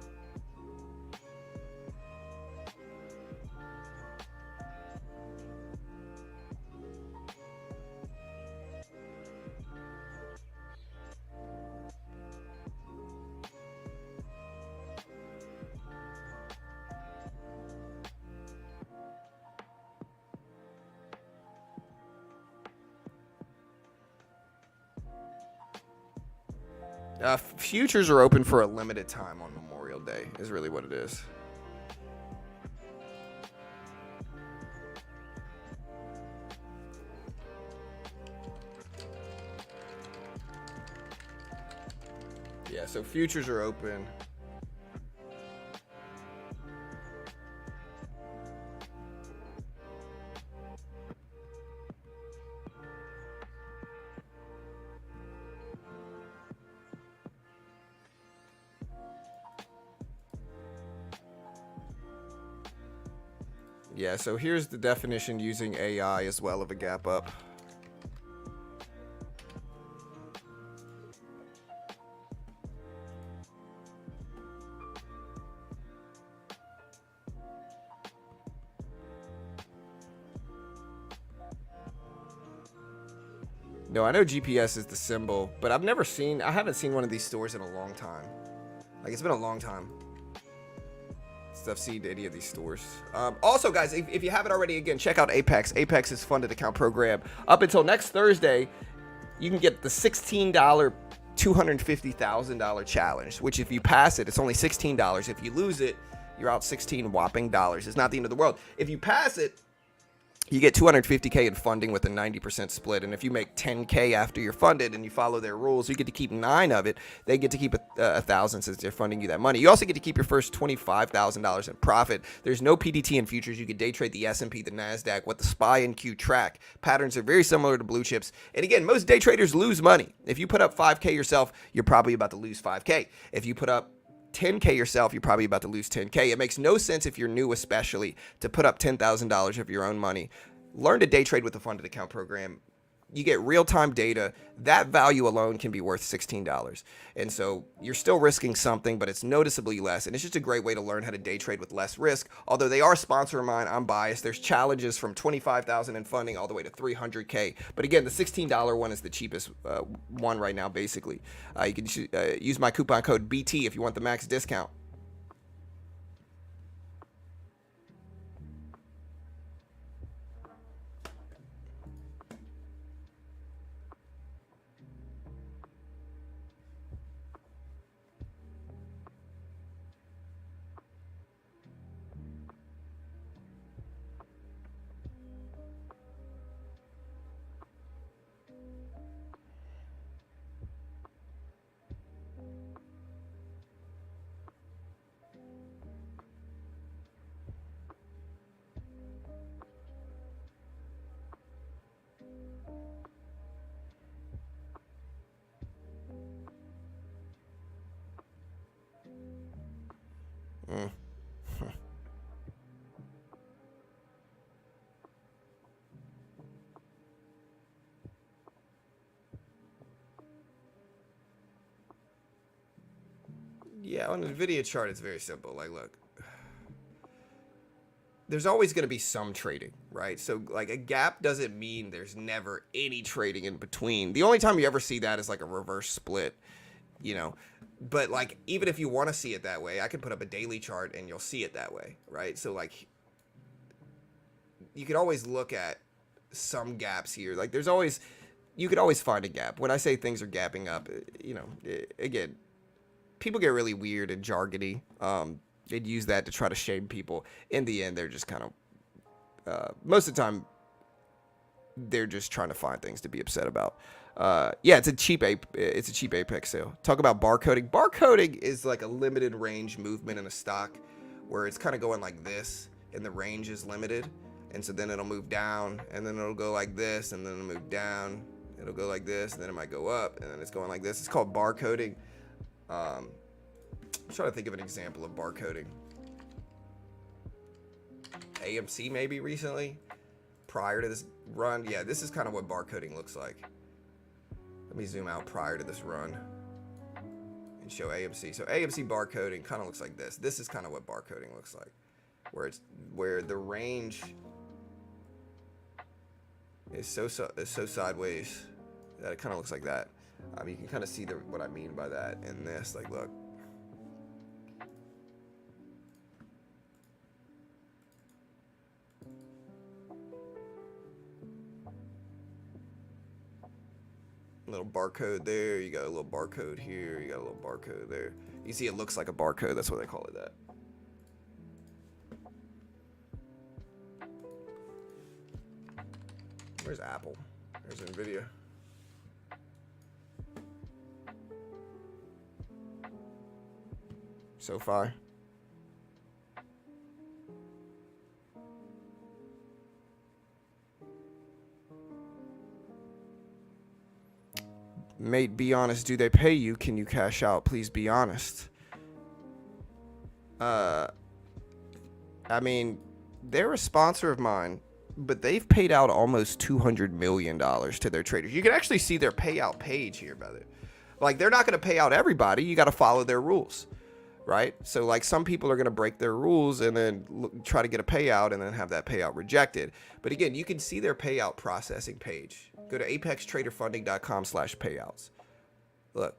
Futures are open for a limited time on Memorial Day, is really what it is. Yeah, so futures are open. Yeah, so here's the definition using AI as well of a gap up. No, I know GPS is the symbol, but I haven't seen one of these stores in a long time. Like, it's been a long time since I've seen any of these stores. Also, guys, if you haven't already, again, check out Apex. Apex is funded account program. Up until next Thursday, you can get the $16 $250,000 challenge, which if you pass it, it's only $16. If you lose it, you're out 16 whopping dollars. It's not the end of the world. If you pass it, you get $250K in funding with a 90% split. And if you make $10K after you're funded and you follow their rules, you get to keep 9 of it. They get to keep $1,000 since they're funding you that money. You also get to keep your first $25,000 in profit. There's no PDT in futures. You can day trade the S&P, the NASDAQ, what the SPY and Q track. Patterns are very similar to blue chips. And again, most day traders lose money. If you put up 5K yourself, you're probably about to lose 5K. If you put up 10K yourself, you're probably about to lose 10K. It makes no sense if you're new, especially, to put up $10,000 of your own money. Learn to day trade with the funded account program. You get real-time data. That value alone can be worth $16. And so you're still risking something, but it's noticeably less. And it's just a great way to learn how to day trade with less risk. Although they are a sponsor of mine, I'm biased. There's challenges from $25,000 in funding all the way to $300K. But again, the $16 one is the cheapest one right now, basically. You can use my coupon code BT if you want the max discount. Mm. Yeah, on the Nvidia chart, it's very simple. Like, look, there's always going to be some trading, right? So, like, a gap doesn't mean there's never any trading in between. The only time you ever see that is like a reverse split, you know. But, like, even if you want to see it that way, I can put up a daily chart and you'll see it that way, right? So, like, you could always look at some gaps here. Like, you could always find a gap. When I say things are gapping up, you know, again, people get really weird and jargony. They'd use that to try to shame people. In the end, they're just kind of, most of the time, they're just trying to find things to be upset about. Yeah, it's a cheap Apex sale. Talk about barcoding. Barcoding is like a limited range movement in a stock where it's kind of going like this and the range is limited. And so then it'll move down and then it'll go like this and then it'll move down. It'll go like this and then it might go up and then it's going like this. It's called barcoding. I'm trying to think of an example of barcoding. AMC maybe recently, prior to this run. Yeah, this is kind of what barcoding looks like. Let me zoom out prior to this run and show AMC. So AMC barcoding kind of looks like this. This is kind of what barcoding looks like, where the range is so sideways that it kind of looks like that. You can kind of see what I mean by that in this. Like, look. Little barcode there. You got a little barcode here. You got a little barcode there. You see it looks like a barcode. That's why they call it that. Where's Apple? There's Nvidia. SoFi. Mate, be honest. Do they pay you? Can you cash out? Please be honest. I mean, they're a sponsor of mine, but they've paid out almost $200 million to their traders. You can actually see their payout page here, brother. Like, they're not going to pay out everybody. You got to follow their rules, right? So, like, some people are going to break their rules and then try to get a payout and then have that payout rejected. But again, you can see their payout processing page. Go to apextraderfunding.com/payouts. Look.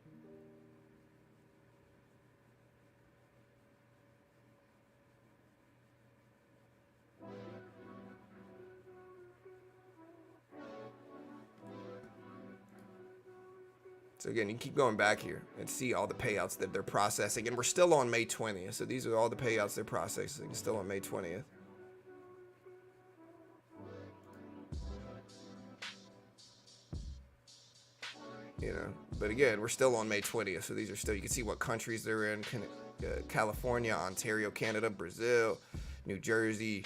So again, you can keep going back here and see all the payouts that they're processing. And we're still on May 20th. So these are all the payouts they're processing. Still on May 20th. You know, but again, we're still on May 20th. So these are still, you can see what countries they're in. California, Ontario, Canada, Brazil, New Jersey.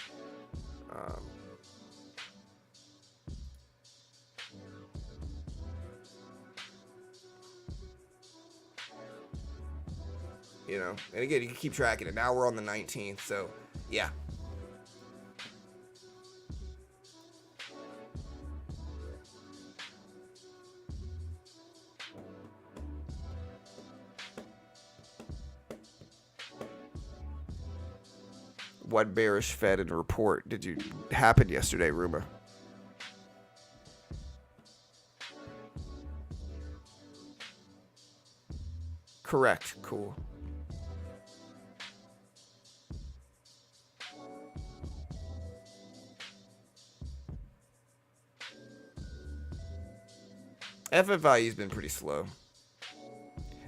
you know. And again, you can keep tracking it. Now we're on the 19th, so yeah. What bearish Fed and report did you happen yesterday, Ruma? Correct. Cool. FFIE has been pretty slow.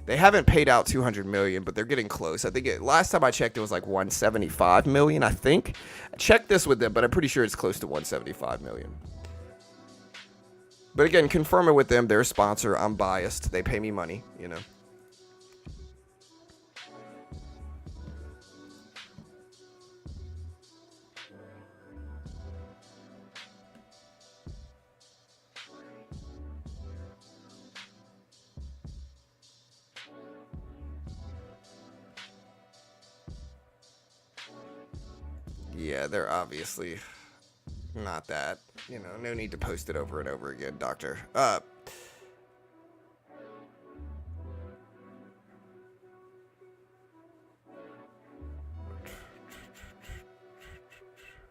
They haven't paid out 200 million, but they're getting close. I think last time I checked, it was like 175 million. I think. I checked this with them, but I'm pretty sure it's close to 175 million. But again, confirm it with them. They're a sponsor. I'm biased. They pay me money, you know. Yeah, they're obviously not that. You know, no need to post it over and over again, doctor.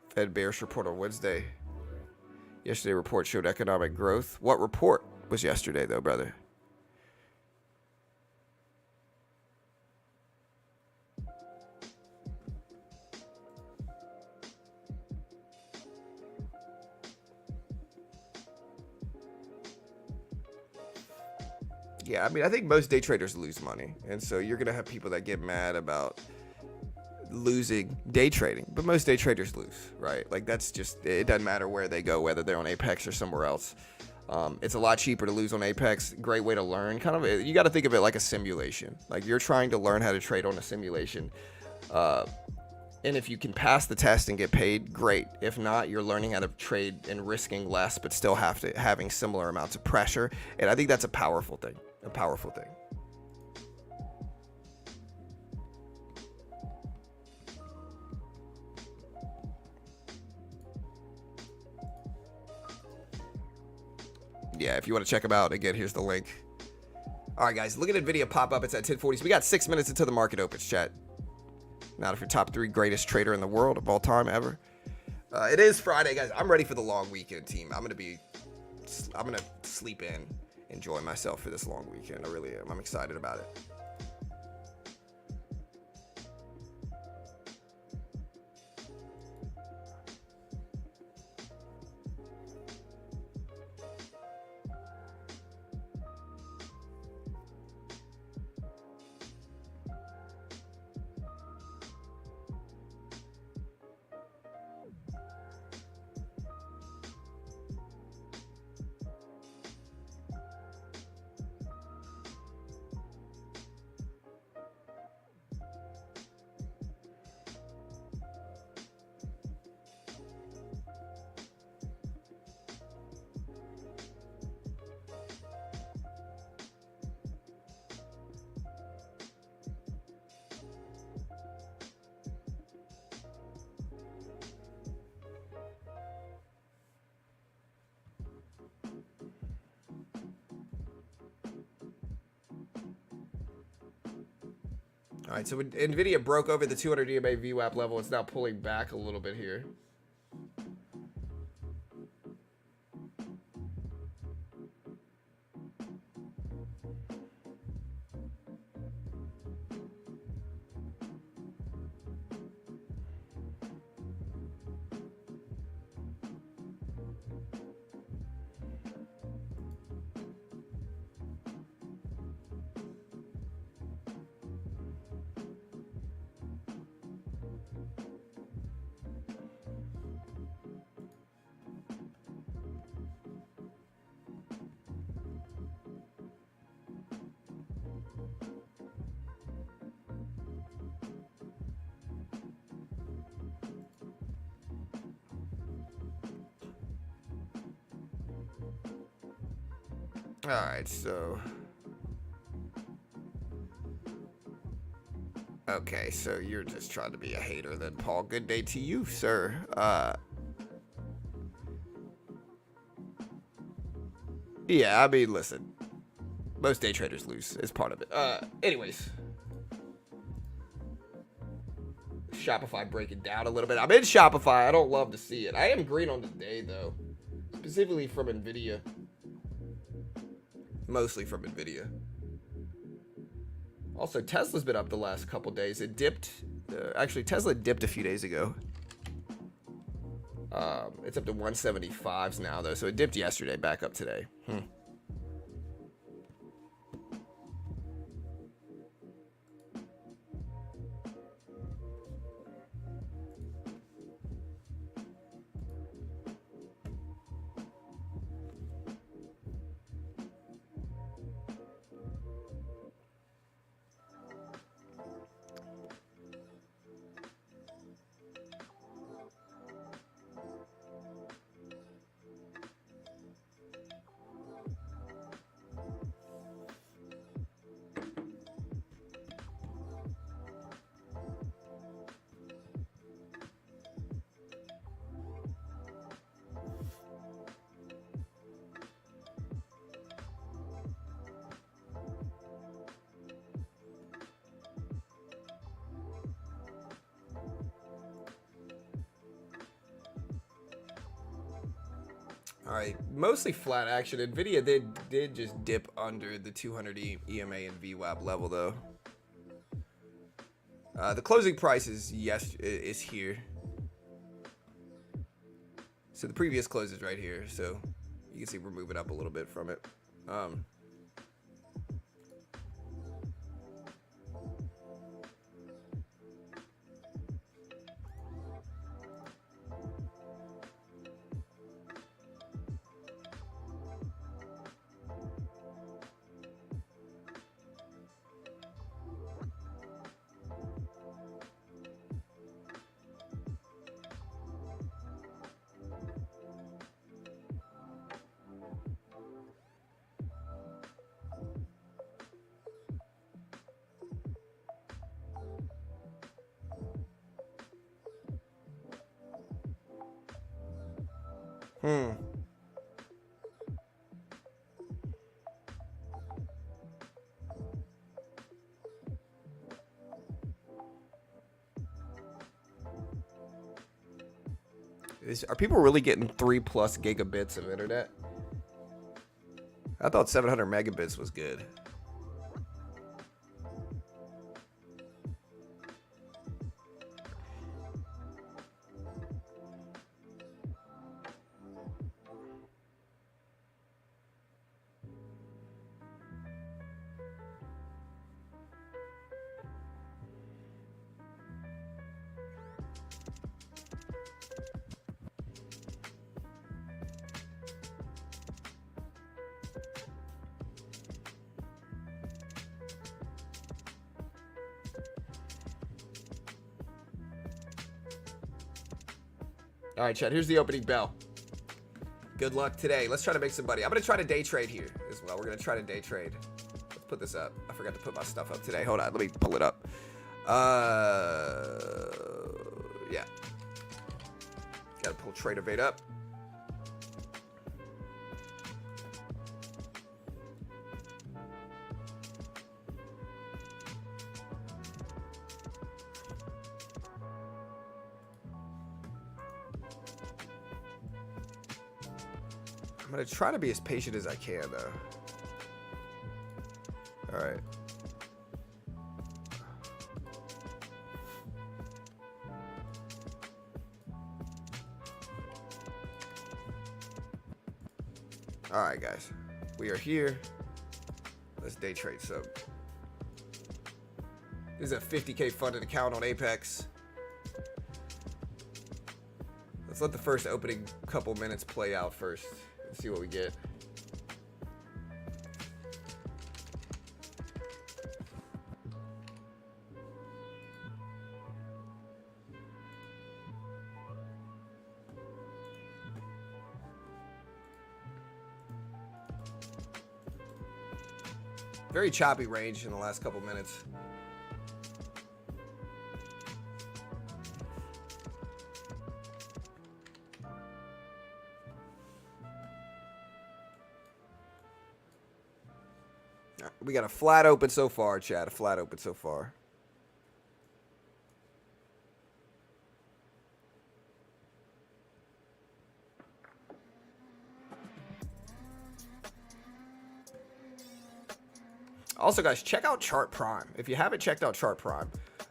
Fed bearish report on Wednesday. Yesterday report showed economic growth. What report was yesterday, though, brother? Yeah, I mean, I think most day traders lose money. And so you're going to have people that get mad about losing day trading. But most day traders lose, right? Like, that's just, it doesn't matter where they go, whether they're on Apex or somewhere else. It's a lot cheaper to lose on Apex. Great way to learn. Kind of, you got to think of it like a simulation. Like, you're trying to learn how to trade on a simulation. And if you can pass the test and get paid, great. If not, you're learning how to trade and risking less, but still having similar amounts of pressure. And I think that's a powerful thing. A powerful thing. Yeah, if you want to check them out, again, here's the link. All right, guys, look at NVIDIA pop up. It's at 10:40. So we got 6 minutes until the market opens, chat. Not if you're top 3 greatest trader in the world of all time ever. It is Friday, guys. I'm ready for the long weekend, team. I'm gonna sleep in, enjoy myself for this long weekend. I really am. I'm excited about it. All right, so when Nvidia broke over the 200 EMA VWAP level, it's now pulling back a little bit here. All right, so Okay, so you're just trying to be a hater then, Paul. Good day to you, sir. Yeah, I mean, listen. Most day traders lose as part of it. Anyways. Shopify breaking down a little bit. I'm in Shopify. I don't love to see it. I am green on the day, though. Specifically from Nvidia. Mostly from Nvidia. Also, Tesla's been up the last couple days. It dipped. Actually, Tesla dipped a few days ago. It's up to 175s now, though. So it dipped yesterday, back up today. All right, mostly flat action. Nvidia did just dip under the 200 EMA and VWAP level though. The closing price is here. So the previous close is right here. So you can see we're moving up a little bit from it. Are people really getting 3+ gigabits of internet? I thought 700 megabits was good. All right, Chad, here's the opening bell. Good luck today. Let's try to make some money. I'm going to try to day trade here as well. We're going to try to day trade. Let's put this up. I forgot to put my stuff up today. Hold on. Let me pull it up. Yeah. Got to pull Trader Bait up. I'm going to try to be as patient as I can, though. All right. All right, guys. We are here. Let's day trade some. This is a 50K funded account on Apex. Let's let the first opening couple minutes play out first. See what we get. Very choppy range in the last couple minutes. We got a flat open so far, chat. A flat open so far. Also, guys, check out Chart Prime. If you haven't checked out Chart Prime,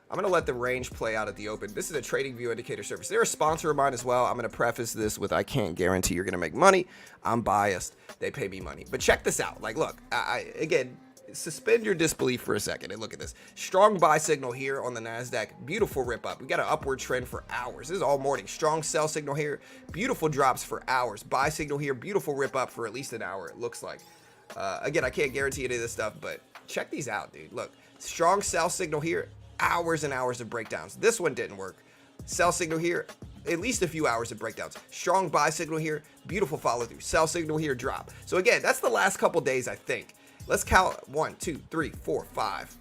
I'm going to let the range play out at the open. This is a trading view indicator service. They're a sponsor of mine as well. I'm going to preface this with I can't guarantee you're going to make money. I'm biased. They pay me money. But check this out. Like, look, again, suspend your disbelief for a second and look at this. Strong buy signal here on the NASDAQ. Beautiful rip up. We got an upward trend for hours. This is all morning. Strong sell signal here. Beautiful drops for hours. Buy signal here. Beautiful rip up for at least an hour, it looks like. Again, I can't guarantee any of this stuff, but check these out, dude. Look, strong sell signal here, hours and hours of breakdowns. This one didn't work. Sell signal here, at least a few hours of breakdowns. Strong buy signal here, beautiful follow through. Sell signal here, drop. So again, that's the last couple days, I think. Let's count 1, 2, 3, 4, 5,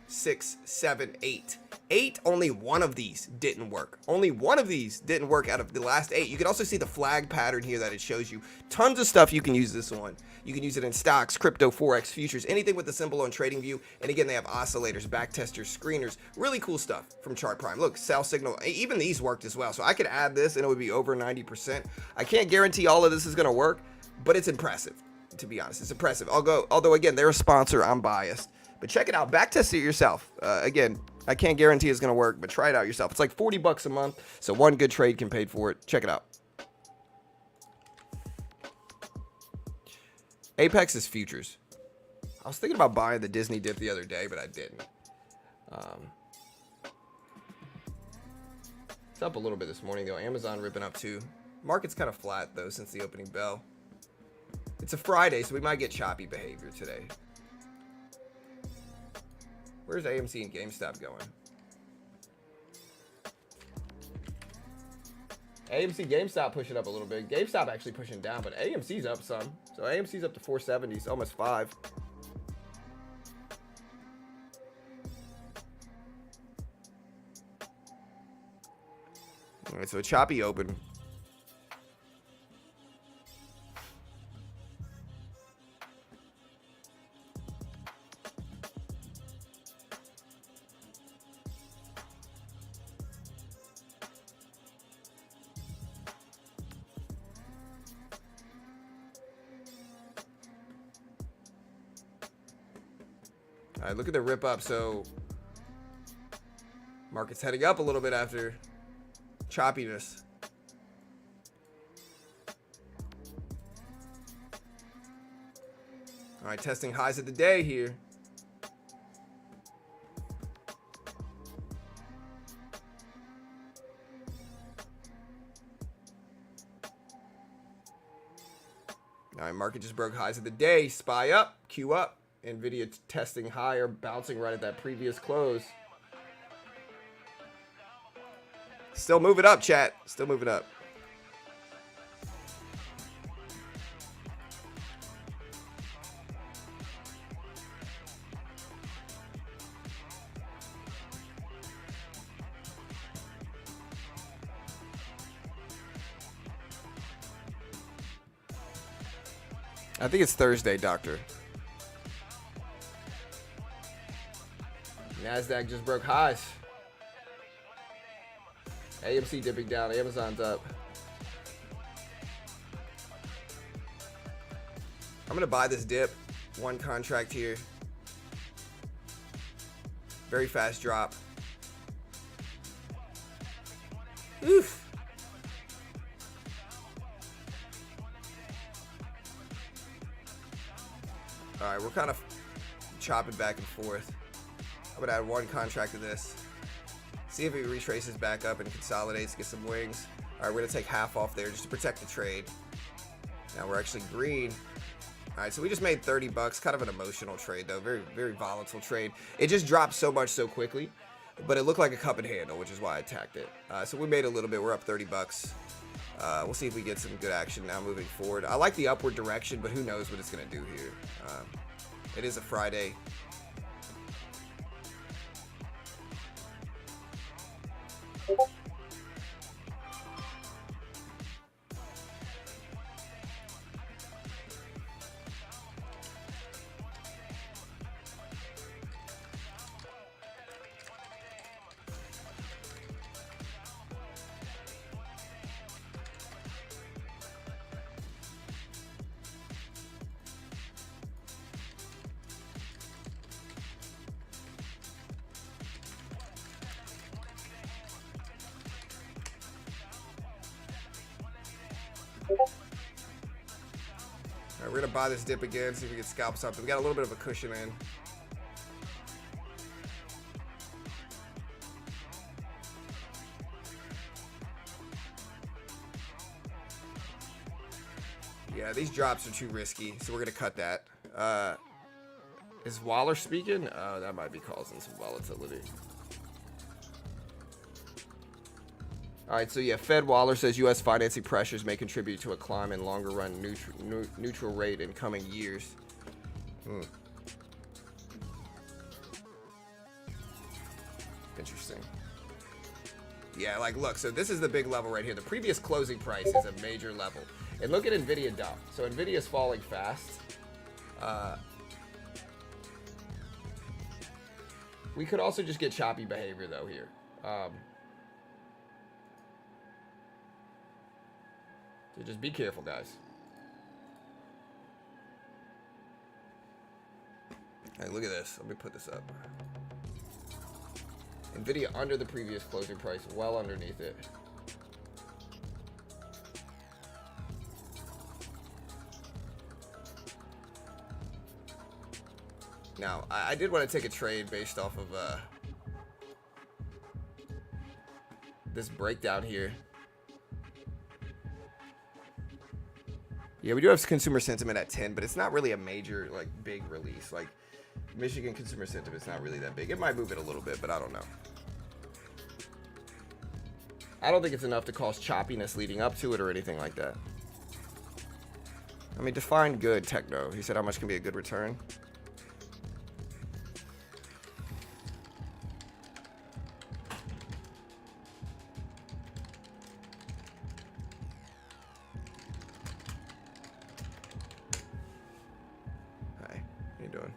6, 7, 8. 8, only one of these didn't work. Only one of these didn't work out of the last 8. You can also see the flag pattern here that it shows you. Tons of stuff you can use this on. You can use it in stocks, crypto, forex, futures, anything with the symbol on TradingView. And again, they have oscillators, back testers, screeners, really cool stuff from Chart Prime. Look, sell signal, even these worked as well. So I could add this and it would be over 90%. I can't guarantee all of this is going to work, but it's impressive, to be honest. It's impressive. Although again, they're a sponsor, I'm biased. But check it out, back test it yourself. Again, I can't guarantee it's going to work, but try it out yourself. It's like $40 a month, so one good trade can pay for it. Check it out. Apex is futures. I was thinking about buying the Disney dip the other day, but I didn't. It's up a little bit this morning, though. Amazon ripping up, too. Market's kind of flat, though, since the opening bell. It's a Friday, so we might get choppy behavior today. Where's AMC and GameStop going? AMC, GameStop pushing up a little bit. GameStop actually pushing down, but AMC's up some. So AMC's up to 470, so almost 5. All right, so a choppy open. All right, look at the rip up. So market's heading up a little bit after choppiness. All right, testing highs of the day here. All right, market just broke highs of the day. SPY up, Q up. Nvidia testing higher, bouncing right at that previous close. Still moving up, chat. Still moving up. I think it's Thursday, doctor. NASDAQ just broke highs. AMC dipping down. Amazon's up. I'm going to buy this dip. One contract here. Very fast drop. Oof. All right, we're kind of chopping back and forth. I'm gonna add one contract to this. See if it retraces back up and consolidates, get some wings. All right, we're gonna take half off there just to protect the trade. Now we're actually green. All right, so we just made $30. Kind of an emotional trade though, very, very volatile trade. It just dropped so much so quickly, but it looked like a cup and handle, which is why I attacked it. So we made a little bit. We're up $30. We'll see if we get some good action now moving forward. I like the upward direction, but who knows what it's gonna do here. It is a Friday. We're going to buy this dip again, see if we can scalp something. We got a little bit of a cushion in. Yeah, these drops are too risky, so we're going to cut that. Is Waller speaking? That might be causing some volatility. All right, so yeah, Fed Waller says U.S. financing pressures may contribute to a climb in longer-run neutral rate in coming years. Interesting. Yeah, like, look, so this is the big level right here. The previous closing price is a major level. And look at Nvidia dump. So Nvidia's falling fast. We could also just get choppy behavior, though, here. So just be careful, guys. Hey, look at this. Let me put this up. Nvidia under the previous closing price, well underneath it. Now, I did want to take a trade based off of this breakdown here. Yeah, we do have consumer sentiment at 10, but it's not really a major, like, big release. Like, Michigan consumer sentiment's not really that big. It might move it a little bit, but I don't know. I don't think it's enough to cause choppiness leading up to it or anything like that. I mean, define good, Techno. He said how much can be a good return. Hi, how you doing?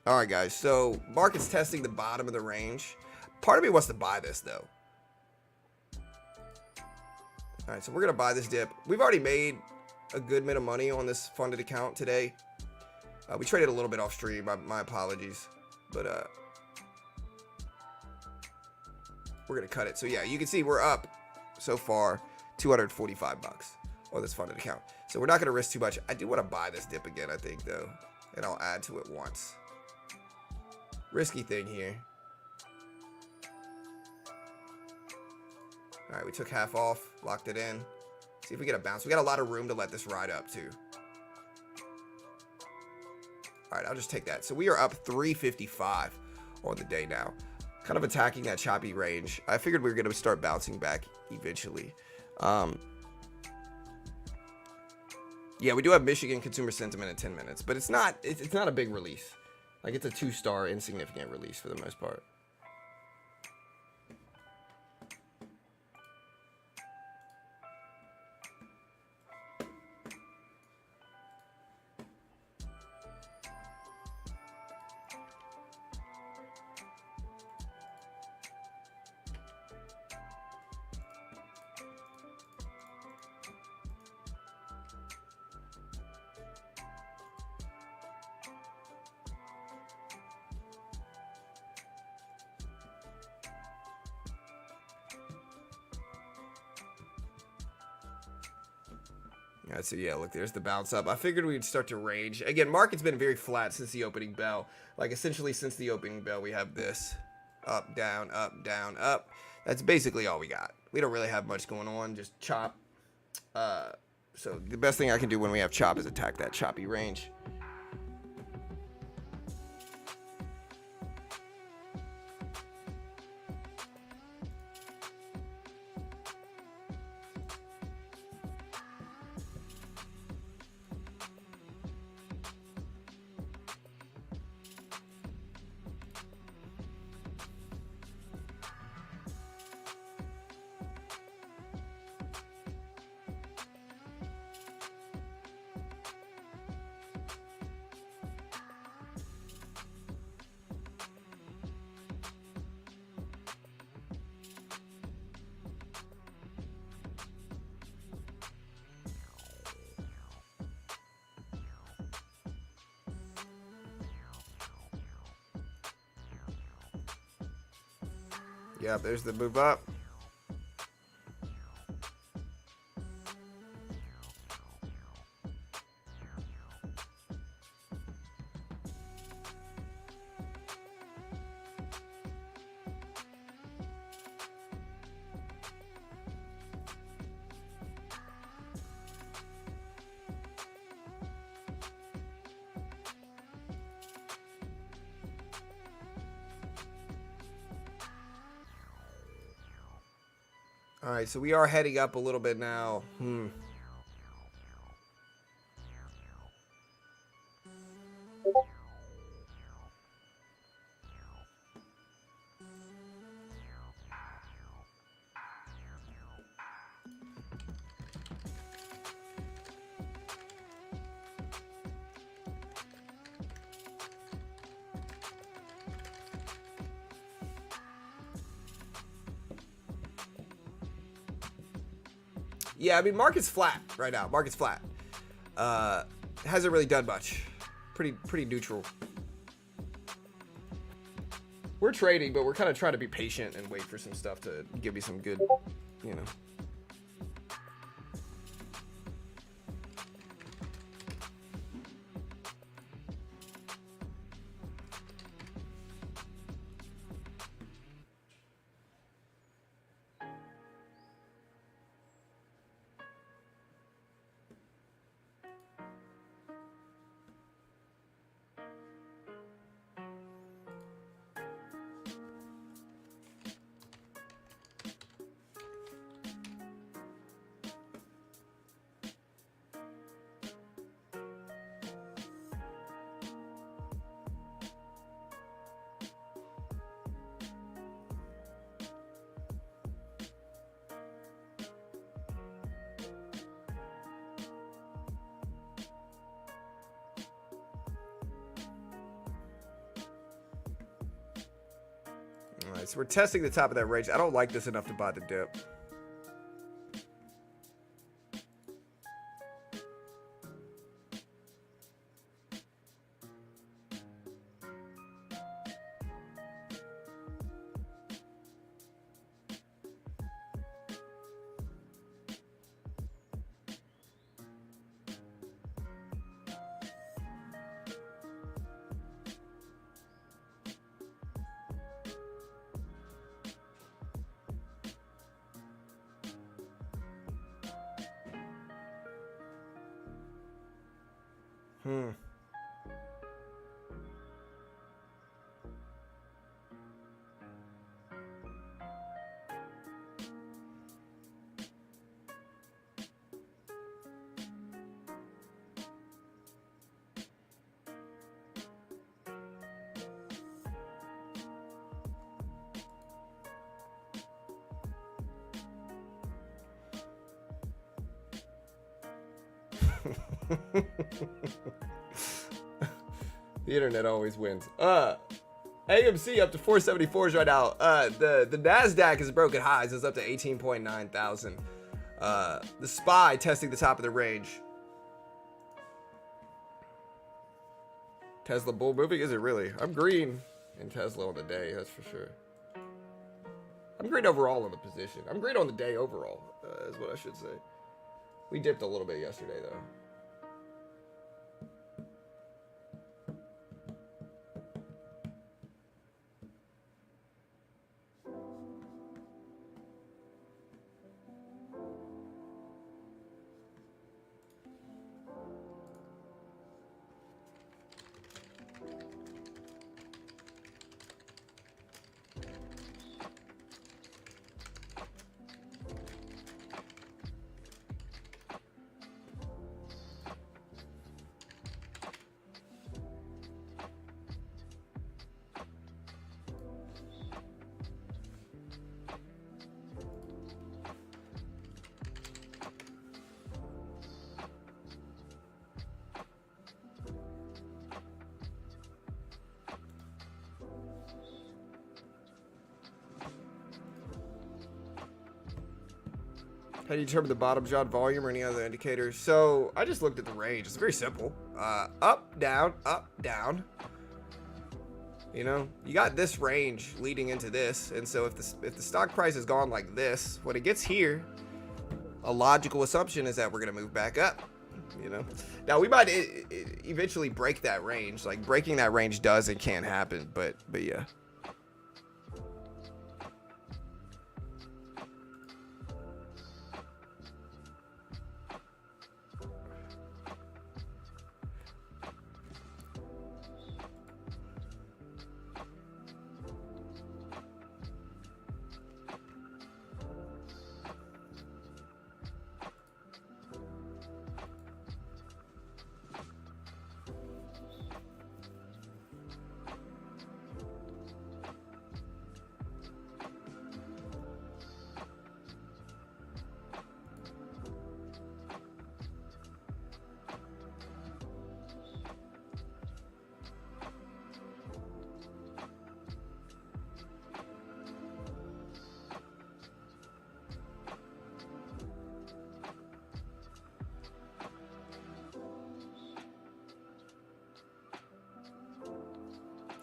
All right, guys. So market's testing the bottom of the range. Part of me wants to buy this, though. All right, so we're going to buy this dip. We've already made a good bit of money on this funded account today. We traded a little bit off stream. My apologies. But we're going to cut it. So, yeah, you can see we're up so far $245 on this funded account. So we're not going to risk too much. I do want to buy this dip again, I think, though. And I'll add to it once. Risky thing here. All right, we took half off, locked it in. See if we get a bounce. We got a lot of room to let this ride up, too. All right, I'll just take that. So we are up 355 on the day now. Kind of attacking that choppy range. I figured we were going to start bouncing back eventually. Yeah, we do have Michigan consumer sentiment in 10 minutes, but it's not a big release. Like, it's a 2-star insignificant release for the most part. All right, so yeah, look, there's the bounce up. I figured we'd start to range. Again, market's been very flat since the opening bell. Like, essentially since the opening bell, we have this up, down, up, down, up. That's basically all we got. We don't really have much going on, just chop. So the best thing I can do when we have chop is attack that choppy range. Yeah, there's the move up. All right, so we are heading up a little bit now. Yeah, I mean, market's flat right now. Market's flat. Hasn't really done much. Pretty neutral. We're trading, but we're kind of trying to be patient and wait for some stuff to give me some good, you know. All right, so we're testing the top of that range. I don't like this enough to buy the dip. The internet always wins. AMC up to 474s right now. The NASDAQ has broken highs. It's up to 18.9 thousand. The SPY testing the top of the range. Tesla bull moving? Is it really? I'm green in Tesla on the day, that's for sure. I'm green overall on the position. I'm green on the day overall, is what I should say. We dipped a little bit yesterday, though. How do you determine the bottom job volume or any other indicators? So I just looked at the range. It's very simple. Up, down, up, down. You know, you got this range leading into this, and so if the stock price has gone like this, when it gets here, a logical assumption is that we're gonna move back up. You know, now we might eventually break that range. Like breaking that range does and can happen, but yeah.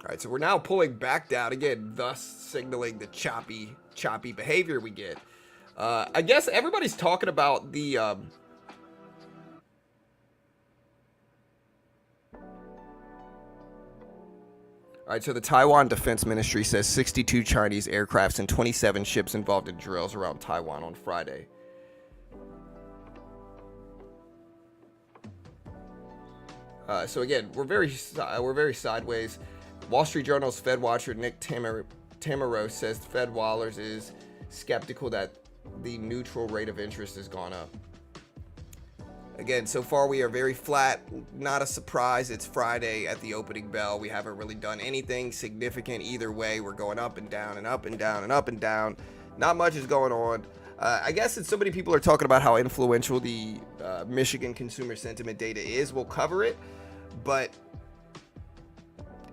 All right, so we're now pulling back down again, thus signaling the choppy behavior we get. I guess everybody's talking about the all right, so the Taiwan Defense Ministry says 62 Chinese aircrafts and 27 ships involved in drills around Taiwan on Friday. So again, we're very sideways. Wall Street Journal's Fed watcher Nick Tamaro says Fed Wallers is skeptical that the neutral rate of interest has gone up. Again, so far we are very flat. Not a surprise. It's Friday at the opening bell. We haven't really done anything significant either way. We're going up and down and up and down and up and down. Not much is going on. I guess since so many people are talking about how influential the Michigan consumer sentiment data is, we'll cover it. But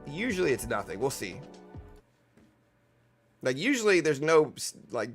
usually it's nothing. We'll see. Like usually there's no like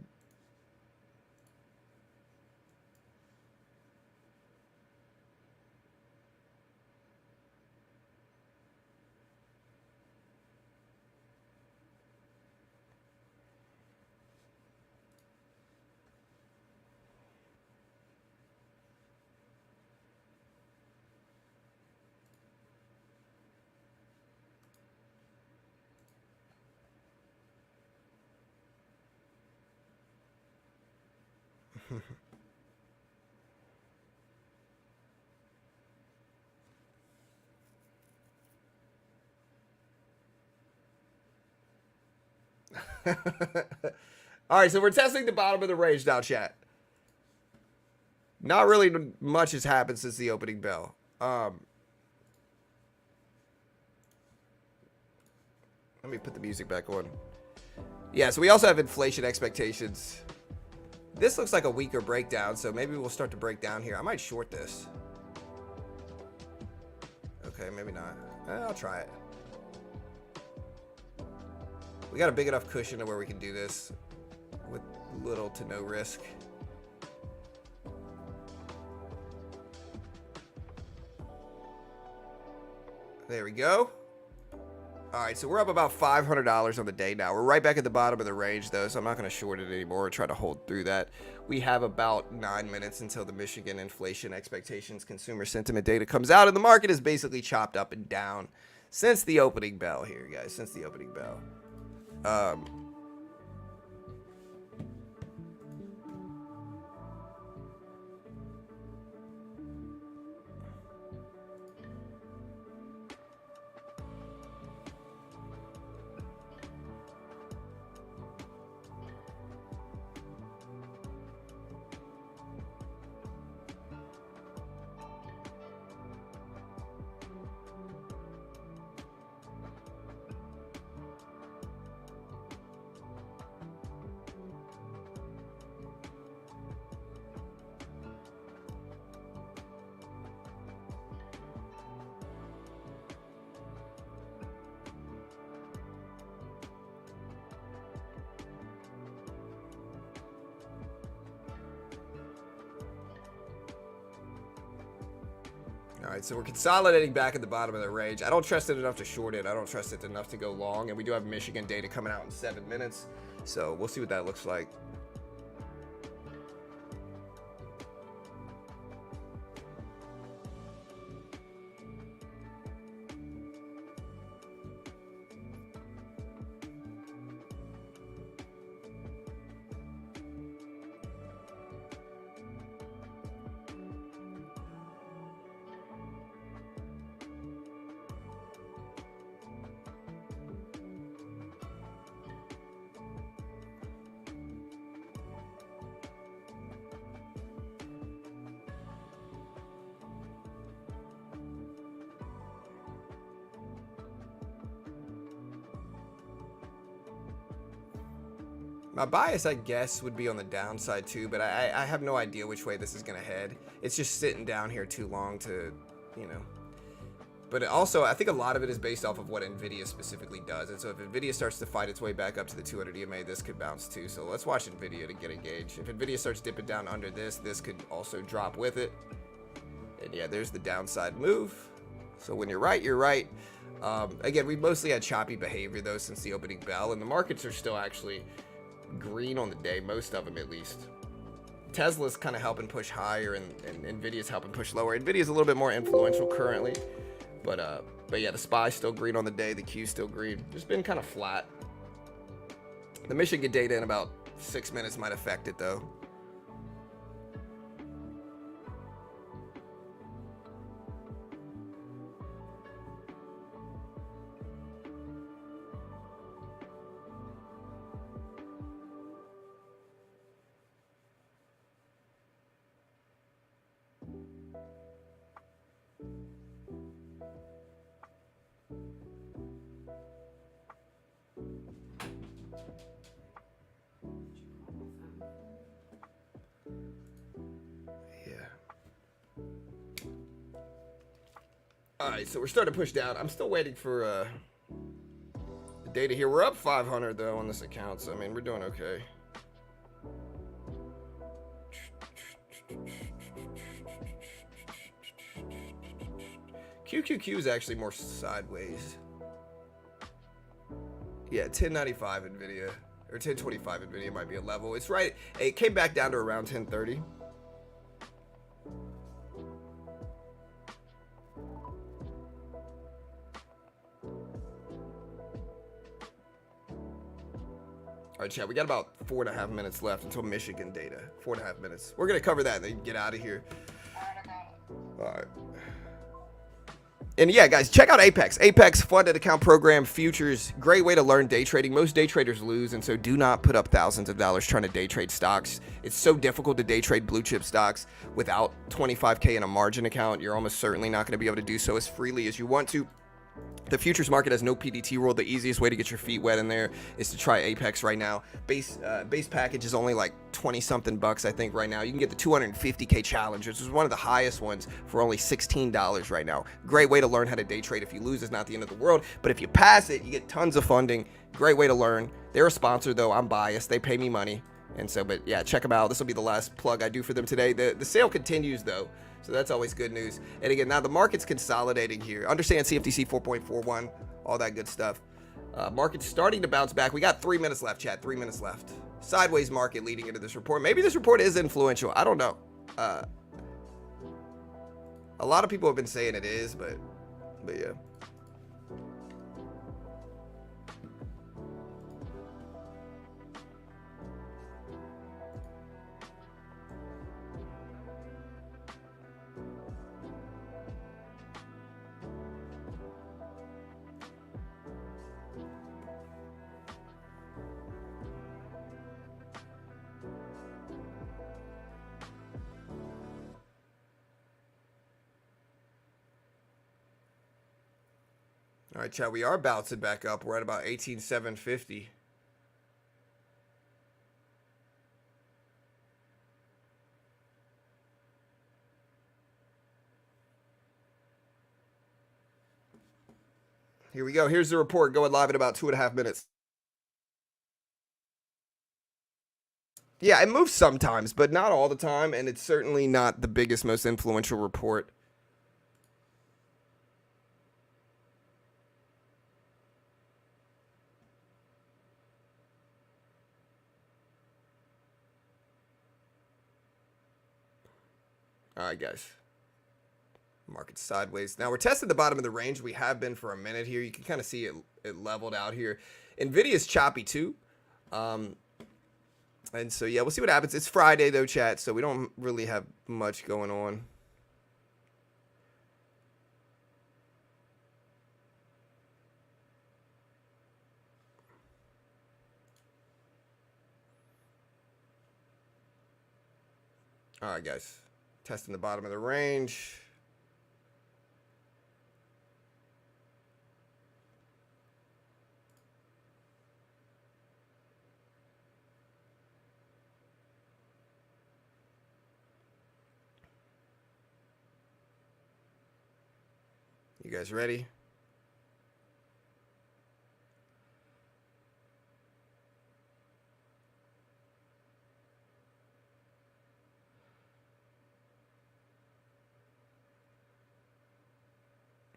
all right, so we're testing the bottom of the range now, chat. Not really much has happened since the opening bell. Let me put the music back on. Yeah, so we also have inflation expectations. This looks like a weaker breakdown, so maybe we'll start to break down here. I might short this. Okay, maybe not. I'll try it. We got a big enough cushion to where we can do this with little to no risk. There we go. All right, so we're up about $500 on the day now. We're right back at the bottom of the range, though, so I'm not going to short it anymore or try to hold through that. We have about 9 minutes until the Michigan inflation expectations consumer sentiment data comes out, and the market is basically chopped up and down since the opening bell here, guys, since the opening bell. All right, so we're consolidating back at the bottom of the range. I don't trust it enough to short it. I don't trust it enough to go long. And we do have Michigan data coming out in 7 minutes. So we'll see what that looks like. My bias, I guess, would be on the downside too, but I have no idea which way this is going to head. It's just sitting down here too long to, you know. But also, I think a lot of it is based off of what Nvidia specifically does. And so if Nvidia starts to fight its way back up to the 200 EMA, this could bounce too. So let's watch Nvidia to get a gauge. If Nvidia starts dipping down under this, this could also drop with it. And yeah, there's the downside move. So when you're right, you're right. Again, we mostly had choppy behavior though since the opening bell, and the markets are still actually green on the day, most of them at least. Tesla's kind of helping push higher, and Nvidia's helping push lower. Nvidia's a little bit more influential currently, but yeah, the SPY's still green on the day, the Q's still green. Just been kind of flat. The Michigan data in about 6 minutes might affect it though. All right, so we're starting to push down. I'm still waiting for the data here. We're up 500 though on this account, so I mean we're doing okay. QQQ is actually more sideways. Yeah, 1095 Nvidia or 1025 Nvidia might be a level. It's right. It came back down to around 1030. All right, chat, we got about 4.5 minutes left until Michigan data. 4.5 minutes. We're going to cover that and then get out of here. All right. And yeah, guys, check out Apex. Apex funded account program futures. Great way to learn day trading. Most day traders lose, and so do not put up thousands of dollars trying to day trade stocks. It's so difficult to day trade blue chip stocks without 25K in a margin account. You're almost certainly not going to be able to do so as freely as you want to. The futures market has no PDT rule. The easiest way to get your feet wet in there is to try Apex right now. Base package is only like 20 something bucks, I think, right now. You can get the 250K challenge, which is one of the highest ones, for only $16 right now. Great way to learn how to day trade. If you lose, it's not the end of the world, but if you pass it, you get tons of funding. Great way to learn. They're a sponsor though. I'm biased. They pay me money. And so, but yeah, check them out. This will be the last plug I do for them today. The sale continues though. So that's always good news. And again, now the market's consolidating here. Understand CFTC 4.41, all that good stuff. Market's starting to bounce back. We got 3 minutes left, chat. 3 minutes left. Sideways market leading into this report. Maybe this report is influential. I don't know. A lot of people have been saying it is, but yeah. All right, chat, we are bouncing back up. We're at about 18,750. Here we go. Here's the report going live in about 2.5 minutes. Yeah, it moves sometimes, but not all the time, and it's certainly not the biggest, most influential report. All right, guys. Market sideways. Now we're testing the bottom of the range. We have been for a minute here. You can kind of see it leveled out here. Nvidia is choppy too. And so, yeah, we'll see what happens. It's Friday, though, chat, so we don't really have much going on. All right, guys. Testing the bottom of the range. You guys ready?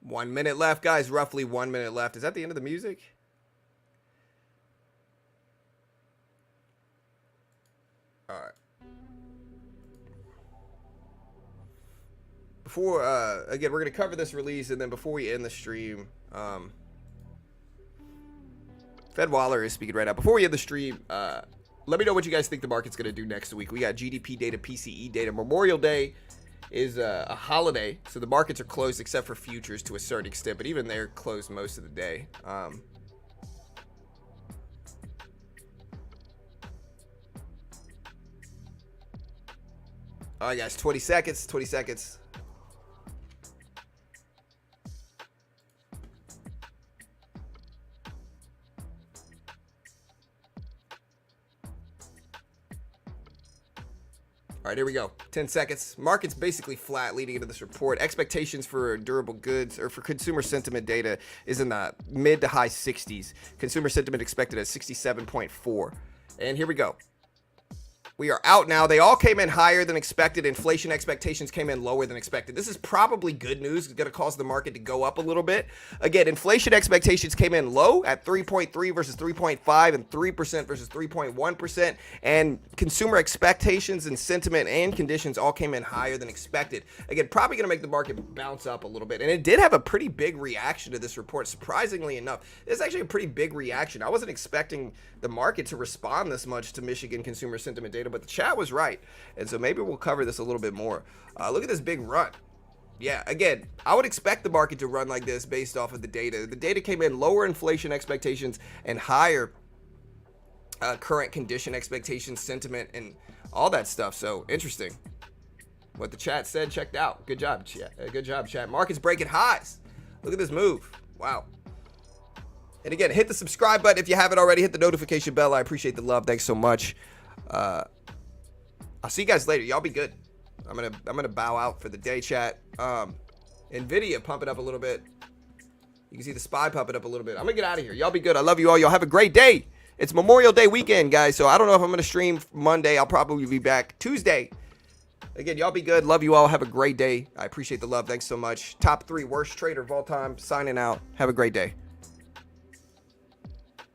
One minute left, guys. Roughly 1 minute left. Is that the end of the music? All right. Before, again, we're going to cover this release, and then before we end the stream, Fed Waller is speaking right now. Before we end the stream, let me know what you guys think the market's going to do next week. We got GDP data, PCE data. Memorial Day is a holiday, so the markets are closed except for futures to a certain extent, but even they're closed most of the day. All right, guys, 20 seconds, 20 seconds. All right, here we go. 10 seconds. Market's basically flat leading into this report. Expectations for durable goods or for consumer sentiment data is in the mid to high 60s. Consumer sentiment expected at 67.4. And here we go. We are out now. They all came in higher than expected. Inflation expectations came in lower than expected. This is probably good news. It's going to cause the market to go up a little bit. Again, inflation expectations came in low at 3.3 versus 3.5 and 3% versus 3.1%. And consumer expectations and sentiment and conditions all came in higher than expected. Again, probably going to make the market bounce up a little bit. And it did have a pretty big reaction to this report, surprisingly enough. It's actually a pretty big reaction. I wasn't expecting the market to respond this much to Michigan consumer sentiment data, but the chat was right. And so maybe we'll cover this a little bit more. Look at this big run. Yeah, again, I would expect the market to run like this based off of the data. The data came in lower inflation expectations and higher current condition expectations, sentiment, and all that stuff. So interesting. What the chat said, checked out. Good job, chat. Good job, chat. Market's breaking highs. Look at this move. Wow. And again, hit the subscribe button if you haven't already. Hit the notification bell. I appreciate the love. Thanks so much. I'll see you guys later. Y'all be good. I'm gonna bow out for the day, chat. Nvidia pump it up a little bit. You can see the SPY pump it up a little bit. I'm gonna get out of here. Y'all be good. I love you all. Y'all have a great day. It's Memorial Day weekend, guys. So I don't know if I'm gonna stream Monday. I'll probably be back Tuesday. Again, y'all be good. Love you all. Have a great day. I appreciate the love. Thanks so much. Top 3 worst trader of all time. Signing out. Have a great day.